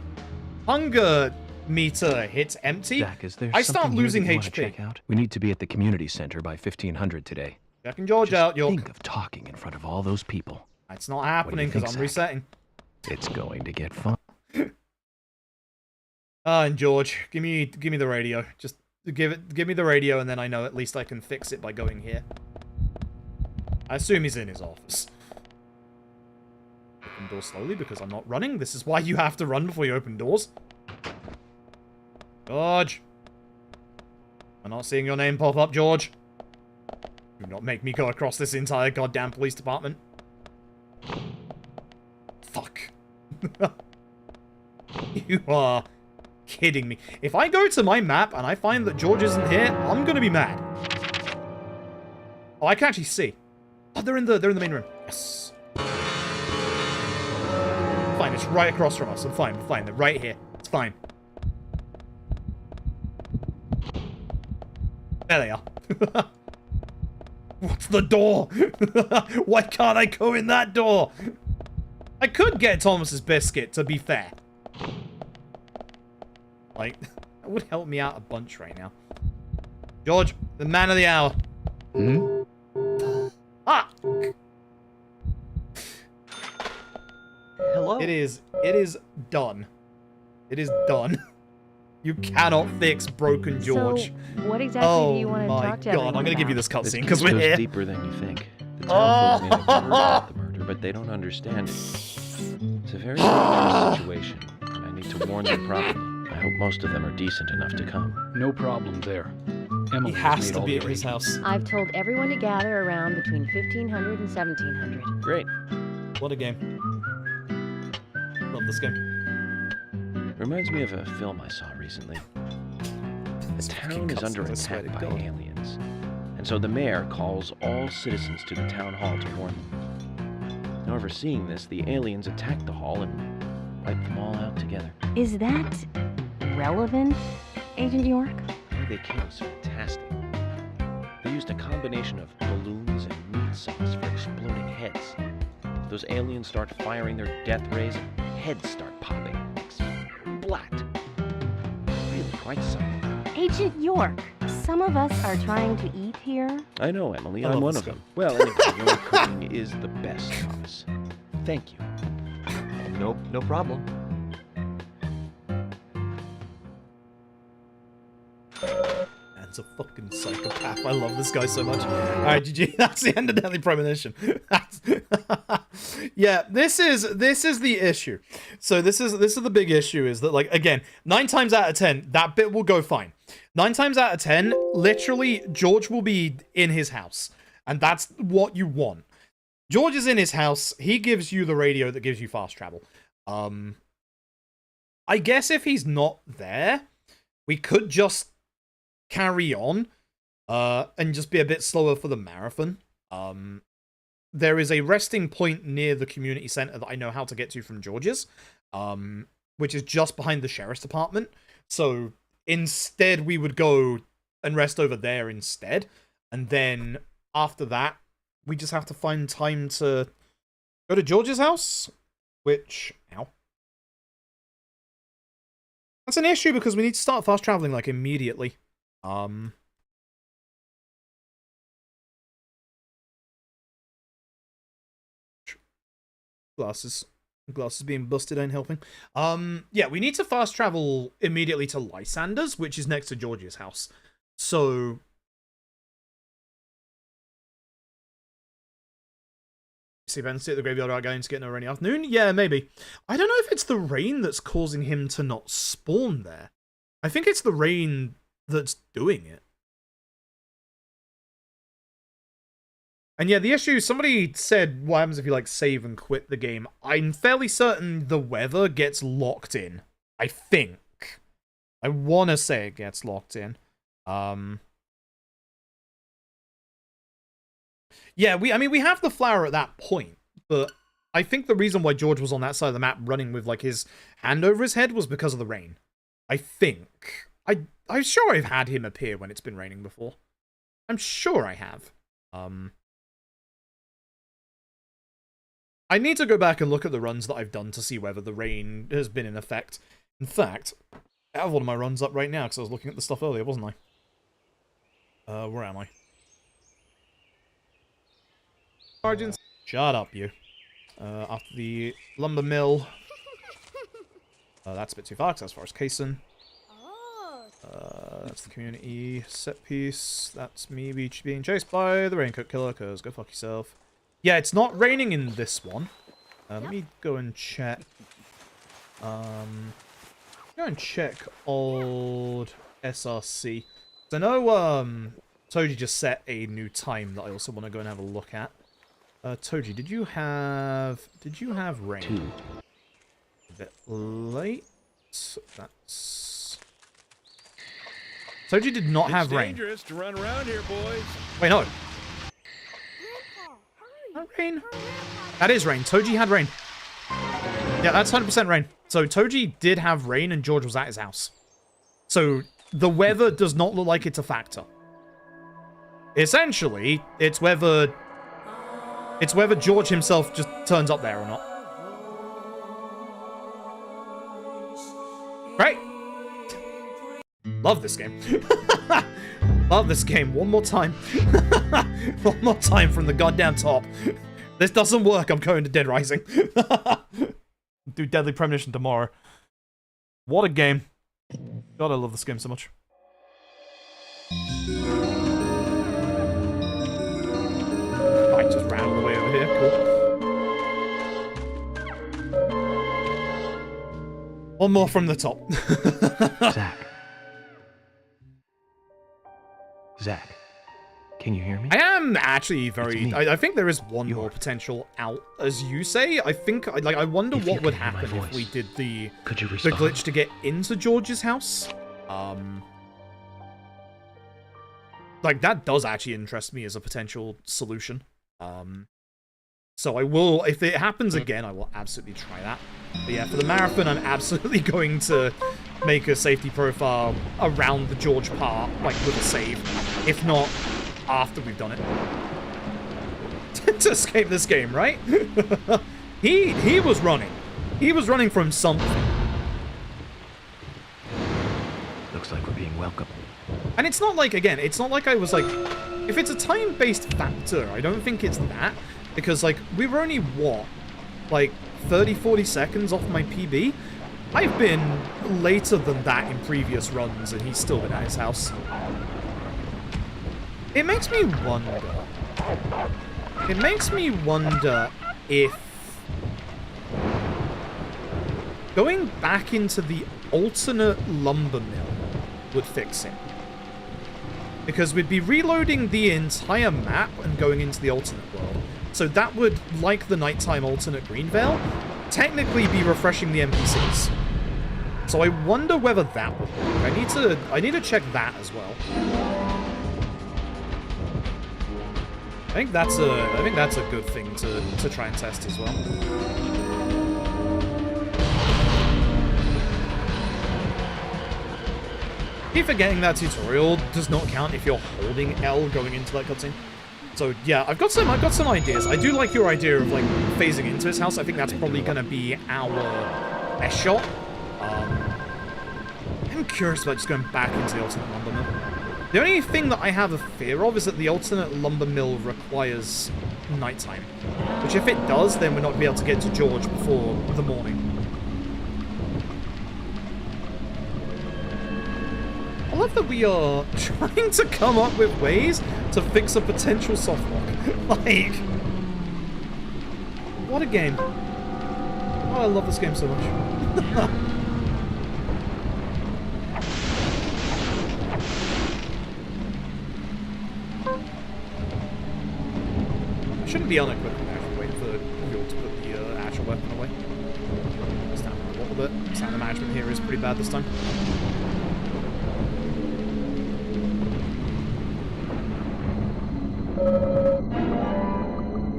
hunger meter hits empty, Jack, is there I start something here losing that you wanna HP. check out? We need to be at the community center by 1500 today. Checking George Just out, York. think of talking in front of all those people. It's not happening because think, I'm Zach? resetting. It's going to get fun. And George, give me the radio. Just give me the radio, and then I know at least I can fix it by going here. I assume he's in his office. Open door slowly because I'm not running. This is why you have to run before you open doors. George. I'm not seeing your name pop up, George. Do not make me go across this entire goddamn police department. Fuck. You are kidding me. If I go to my map and I find that George isn't here, I'm gonna be mad. Oh, I can actually see. Oh, they're in the main room. Yes. Fine, it's right across from us. I'm fine. They're right here. It's fine. There they are. What's the door? Why can't I go in that door? I could get Thomas's biscuit, to be fair. Like, that would help me out a bunch right now. George, the man of the hour. Hmm? Ah! Hello? It is done. It is done. You cannot fix broken George. So, what exactly do you want to talk to God, everyone I'm gonna give you about? this This cutscene case because we're goes here. deeper than you think. The town folk may have heard about the murder, but they don't understand it. It's a very dangerous situation, and I need to warn them properly. I I hope most of them are decent enough to come. No problem there. He Emily has made to all be the at his house. I've told everyone to gather around between 1500 and 1700. Great. What a game. Love this game. Reminds me of a film I saw recently. The town is under I swear attack to by God. aliens, and so the mayor calls all citizens to the town hall to warn them. However, seeing this, the aliens attack the hall and wipe them all out together. Is that relevant, Agent York? The way they came was fantastic. They used a combination of balloons and meat sauce for exploding heads. Those aliens start firing their death rays and heads start popping. Splat! Really quite something. Agent York, some of us are trying to eat here. I know, Emily. I I'm love one this of guy. them. Well, anyway, your cooking is the best, Thomas. Thank you. No problem. Man's a fucking psychopath. I love this guy so much. Alright, GG. That's the end of Deadly Premonition. Yeah, this is the issue. So this is the big issue, is that, like, again, 9 times out of 10, that bit will go fine. 9 times out of 10, literally, George will be in his house. And that's what you want. George is in his house. He gives you the radio that gives you fast travel. I guess if he's not there, we could just carry on and just be a bit slower for the marathon. There is a resting point near the community center that I know how to get to from George's, which is just behind the sheriff's department. So instead, we would go and rest over there instead. And then after that, we just have to find time to go to George's house, which, ow. That's an issue because we need to start fast traveling, like, immediately. Glasses being busted ain't helping. Yeah, we need to fast travel immediately to Lysander's, which is next to George's house. So see Ben sit at the graveyard right going to get in a rainy afternoon? Yeah, maybe. I don't know if it's the rain that's causing him to not spawn there. I think it's the rain that's doing it. And yeah, the issue, somebody said, what happens if you, like, save and quit the game? I'm fairly certain the weather gets locked in. I think. I want to say it gets locked in. Yeah, we have the flower at that point, but I think the reason why George was on that side of the map running with, like, his hand over his head was because of the rain. I think. I'm sure I've had him appear when it's been raining before. I'm sure I have. I need to go back and look at the runs that I've done to see whether the rain has been in effect. In fact, I have one of my runs up right now because I was looking at the stuff earlier, wasn't I? Where am I? Sergeants, shut up, you. After the lumber mill. That's a bit too far, because that's Forest Cason. That's the community set piece. That's me being chased by the Raincoat Killer, because go fuck yourself. Yeah, it's not raining in this one. Let me go and check. Go and check old SRC. So I know Toji just set a new time that I also want to go and have a look at. Toji, did you have rain? 2. A bit late. That's Toji did not have rain. Dangerous to run around here, boys. Wait, no. Not rain. That is rain. Toji had rain. Yeah, that's 100% rain. So Toji did have rain and George was at his house. So the weather does not look like it's a factor. Essentially, it's whether George himself just turns up there or not. Right? Love this game. Love this game. One more time. One more time from the goddamn top. This doesn't work. I'm going to Dead Rising. Do Deadly Premonition tomorrow. What a game. God, I love this game so much. I just ran all the way over here. Cool. One more from the top. Zach, can you hear me? I am actually very... me. I think there is one You're- more potential out, as you say. I think... Like, I wonder If you what would can hear my happen if voice, we did the Could you respond? glitch to get into George's house. Like, that does actually interest me as a potential solution. So I will... If it happens again, I will absolutely try that. But yeah, for the marathon, I'm absolutely going to make a safety profile around the George part, like, with a save. If not, after we've done it. To escape this game, right? He was running. He was running from something. Looks like we're being welcomed. And it's not like, again, it's not like I was like... If it's a time-based factor, I don't think it's that. Because, like, we were only, what? Like, 30, 40 seconds off my PB? I've been later than that in previous runs, and he's still been at his house. It makes me wonder... It makes me wonder if... going back into the alternate lumber mill would fix it. Because we'd be reloading the entire map and going into the alternate world. So that would, like the nighttime alternate Greenvale, technically be refreshing the NPCs. So I wonder whether that would work. I need to check that as well. I think that's a good thing to try and test as well. Keep forgetting that tutorial does not count if you're holding L going into that cutscene. So yeah, I've got some ideas. I do like your idea of like phasing into his house. I think that's probably gonna be our best shot. I'm curious about just going back into the alternate lumber mill. The only thing that I have a fear of is that the alternate lumber mill requires nighttime. Which if it does, then we're not gonna be able to get to George before the morning. I love that we are trying to come up with ways to fix a potential softlock. Like, what a game. Oh, I love this game so much. I shouldn't be unequipped and actually wait for you to put the actual weapon away. Stand a little bit. Sound management here is pretty bad this time.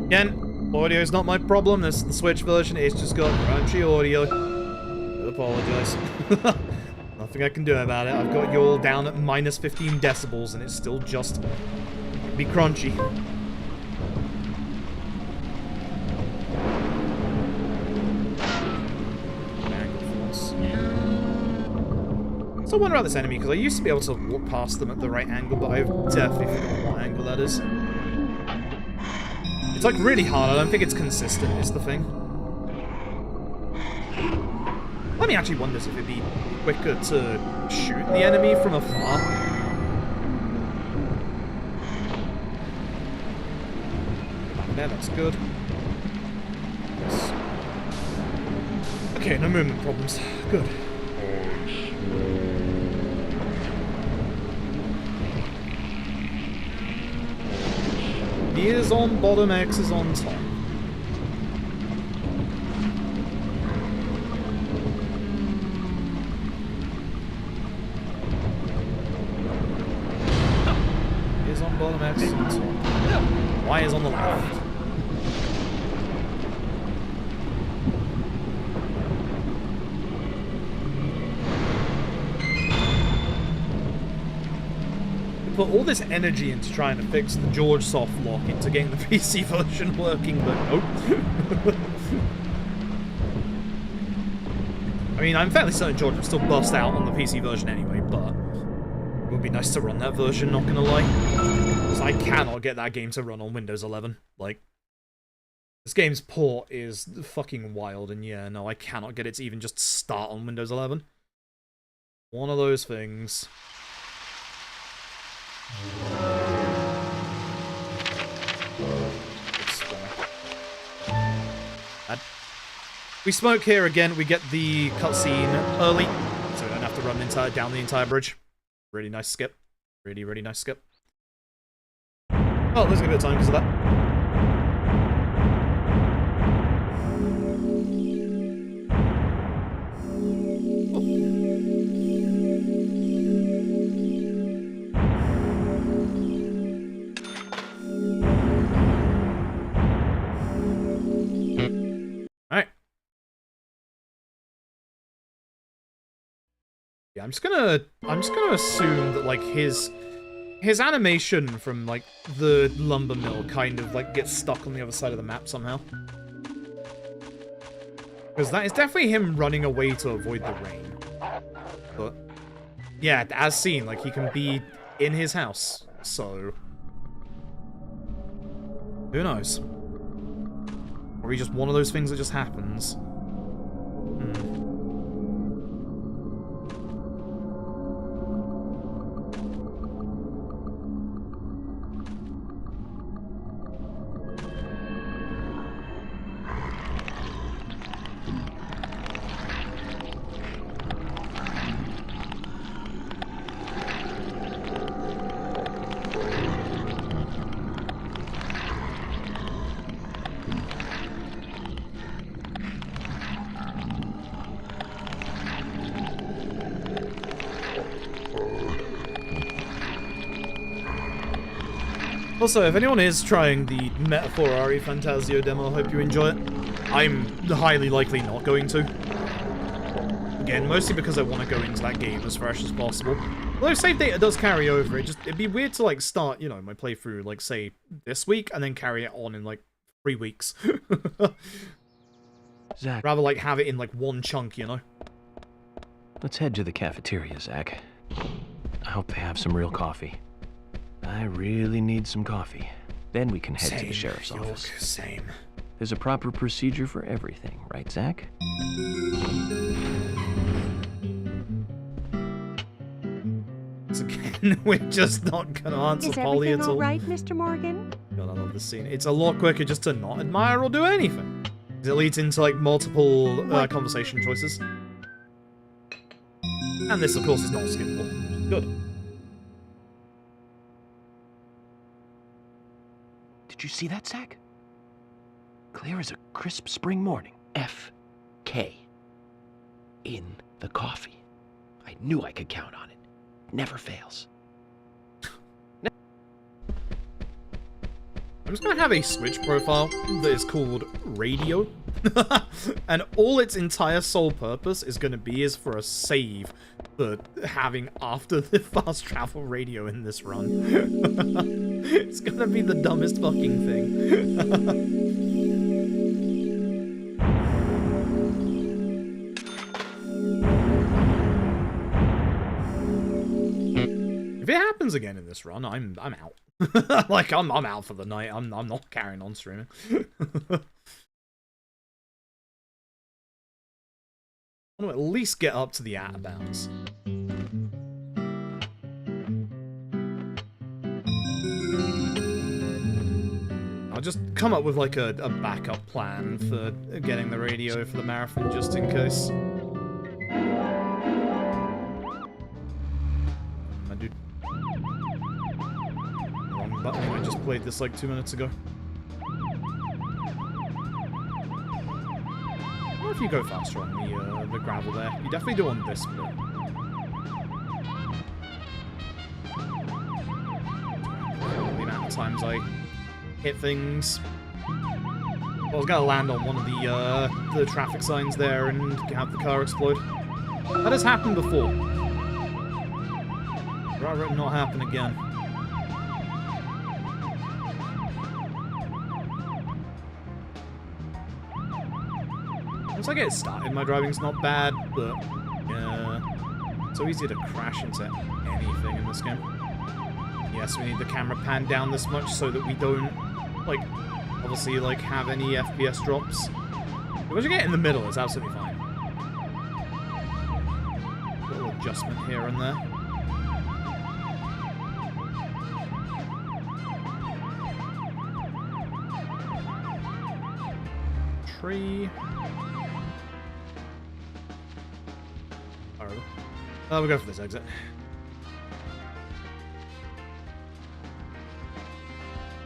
Again, audio is not my problem. This is the Switch version. It's just got crunchy audio. I apologize. Nothing I can do about it. I've got you all down at minus 15 decibels, and it's still just be crunchy. So I wonder about this enemy, because I used to be able to walk past them at the right angle, but I've definitely forgotten what angle that is. It's like really hard. I don't think it's consistent is the thing. Let me actually wonder if it'd be quicker to shoot the enemy from afar. There, that's good. Yes. Okay, no movement problems. Good. He is on bottom, X is on top. He is on bottom, X is on top. Y is on the left. Put all this energy into trying to fix the George soft lock, into getting the PC version working, but nope. I mean, I'm fairly certain George will still bust out on the PC version anyway, but it would be nice to run that version, not gonna lie. Because I cannot get that game to run on Windows 11. Like, this game's port is fucking wild, and yeah, no, I cannot get it to even just start on Windows 11. One of those things. We smoke here again. We get the cutscene early, so we don't have to run down the entire bridge. Really nice skip. Really, really nice skip. Oh, there's a bit of time because of that. Alright. Yeah, I'm just gonna assume that like his animation from like the lumber mill kind of like gets stuck on the other side of the map somehow. Because that is definitely him running away to avoid the rain. But yeah, as seen, like he can be in his house, so who knows? Or he just one of those things that just happens. Also, if anyone is trying the Metaphorari Fantasio demo, I hope you enjoy it. I'm highly likely not going to. Again, mostly because I want to go into that game as fresh as possible. Although save data does carry over, it'd be weird to like start, you know, my playthrough, like, say, this week, and then carry it on in, like, 3 weeks. Zach. Rather, like, have it in, like, one chunk, you know? Let's head to the cafeteria, Zach. I hope they have some real coffee. I really need some coffee. Then we can head to the sheriff's office. Same. There's a proper procedure for everything, right, Zach? So again, we're just not gonna answer Polly at all. Is everything all right, Mr. Morgan? God, I love this scene. It's a lot quicker just to not admire or do anything. It leads into, like, multiple conversation choices. And this, of course, is not skippable. Good. Did you see that, Zach? Clear as a crisp spring morning. F.K. in the coffee. I knew I could count on it. Never fails. I'm just gonna have a Switch profile that is called Radio. And all its entire sole purpose is gonna be is for a save for having after the fast travel radio in this run. It's gonna be the dumbest fucking thing. If it happens again in this run, I'm out. Like I'm out for the night. I'm not carrying on streaming. I want to at least get up to the out of bounds. I'll just come up with like a backup plan for getting the radio for the marathon just in case. My dude. Wrong button. I just played this like 2 minutes ago. Or if you go faster on the gravel there. You definitely do on this bit. The amount of times I hit things. I was gonna land on one of the traffic signs there and have the car explode. That has happened before. Rather not happen again. Once I get started, my driving's not bad, but yeah, it's so easy to crash into anything in this game. Yes, we need the camera pan down this much so that we don't, like, obviously, like, have any FPS drops. But once you get in the middle, it's absolutely fine. A little adjustment here and there. Tree. We'll go for this exit.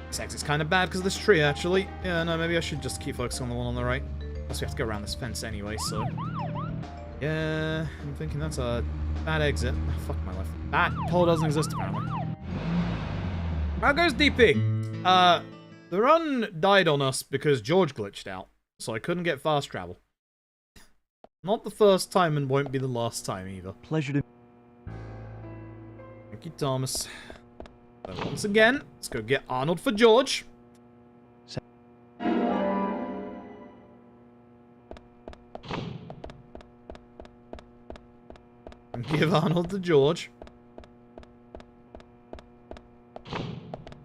This exit's kind of bad because of this tree, actually. Yeah, no, maybe I should just keep focusing on the one on the right. Plus, we have to go around this fence anyway, so... Yeah, I'm thinking that's a bad exit. Oh, fuck my life. That hole doesn't exist, apparently. How goes DP? The run died on us because George glitched out, so I couldn't get fast travel. Not the first time and won't be the last time either. Pleasure to... Thank you, Thomas. So once again, let's go get Arnold for George. And give Arnold to George.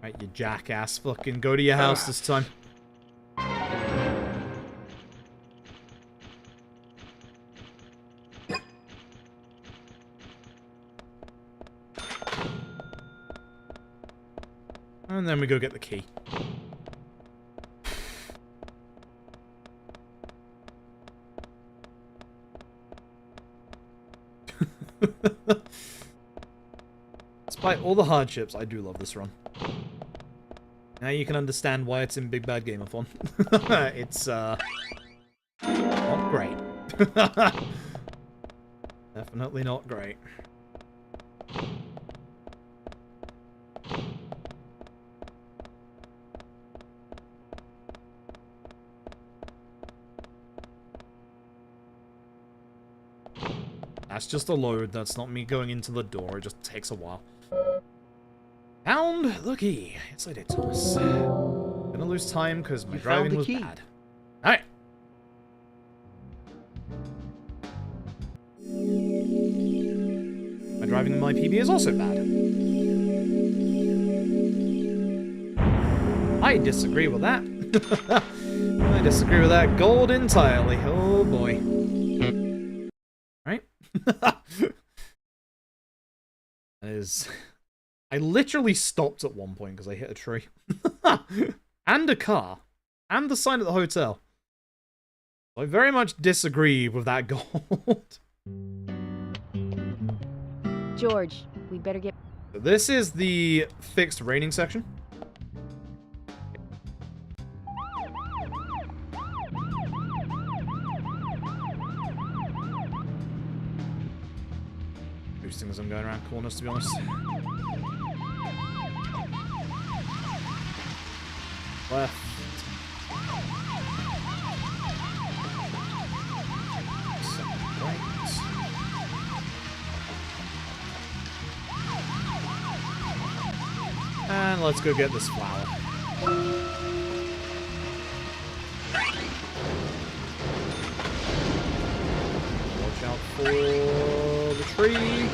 Right, you jackass. Fucking go to your house this time. And then we go get the key. Despite all the hardships, I do love this run. Now you can understand why it's in Big Bad Gameathon. It's, not great. Definitely not great. That's just a load, that's not me going into the door, it just takes a while. Found the key. Yes, I did, Thomas. Gonna lose time because my driving was bad. Alright. My driving in my PB is also bad. I disagree with that. I disagree with that gold entirely. Oh boy. Right? That is... I literally stopped at one point because I hit a tree. And a car. And the sign at the hotel. I very much disagree with that gold. George, we'd better get... So this is the fixed rating section. Boosting as I'm going around corners, to be honest. Left. Right. And let's go get this flower. Watch out for the tree.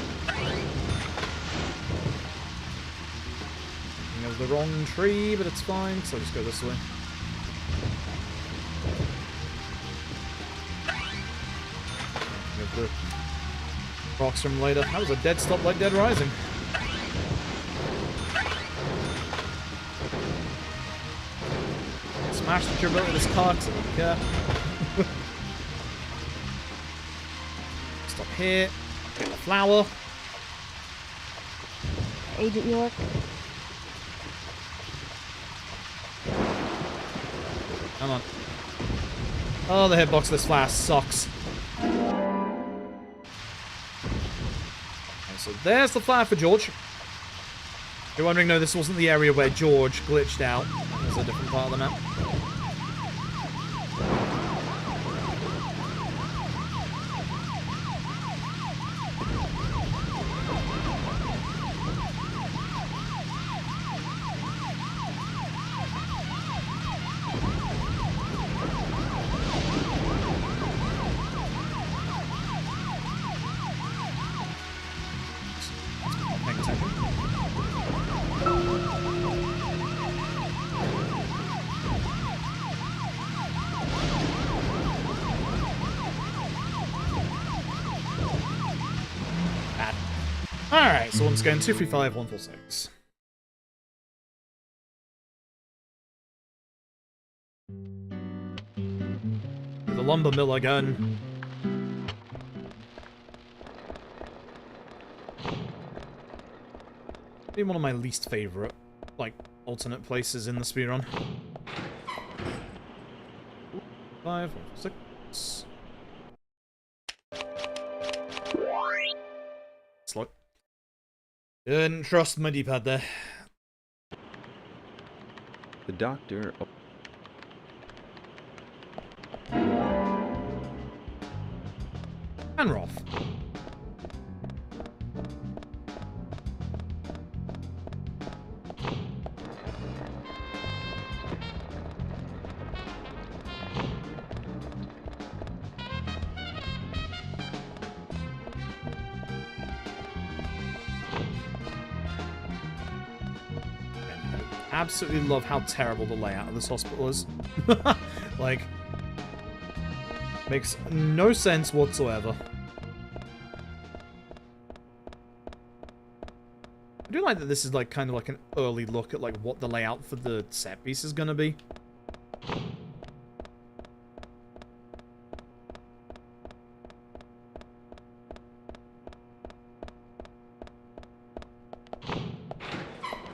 Of the wrong tree, but it's fine, so I'll just go this way. Get the rocks from later. That was a dead stop like Dead Rising. Smash the durability of this car, because I don't care. Stop here. Get the flower. Agent York? Come on. Oh, the hitbox of this flower sucks. Okay, so there's the flower for George. If you're wondering, no, this wasn't the area where George glitched out. That was a different part of the map. Alright, so once again, 235, 146. The lumber mill again. Be one of my least favorite, like, alternate places in the speedrun. 5, 6. Slow. Didn't trust my D-pad there. The doctor... And Roth. Absolutely love how terrible the layout of this hospital is. Like, makes no sense whatsoever. I do like that this is like kind of like an early look at like what the layout for the set piece is gonna be.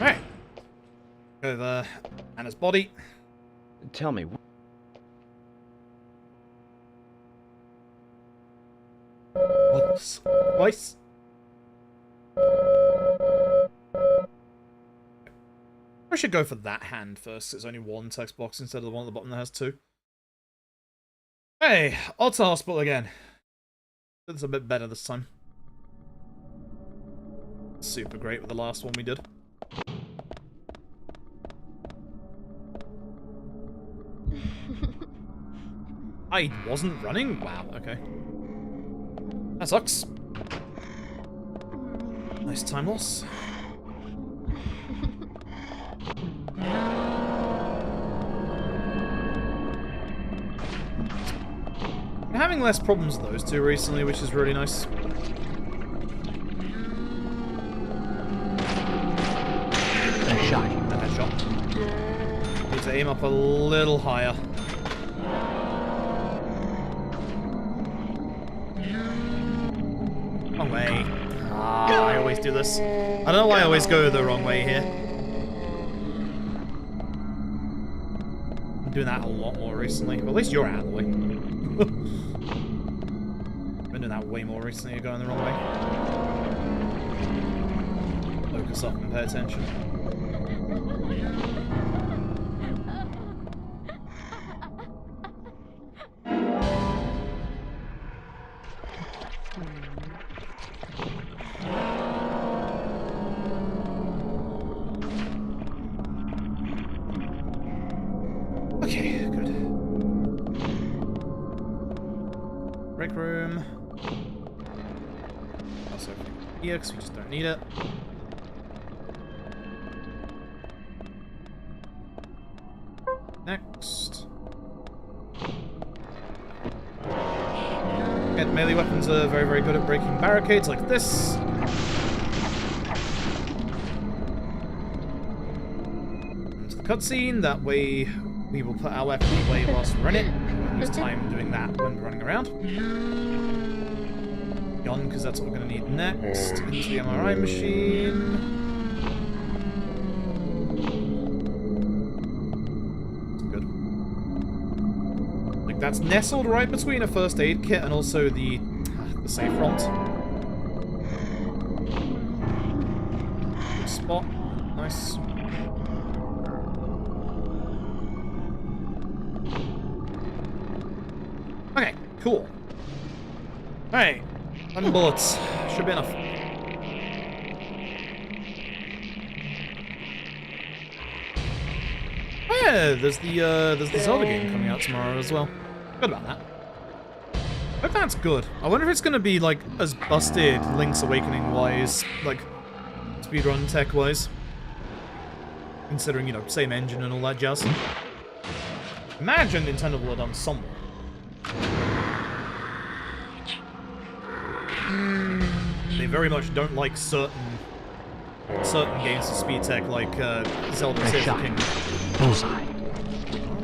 Alright. Over Anna's body. Tell me, What's twice? I should go for that hand first. It's only one text box instead of the one at the bottom that has two. Hey, Otter Hospital again. It's a bit better this time. Super great with the last one we did. I wasn't running? Wow, okay. That sucks. Nice time loss. I'm having less problems with those two recently, which is really nice. nice shot. A headshot. Need to aim up a little higher. Wrong way. Ah, I always do this. I don't know why I always go the wrong way here. I'm doing that a lot more recently. Well, at least you're out of the way. I've been doing that way more recently. You're going the wrong way. Focus up and pay attention. Okay, good. Break room. Also, here, because we just don't need it. Next. Again, melee weapons are very, very good at breaking barricades like this. Into the cutscene, that way we will put our weapon away whilst we run it. There's time doing that when we're running around. Gun, because that's what we're going to need next. Into the MRI machine. Good. Like, that's nestled right between a first aid kit and also the safe front. Good spot. Nice. Okay, cool. Alright, 100 bullets. Should be enough. Oh yeah, there's the Zelda game coming out tomorrow as well. Good about that. I hope that's good. I wonder if it's gonna be like as busted Link's Awakening wise, like speedrun tech wise. Considering, you know, same engine and all that jazz. Imagine Nintendo will have done somewhat. They very much don't like certain games of speed tech, like Zelda Tears of the Kingdom. Bullseye.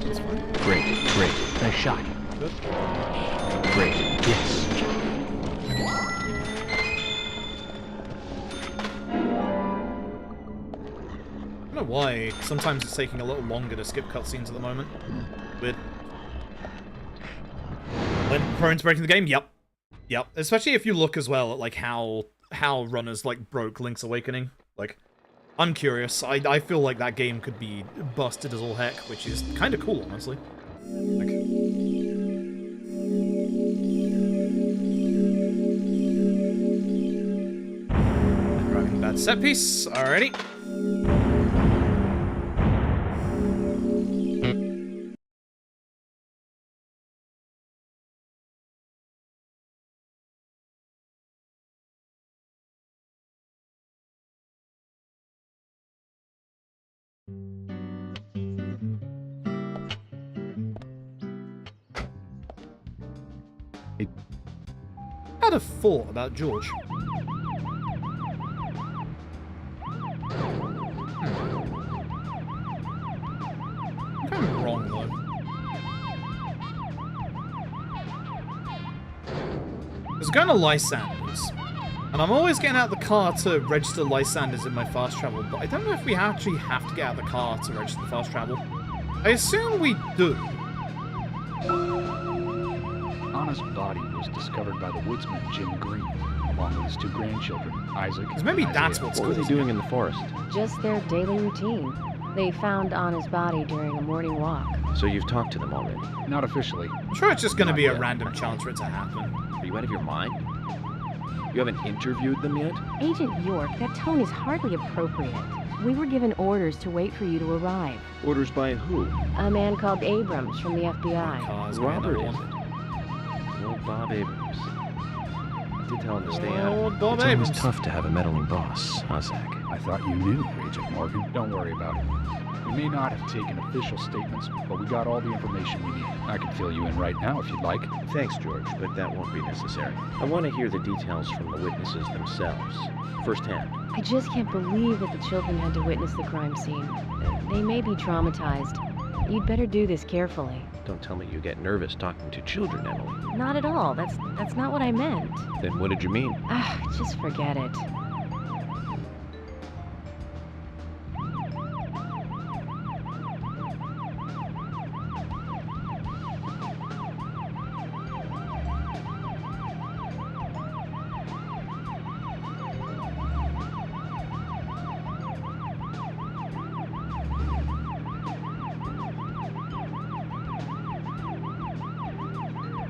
That's fine. Great, great. Nice shot. Good. Great. Yes. know why. Sometimes it's taking a little longer to skip cutscenes at the moment. Weird. When prone to breaking the game? Yep. Yep. Especially if you look as well at like how runners like broke Link's Awakening. Like, I'm curious. I feel like that game could be busted as all heck, which is kind of cool, honestly. Like, driving bad set piece. Alrighty. I had a thought about George. I'm wrong, though. I was going to Lysanders, and I'm always getting out of the car to register Lysanders in my fast travel, but I don't know if we actually have to get out of the car to register the fast travel. I assume we do. Anna's body was discovered by the woodsman Jim Green, along with his 2 grandchildren, Isaac and Maybe Isaiah. that's what's What were they doing in the forest? Just their daily routine. They found Anna's body during a morning walk. So you've talked to them already? Not officially. I'm sure it's just going to Not be a yet. random chance for it to happen. Are you out of your mind? You haven't interviewed them yet? Agent York, that tone is hardly appropriate. We were given orders to wait for you to arrive. Orders by who? A man called Abrams from the FBI. Cars, Robert, another is one. it? Old Bob Abrams. I did tell him to stay out. Old Bob It's always Abrams. tough to have a meddling boss, huh, Zach? I thought you knew, Agent Morgan. Don't worry about it. We may not have taken official statements, but we got all the information we need. I can fill you in right now if you'd like. Thanks, George, but that won't be necessary. I want to hear the details from the witnesses themselves, firsthand. I just can't believe that the children had to witness the crime scene. They may be traumatized. You'd better do this carefully. Don't tell me you get nervous talking to children, Emily. Not at all. That's not what I meant. Then what did you mean? Just forget it.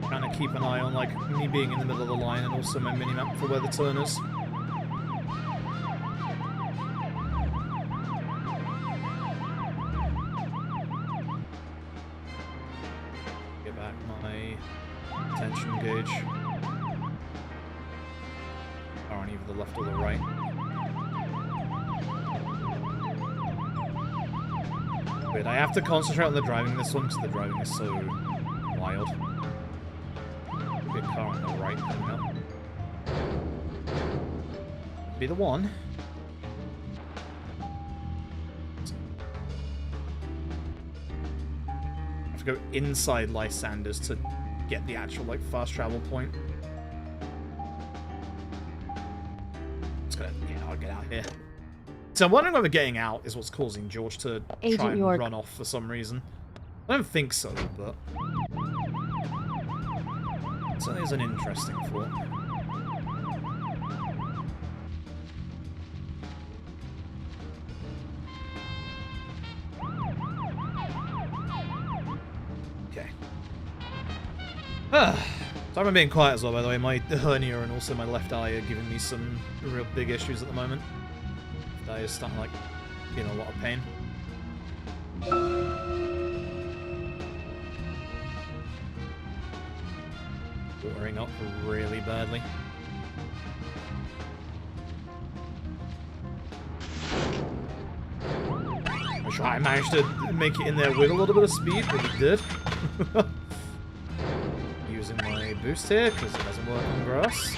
Trying to keep an eye on, like, me being in the middle of the line and also my minimap for where the turn is. Get back my attention gauge. Or on either the left or the right. Wait, I have to concentrate on the driving this one because the driving is so wild. Big car on the right coming up. Be the one. I have to go inside Lysanders to get the actual like fast travel point. Just gonna, yeah, I'll get out here. So I'm wondering whether getting out is what's causing George to Agent try and York. run off for some reason. I don't think so, but so there's an interesting thought. Okay. Sorry I'm being quiet as well, by the way. My hernia and also my left eye are giving me some real big issues at the moment. Left eye is starting like being a lot of pain. Watering up really badly. I'm sure I managed to make it in there with a little bit of speed, but we did. Using my boost here, because it doesn't work on grass.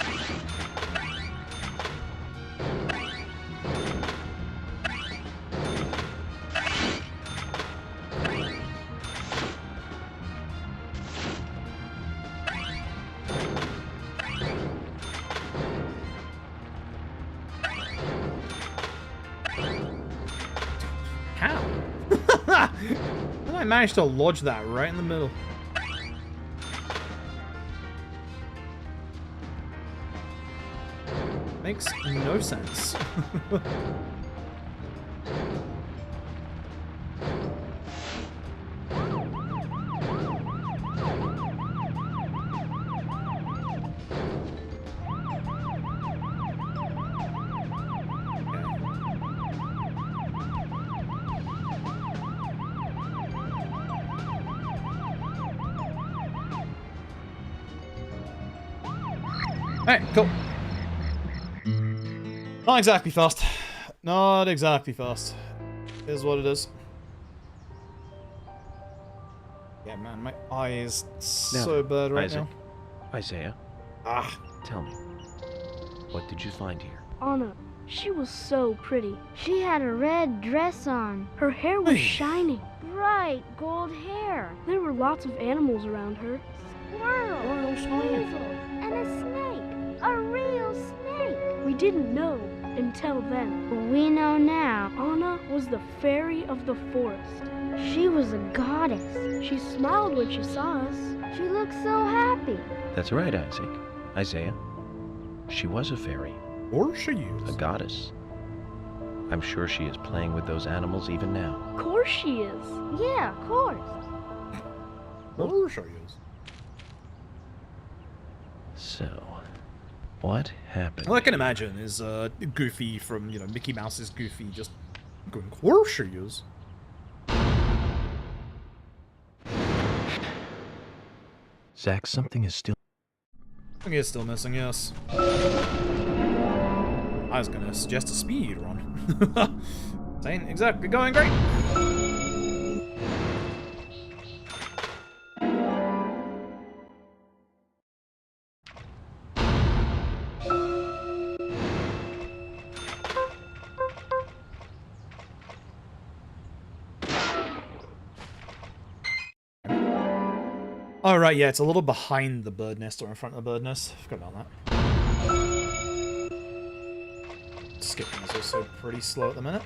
And I managed to lodge that right in the middle. Makes no sense. Alright, cool. Not exactly fast. Not exactly fast. Is what it is. Yeah, man, my eye is so bad right now. Isaiah, Ah. tell me, what did you find here? Anna, she was so pretty. She had a red dress on. Her hair was shining. Bright gold hair. There were lots of animals around her. Squirrels. Weasels. And a snake. A real snake. We didn't know until then. We know now. Anna was the fairy of the forest. She was a goddess. She smiled when she saw us. She looked so happy. That's right, Isaiah. She was a fairy, Or she a is. goddess. I'm sure she is playing with those animals even now. Of course she is. Yeah, of course. Or she is. So, what happened? All I can imagine is Goofy from, you know, Mickey Mouse's Goofy just going, of course she is. Zach, something is still... I think it's still missing, yes. I was gonna suggest a speed run. Ain't exactly going great. Oh, right, yeah, it's a little behind the bird nest or in front of the bird nest. Forgot about that. Skipping is also pretty slow at the minute.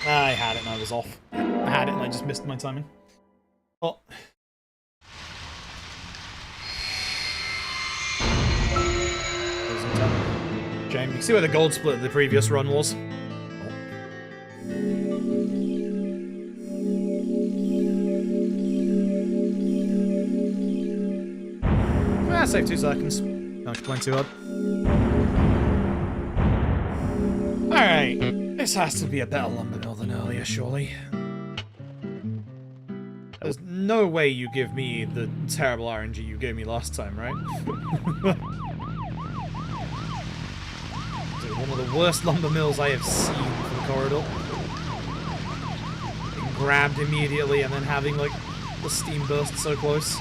I had it and I was off. I had it and I just missed my timing. Oh. Shame. You can see where the gold split of the previous run was. Ah, save 2 seconds. Don't complain too hard. Alright. This has to be a better lumber mill than earlier, surely. There's no way you give me the terrible RNG you gave me last time, right? Dude, one of the worst lumber mills I have seen from the corridor. Being grabbed immediately and then having, like, the steam burst so close.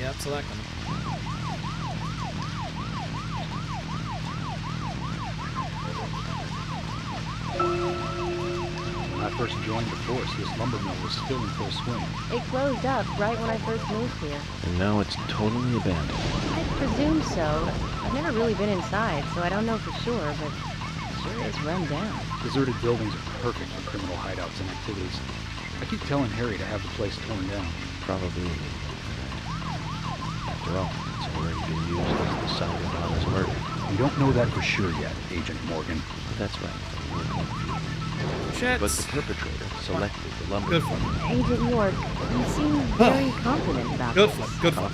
Yep, so that kind of... When I first joined the force, this lumber mill was still in full swing. It closed up right when I first moved here. And now it's totally abandoned. I presume so. I've never really been inside, so I don't know for sure, but it sure is run down. Deserted buildings are perfect for criminal hideouts and activities. I keep telling Harry to have the place torn down. Probably. After all, it's already been used as the site of Donna's murder. We don't know that for sure yet, Agent Morgan. But that's right. We're confused. Shit. But the perpetrator selected the lumber. Good flip. Agent Ward, you seem very confident about Good this. flip. Good flip.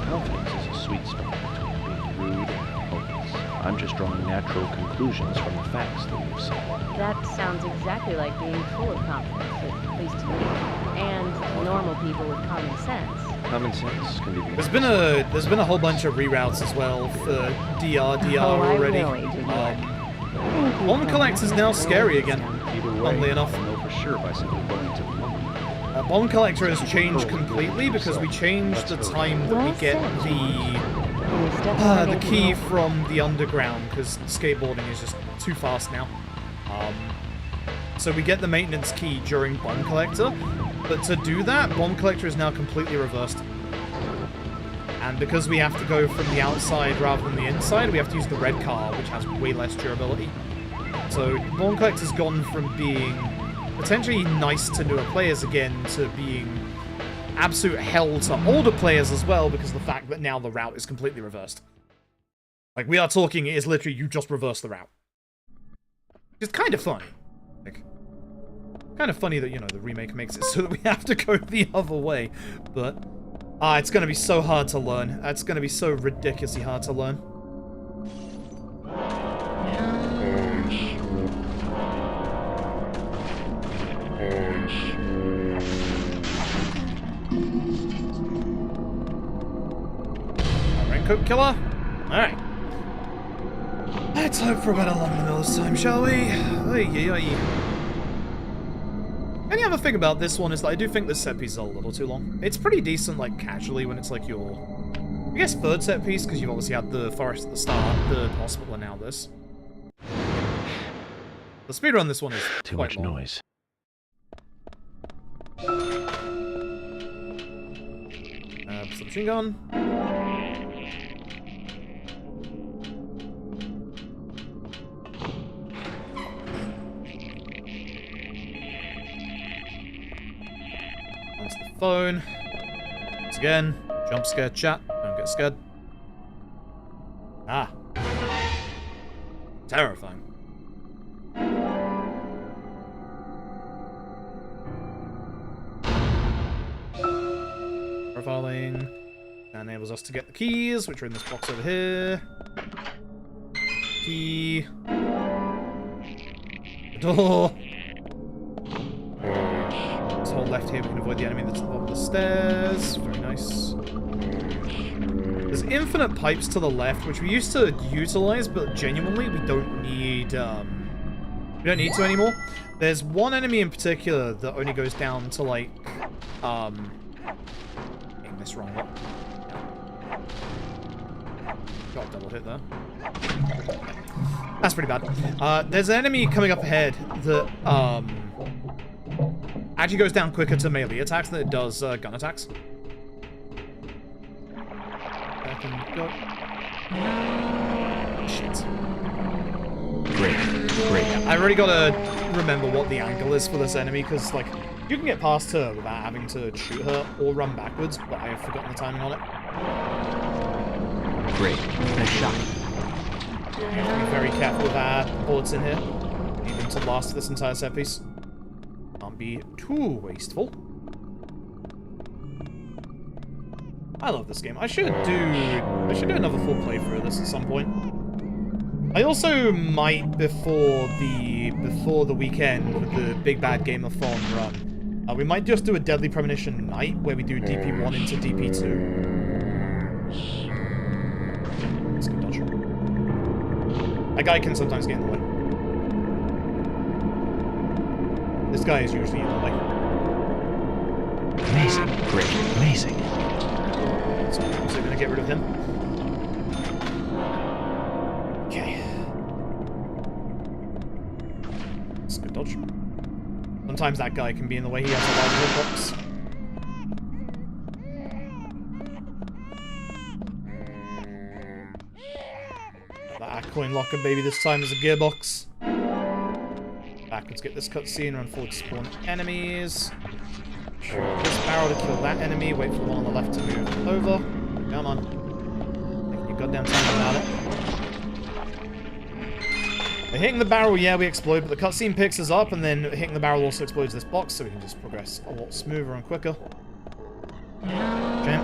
Confidence is a sweet spot between being rude and hopeless. I'm just drawing natural conclusions from the facts that we've seen. That sounds exactly like being full of confidence, at least to me. And normal people with common sense. Common sense can be... There's been a whole bunch of reroutes as well for DR already. I will, Agent Ward. Thank you Home for Collect is now having scary this again. done. Either way, Funnily enough. I'll know for sure by simply going to the lumber mill. Bomb Collector has changed completely because we changed the time that we get the key from the underground, because skateboarding is just too fast now. So we get the maintenance key during Bomb Collector, but to do that, Bomb Collector is now completely reversed. And because we have to go from the outside rather than the inside, we have to use the red car, which has way less durability. So Bomb Collector's gone from being potentially nice to newer players again to being absolute hell to older players as well, because of the fact that now the route is completely reversed. Like, we are talking, it is literally you just reverse the route. It's kind of funny. Like, kind of funny that, you know, the remake makes it so that we have to go the other way. But, it's going to be so hard to learn. It's going to be so ridiculously hard to learn. Raincoat killer? Alright. Let's hope for a better luck in the middle this time, shall we? Any other thing about this one is that I do think this set piece is a little too long. It's pretty decent, like, casually when it's like your, I guess, third set piece, because you've obviously had the forest at the start, the hospital, and now this. The speedrun this one is Too quite much long. noise. Submachine gun. Onto the phone. Once again, jump scare chat. Don't get scared. Ah. Terrifying. Profiling. That enables us to get the keys, which are in this box over here. Key. The door. Let's hold left here, we can avoid the enemy that's at the bottom of the stairs. Very nice. There's infinite pipes to the left, which we used to utilize, but genuinely we don't need to anymore. There's one enemy in particular that only goes down to like getting this wrong. Got a double hit there. That's pretty bad. There's an enemy coming up ahead that actually goes down quicker to melee attacks than it does gun attacks. Back and go. Shit. Great. I've already got to remember what the angle is for this enemy, because, like, you can get past her without having to shoot her or run backwards, but I have forgotten the timing on it. Great. Nice shot. You have to be very careful with our bullets in here. Need them to last this entire set piece. Can't be too wasteful. I love this game. I should do another full playthrough of this at some point. I also might, before the weekend with the Big Bad Game-a-thon run, we might just do a Deadly Premonition night where we do DP1 into DP2. Let's go dodge. That guy can sometimes get in the way. This guy is usually in the way. Amazing. Great. Amazing. So I'm also going to get rid of him. Okay. Let's go dodge. Sometimes that guy can be in the way. He has a large hitbox. That coin locker baby this time is a gearbox. Backwards, get this cutscene, run forward to spawn enemies. Shoot this barrel to kill that enemy, wait for the one on the left to move over. Come on. Take your goddamn time about it. By hitting the barrel, yeah, we explode, but the cutscene picks us up, and then hitting the barrel also explodes this box, so we can just progress a lot smoother and quicker. Jump.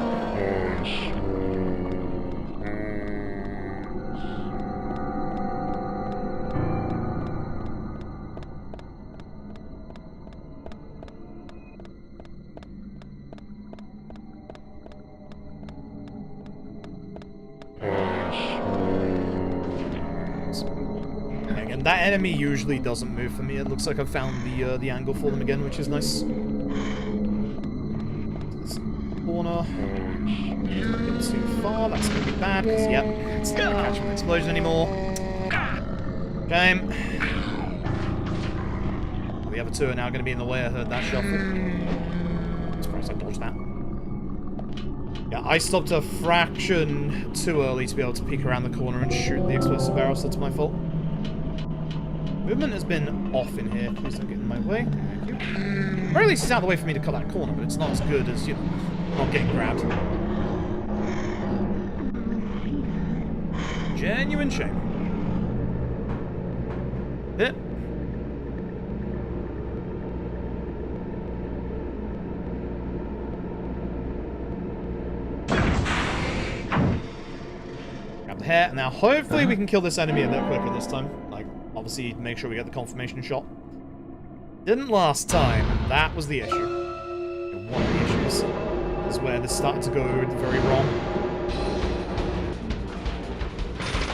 And that enemy usually doesn't move for me. It looks like I've found the angle for them again, which is nice. corner. Not too far. That's going to be bad because, yep, it's not going to catch an explosion anymore. Game. The other two are now going to be in the way. I heard that shuffle. I'm surprised I dodged that. Yeah, I stopped a fraction too early to be able to peek around the corner and shoot the explosive barrel, so that's my fault. Movement has been off in here. Please don't get in my way. Thank you. Or at least it's out of the way for me to cut that corner, but it's not as good as, you know, not getting grabbed. Genuine shame. Hit. Grab the hair. Now, hopefully we can kill this enemy a bit quicker this time. Like, obviously, make sure we get the confirmation shot. Didn't last time. That was the issue. One of the issues is where this started to go very wrong.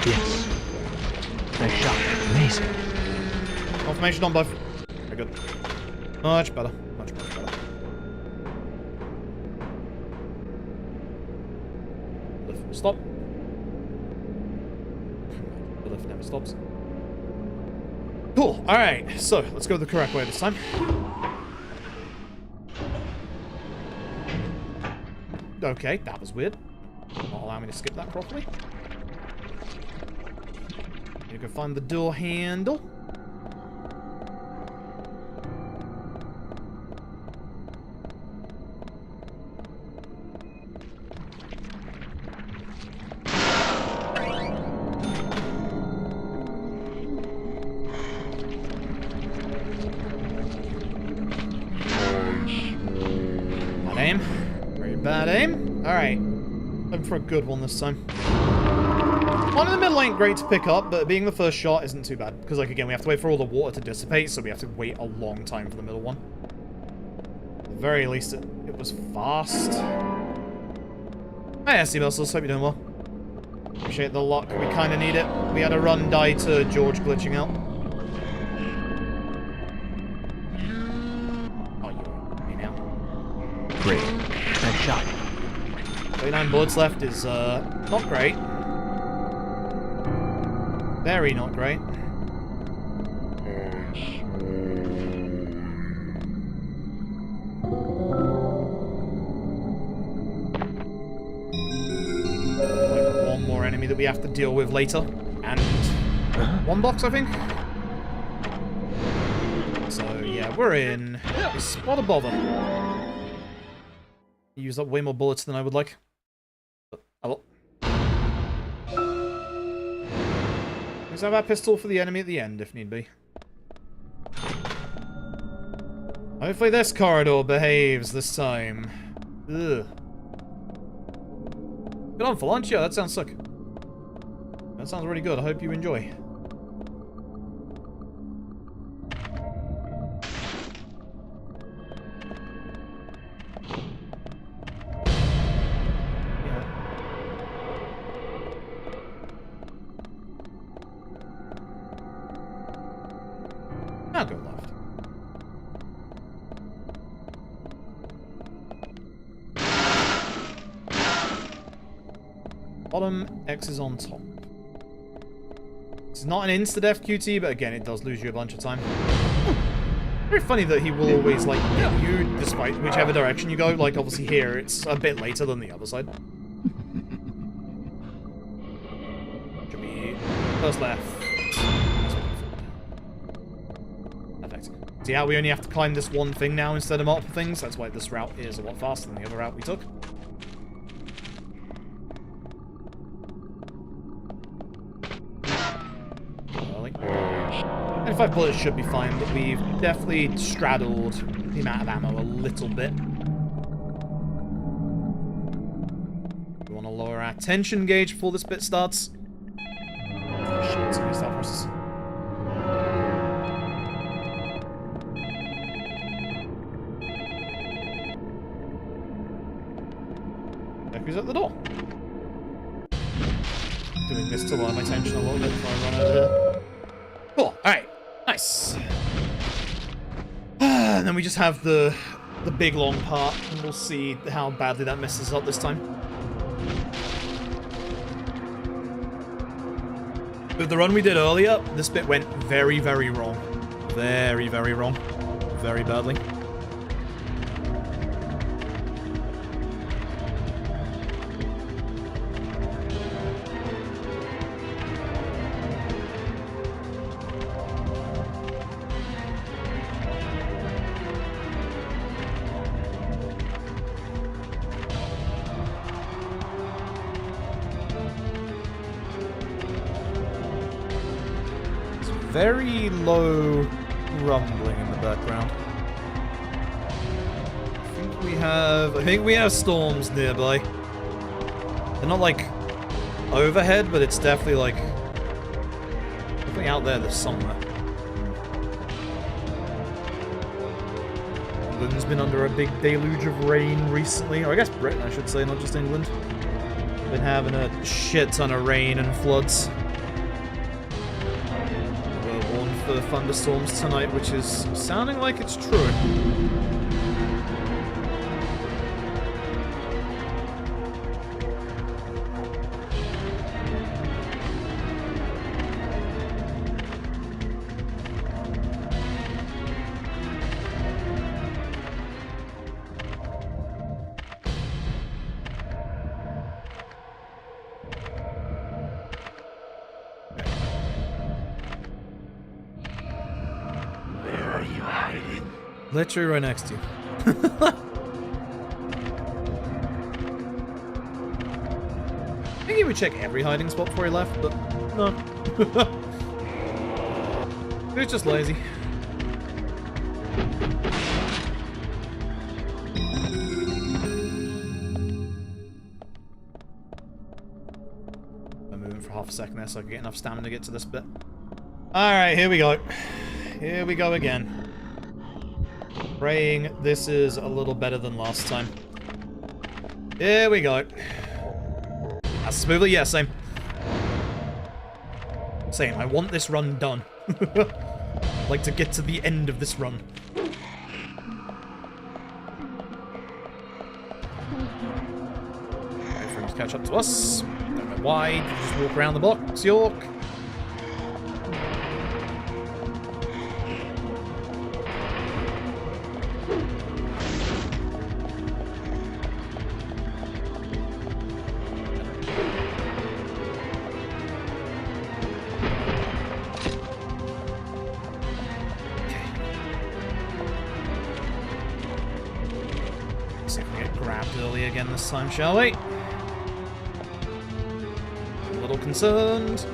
Yes. Nice shot. Amazing. Confirmation on both. Very good. Much better. Much, much better. The lift will stop. The lift never stops. Cool. Alright, so let's go the correct way this time. Okay, that was weird. Not allow me to skip that properly. You can find the door handle. Bad aim. Very bad aim. Alright. Looking for a good one this time. One in the middle ain't great to pick up, but being the first shot isn't too bad. Because, like, again, we have to wait for all the water to dissipate, so we have to wait a long time for the middle one. At the very least, it was fast. Hey, SC Muscles, hope you're doing well. Appreciate the luck, we kind of need it. We had a run die to George glitching out. Oh, you're me now. Great. Nice shot. 39 bullets left is, not great. Very not great. Like one more enemy that we have to deal with later. And one box, I think. So, yeah, we're in a spot of bother. Use up way more bullets than I would like. But, oh well. Let's have our pistol for the enemy at the end, if need be. Hopefully this corridor behaves this time. Ugh. Good on for lunch? Yeah, that sounds sick. That sounds really good. I hope you enjoy. Now go left. Bottom, X is on top. It's not an insta-death QT, but again, it does lose you a bunch of time. Very funny that he will always, like, hit you despite whichever direction you go. Like, obviously here, it's a bit later than the other side. Should be first left. Perfect. See how we only have to climb this one thing now instead of multiple things? That's why this route is a lot faster than the other route we took. Early. 25 bullets should be fine, but we've definitely straddled the amount of ammo a little bit. We want to lower our tension gauge before this bit starts. Oh, shit, it's going to start process. Look who's at the door. Doing this to lower my tension a little bit before I run over here. Cool. Alright. Nice. And then we just have the the big long part, and we'll see how badly that messes up this time. With the run we did earlier, this bit went very, very wrong. Very, very wrong. Very badly. Very low rumbling in the background. I think we have storms nearby. They're not like overhead, but it's definitely like definitely out there somewhere. England's been under a big deluge of rain recently, or I guess Britain, I should say, not just England. Been having a shit ton of rain and floods. The thunderstorms tonight, which is sounding like it's true. Literally right next to you. I think he would check every hiding spot before he left, but no. He was just lazy. I'm moving for half a second there so I can get enough stamina to get to this bit. Alright, here we go. Here we go again. Praying this is a little better than last time. Here we go. As smoothly, yeah, same. Same, I want this run done. I'd like to get to the end of this run. Wait for him to catch up to us. Don't know why, just walk around the box, York. This time, shall we? A little concerned.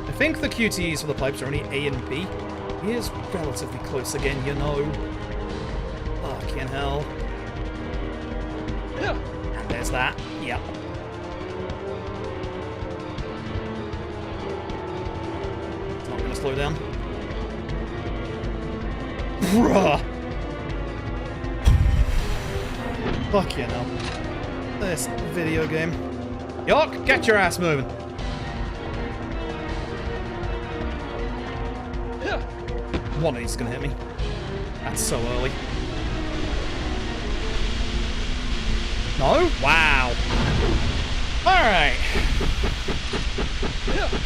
I think the QTEs for the pipes are only A and B. He is relatively close again, you know. Fucking hell. Yeah. And there's that. Yep. Slow down. Bruh. Fuck you know. This video game. York, get your ass moving. Yeah. One of these is gonna hit me. That's so early. No? Wow. Alright.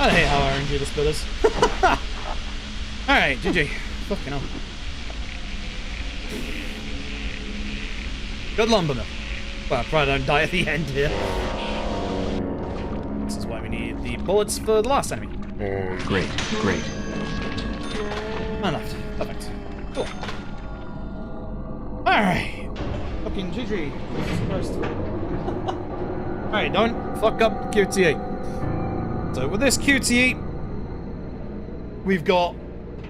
I hate how RNG this bit is. Alright, GG. Fucking hell. Good lumber mill. Well, probably don't die at the end here. This is why we need the bullets for the last enemy. Great, great. And left. Perfect. Cool. Alright. Fucking GG. Jesus Christ. Alright, don't fuck up QTE. So with this QTE, we've got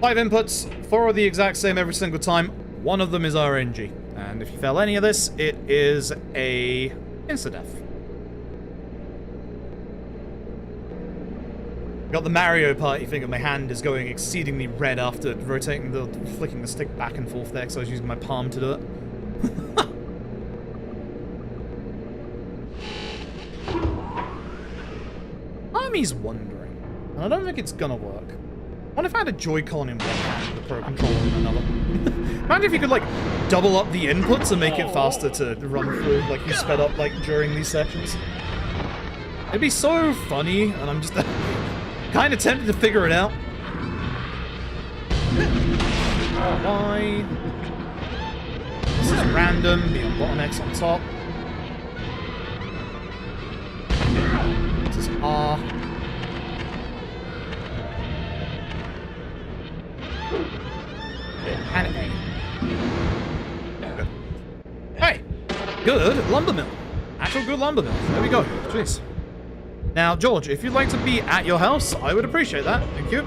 5 inputs, 4 are the exact same every single time. 1 of them is RNG. And if you fail any of this, it is a insta-death. Got the Mario Party thing and my hand is going exceedingly red after flicking the stick back and forth there because I was using my palm to do it. Army's wondering. And I don't think it's gonna work. What if I had a Joy-Con in one hand and the Pro Controller in another? Imagine if you could, like, double up the inputs and make it faster to run through, like you sped up, like, during these sections. It'd be so funny, and I'm just kind of tempted to figure it out. Why? This is random, beyond bottlenecks on top. This is R. And A. Good. Hey! Good lumber mill. Actual good lumber mill. There we go. Jeez. Now, George, if you'd like to be at your house, I would appreciate that. Thank you.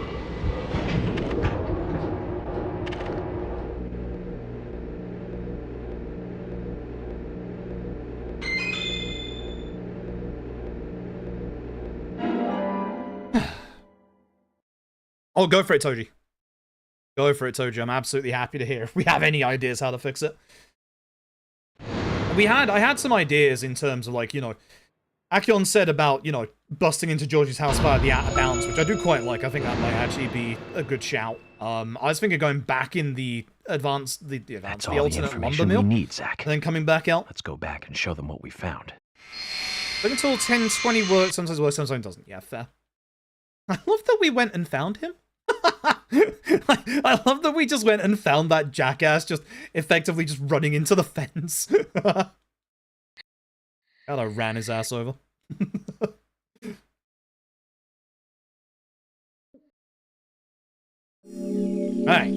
Oh, go for it, Toji. Go for it, Toji. I'm absolutely happy to hear if we have any ideas how to fix it. I had some ideas in terms of, like, you know, Akion said about, you know, busting into George's house via the out of bounds, which I do quite like. I think that might actually be a good shout. I was thinking going back in the alternate lumber mill, we need, Zach. and then coming back out. Let's go back and show them what we found. Look until 10:20 works, sometimes works, sometimes doesn't. Yeah, fair. I love that we went and found him. I love that we just went and found that jackass just effectively just running into the fence. God, I ran his ass over. Alright.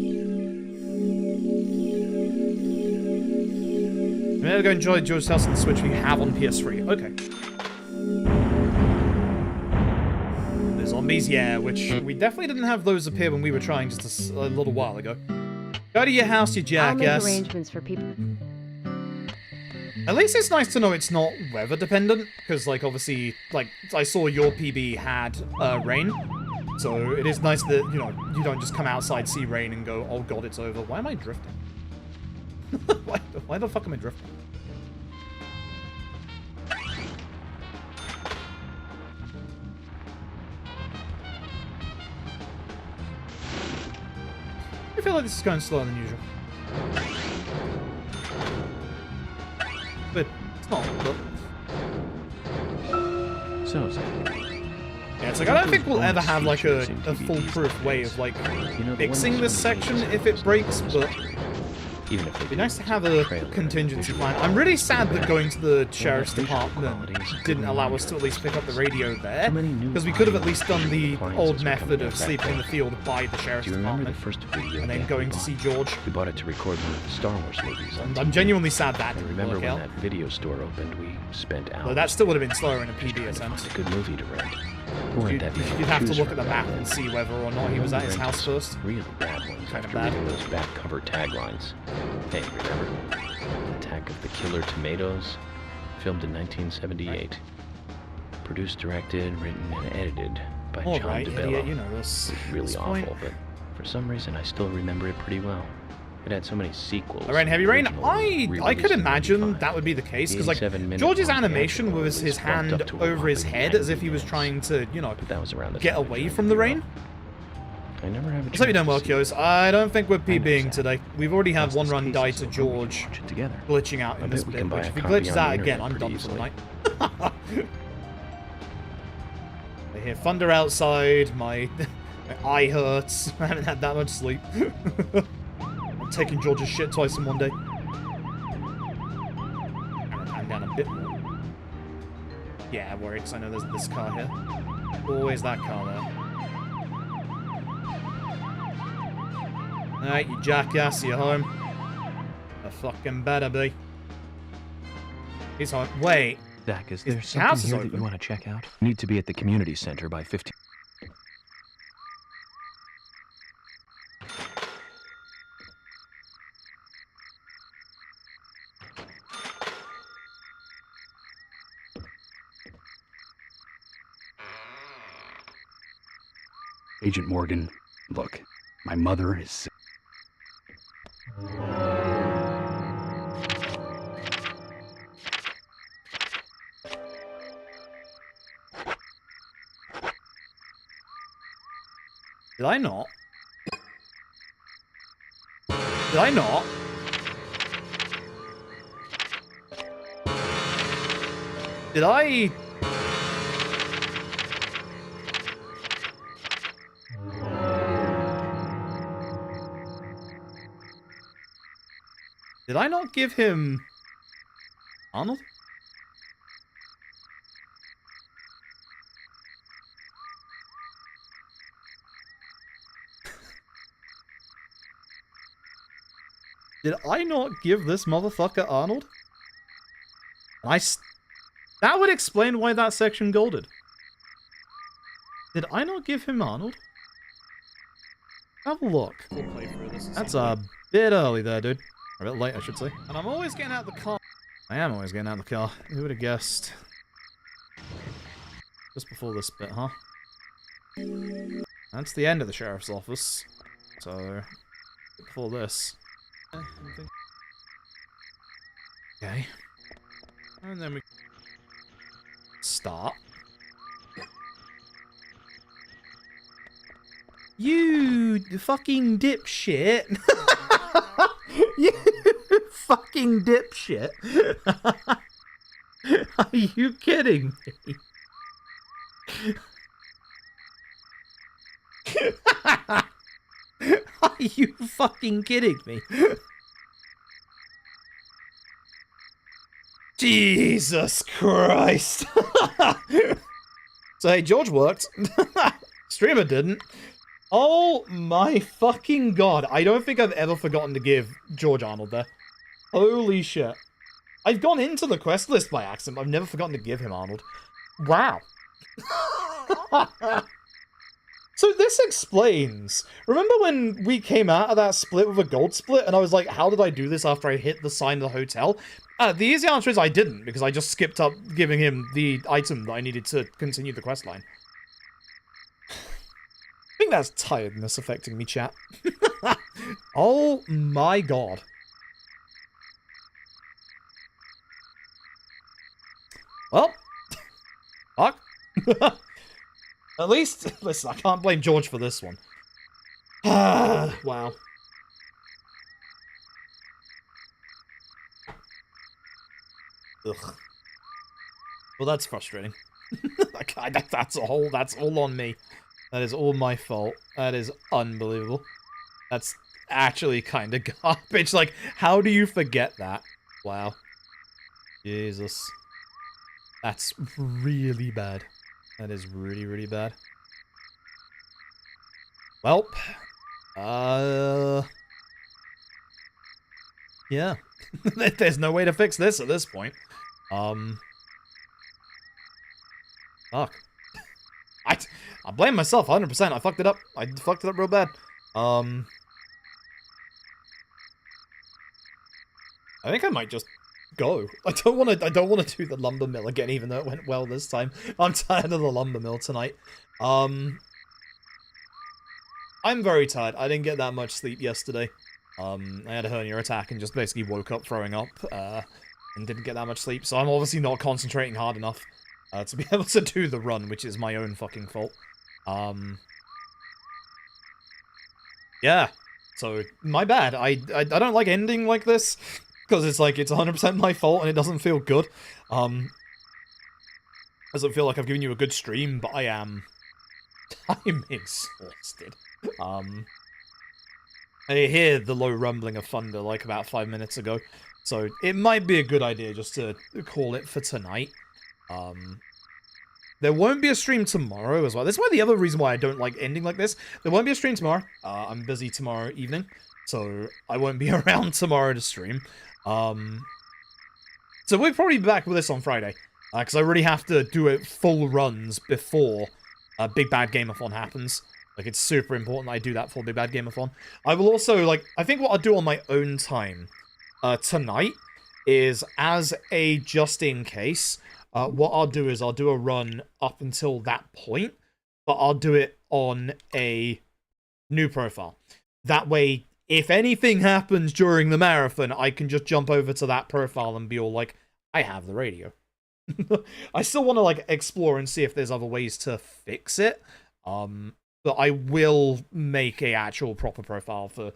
I'm gonna go enjoy George's house on the Switch we have on PS3. Okay. The zombies, yeah, which we definitely didn't have those appear when we were trying just a little while ago. Go to your house, you jackass. I'll make arrangements for people. At least it's nice to know it's not weather dependent, because, like, obviously, like, I saw your PB had rain, so it is nice that, you know, you don't just come outside, see rain, and go, oh god, it's over. Why am I drifting? why the fuck am I drifting? I feel like this is going slower than usual. But it's not, but... So, Zach. Yeah, it's like, I don't think we'll ever have, like, a foolproof way of, like, fixing this section if it breaks, but... Even if It'd be nice to have a contingency plan. I'm really sad that going to the sheriff's department didn't allow us to at least pick up the radio there, because we could have at least done the old method of sleeping in the field by the sheriff's department, and then going to see George. We bought it to record one of the Star Wars movies. And I'm genuinely sad that didn't remember work when out. that video store opened, we spent hours. Though that still would have been slower in a PB attempt. A good movie to rent. You'd have to look at the map and see whether or not he was at his house first. Really bad ones Kind of after bad. reading those back cover taglines. Hey, remember? Attack of the Killer Tomatoes? Filmed in 1978. Produced, directed, written, and edited by John Alright, DeBello. idiot, you know this. It was really This awful, point. but for some reason I still remember it pretty well. It had so many sequels. Alright, Heavy Rain, original, I re-released could in imagine 95. that would be the case, because, like, 87-minute George's long animation theatrical was his release bumped hand up to a over his whopping head as if he was 90 trying to, you know, But that was around the get time I away joined from the rain. I never have a Let's hope you chance done well, to see Kios. it. I don't think we're PBing Zach. today. We've already had Plus one this run case die is to so good we can George watch it together. glitching out I in bet this we bit, can buy which a if he copy glitches on the out again, internet I'm pretty done for the easily. night. I hear thunder outside, my eye hurts, I haven't had that much sleep. I'm taking George's shit twice in one day. I'm down a bit more. Yeah, I'm worried because I know there's this car here. Always that car there. Alright, you jackass, you're home. I fucking better be. He's home. Wait. Zach, is His there house something is here that open. you want to check out? Need to be at the community center by 15. Agent Morgan, look, my mother is sick. Did I not? Did I not? Did I... Did I not give him... Arnold? Did I not give this motherfucker Arnold? That would explain why that section golded. Did I not give him Arnold? Have a look. That's a bit early there, dude. Or a bit late, I should say. And I'm always getting out of the car. I am always getting out of the car. Who would have guessed? Just before this bit, huh? That's the end of the sheriff's office. So, before this. Okay. And then we start. You fucking dipshit. You fucking dipshit. Are you kidding me? Are you fucking kidding me? Jesus Christ. So hey, George worked. Streamer didn't. Oh my fucking god. I don't think I've ever forgotten to give George Arnold there. Holy shit. I've gone into the quest list by accident. I've never forgotten to give him Arnold. Wow. So this explains. Remember when we came out of that split with a gold split and I was like, how did I do this after I hit the sign of the hotel? The easy answer is I didn't, because I just skipped up giving him the item that I needed to continue the quest line. I think that's tiredness affecting me, chat. Oh my god. Well, fuck. At least, listen, I can't blame George for this one. Wow. Ugh. Well, that's frustrating. That's all on me. That is all my fault. That is unbelievable. That's actually kind of garbage. Like, how do you forget that? Wow. Jesus. That's really bad. That is really, really bad. Well, yeah. There's no way to fix this at this point. Fuck. I blame myself 100%. I fucked it up. I fucked it up real bad. I think I might just go. I don't want to do the lumber mill again, even though it went well this time. I'm tired of the lumber mill tonight. I'm very tired. I didn't get that much sleep yesterday. I had a hernia attack and just basically woke up throwing up, and didn't get that much sleep, so I'm obviously not concentrating hard enough to be able to do the run, which is my own fucking fault. Yeah, so my bad. I don't like ending like this, because it's like, it's 100% my fault and it doesn't feel good. Doesn't feel like I've given you a good stream, but I'm exhausted. I hear the low rumbling of thunder like about 5 minutes ago, so it might be a good idea just to call it for tonight. There won't be a stream tomorrow as well. That's the other reason why I don't like ending like this. There won't be a stream tomorrow. I'm busy tomorrow evening, so I won't be around tomorrow to stream. So we'll probably be back with this on Friday, because I really have to do it full runs before Big Bad Gameathon happens. Like, it's super important that I do that for Big Bad Gameathon. I will also, like, I think what I'll do on my own time tonight is, as a just in case, what I'll do is I'll do a run up until that point, but I'll do it on a new profile. That way, if anything happens during the marathon, I can just jump over to that profile and be all like, I have the radio. I still want to, like, explore and see if there's other ways to fix it. but I will make a actual proper profile for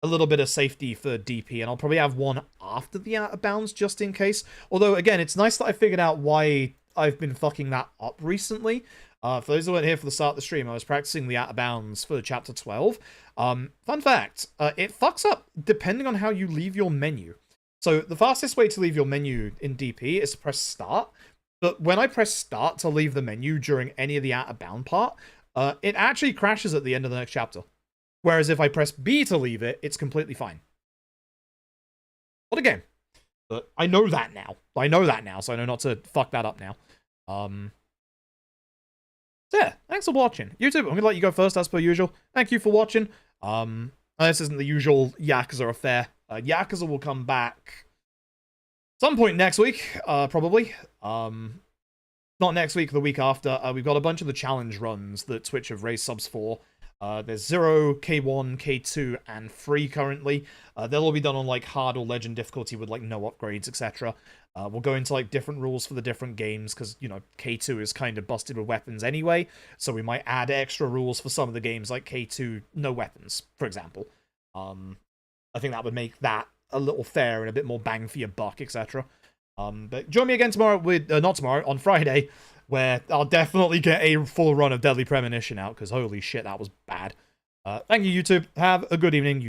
a little bit of safety for DP, and I'll probably have one after the out of bounds just in case. Although, again, it's nice that I figured out why I've been fucking that up recently. For those who weren't here for the start of the stream, I was practicing the out of bounds for chapter 12. Fun fact, it fucks up depending on how you leave your menu. So the fastest way to leave your menu in DP is to press start. But when I press start to leave the menu during any of the out of bound part, it actually crashes at the end of the next chapter. Whereas if I press B to leave it, it's completely fine. What a game. But I know that now. I know that now, so I know not to fuck that up now. So yeah, thanks for watching. YouTube, I'm going to let you go first as per usual. Thank you for watching. This isn't the usual Yakuza affair. Yakuza will come back some point next week, probably. Not next week, the week after. We've got a bunch of the challenge runs that Twitch have raised subs for. There's 0, K1, K2, and 3 currently. They'll all be done on like hard or legend difficulty with like no upgrades, etc. We'll go into like different rules for the different games because, you know, K2 is kind of busted with weapons anyway. So we might add extra rules for some of the games like K2, no weapons, for example. I think that would make that a little fair and a bit more bang for your buck, etc. But join me again tomorrow with, not tomorrow, on Friday, where I'll definitely get a full run of Deadly Premonition out, because holy shit, that was bad. Thank you, YouTube. Have a good evening.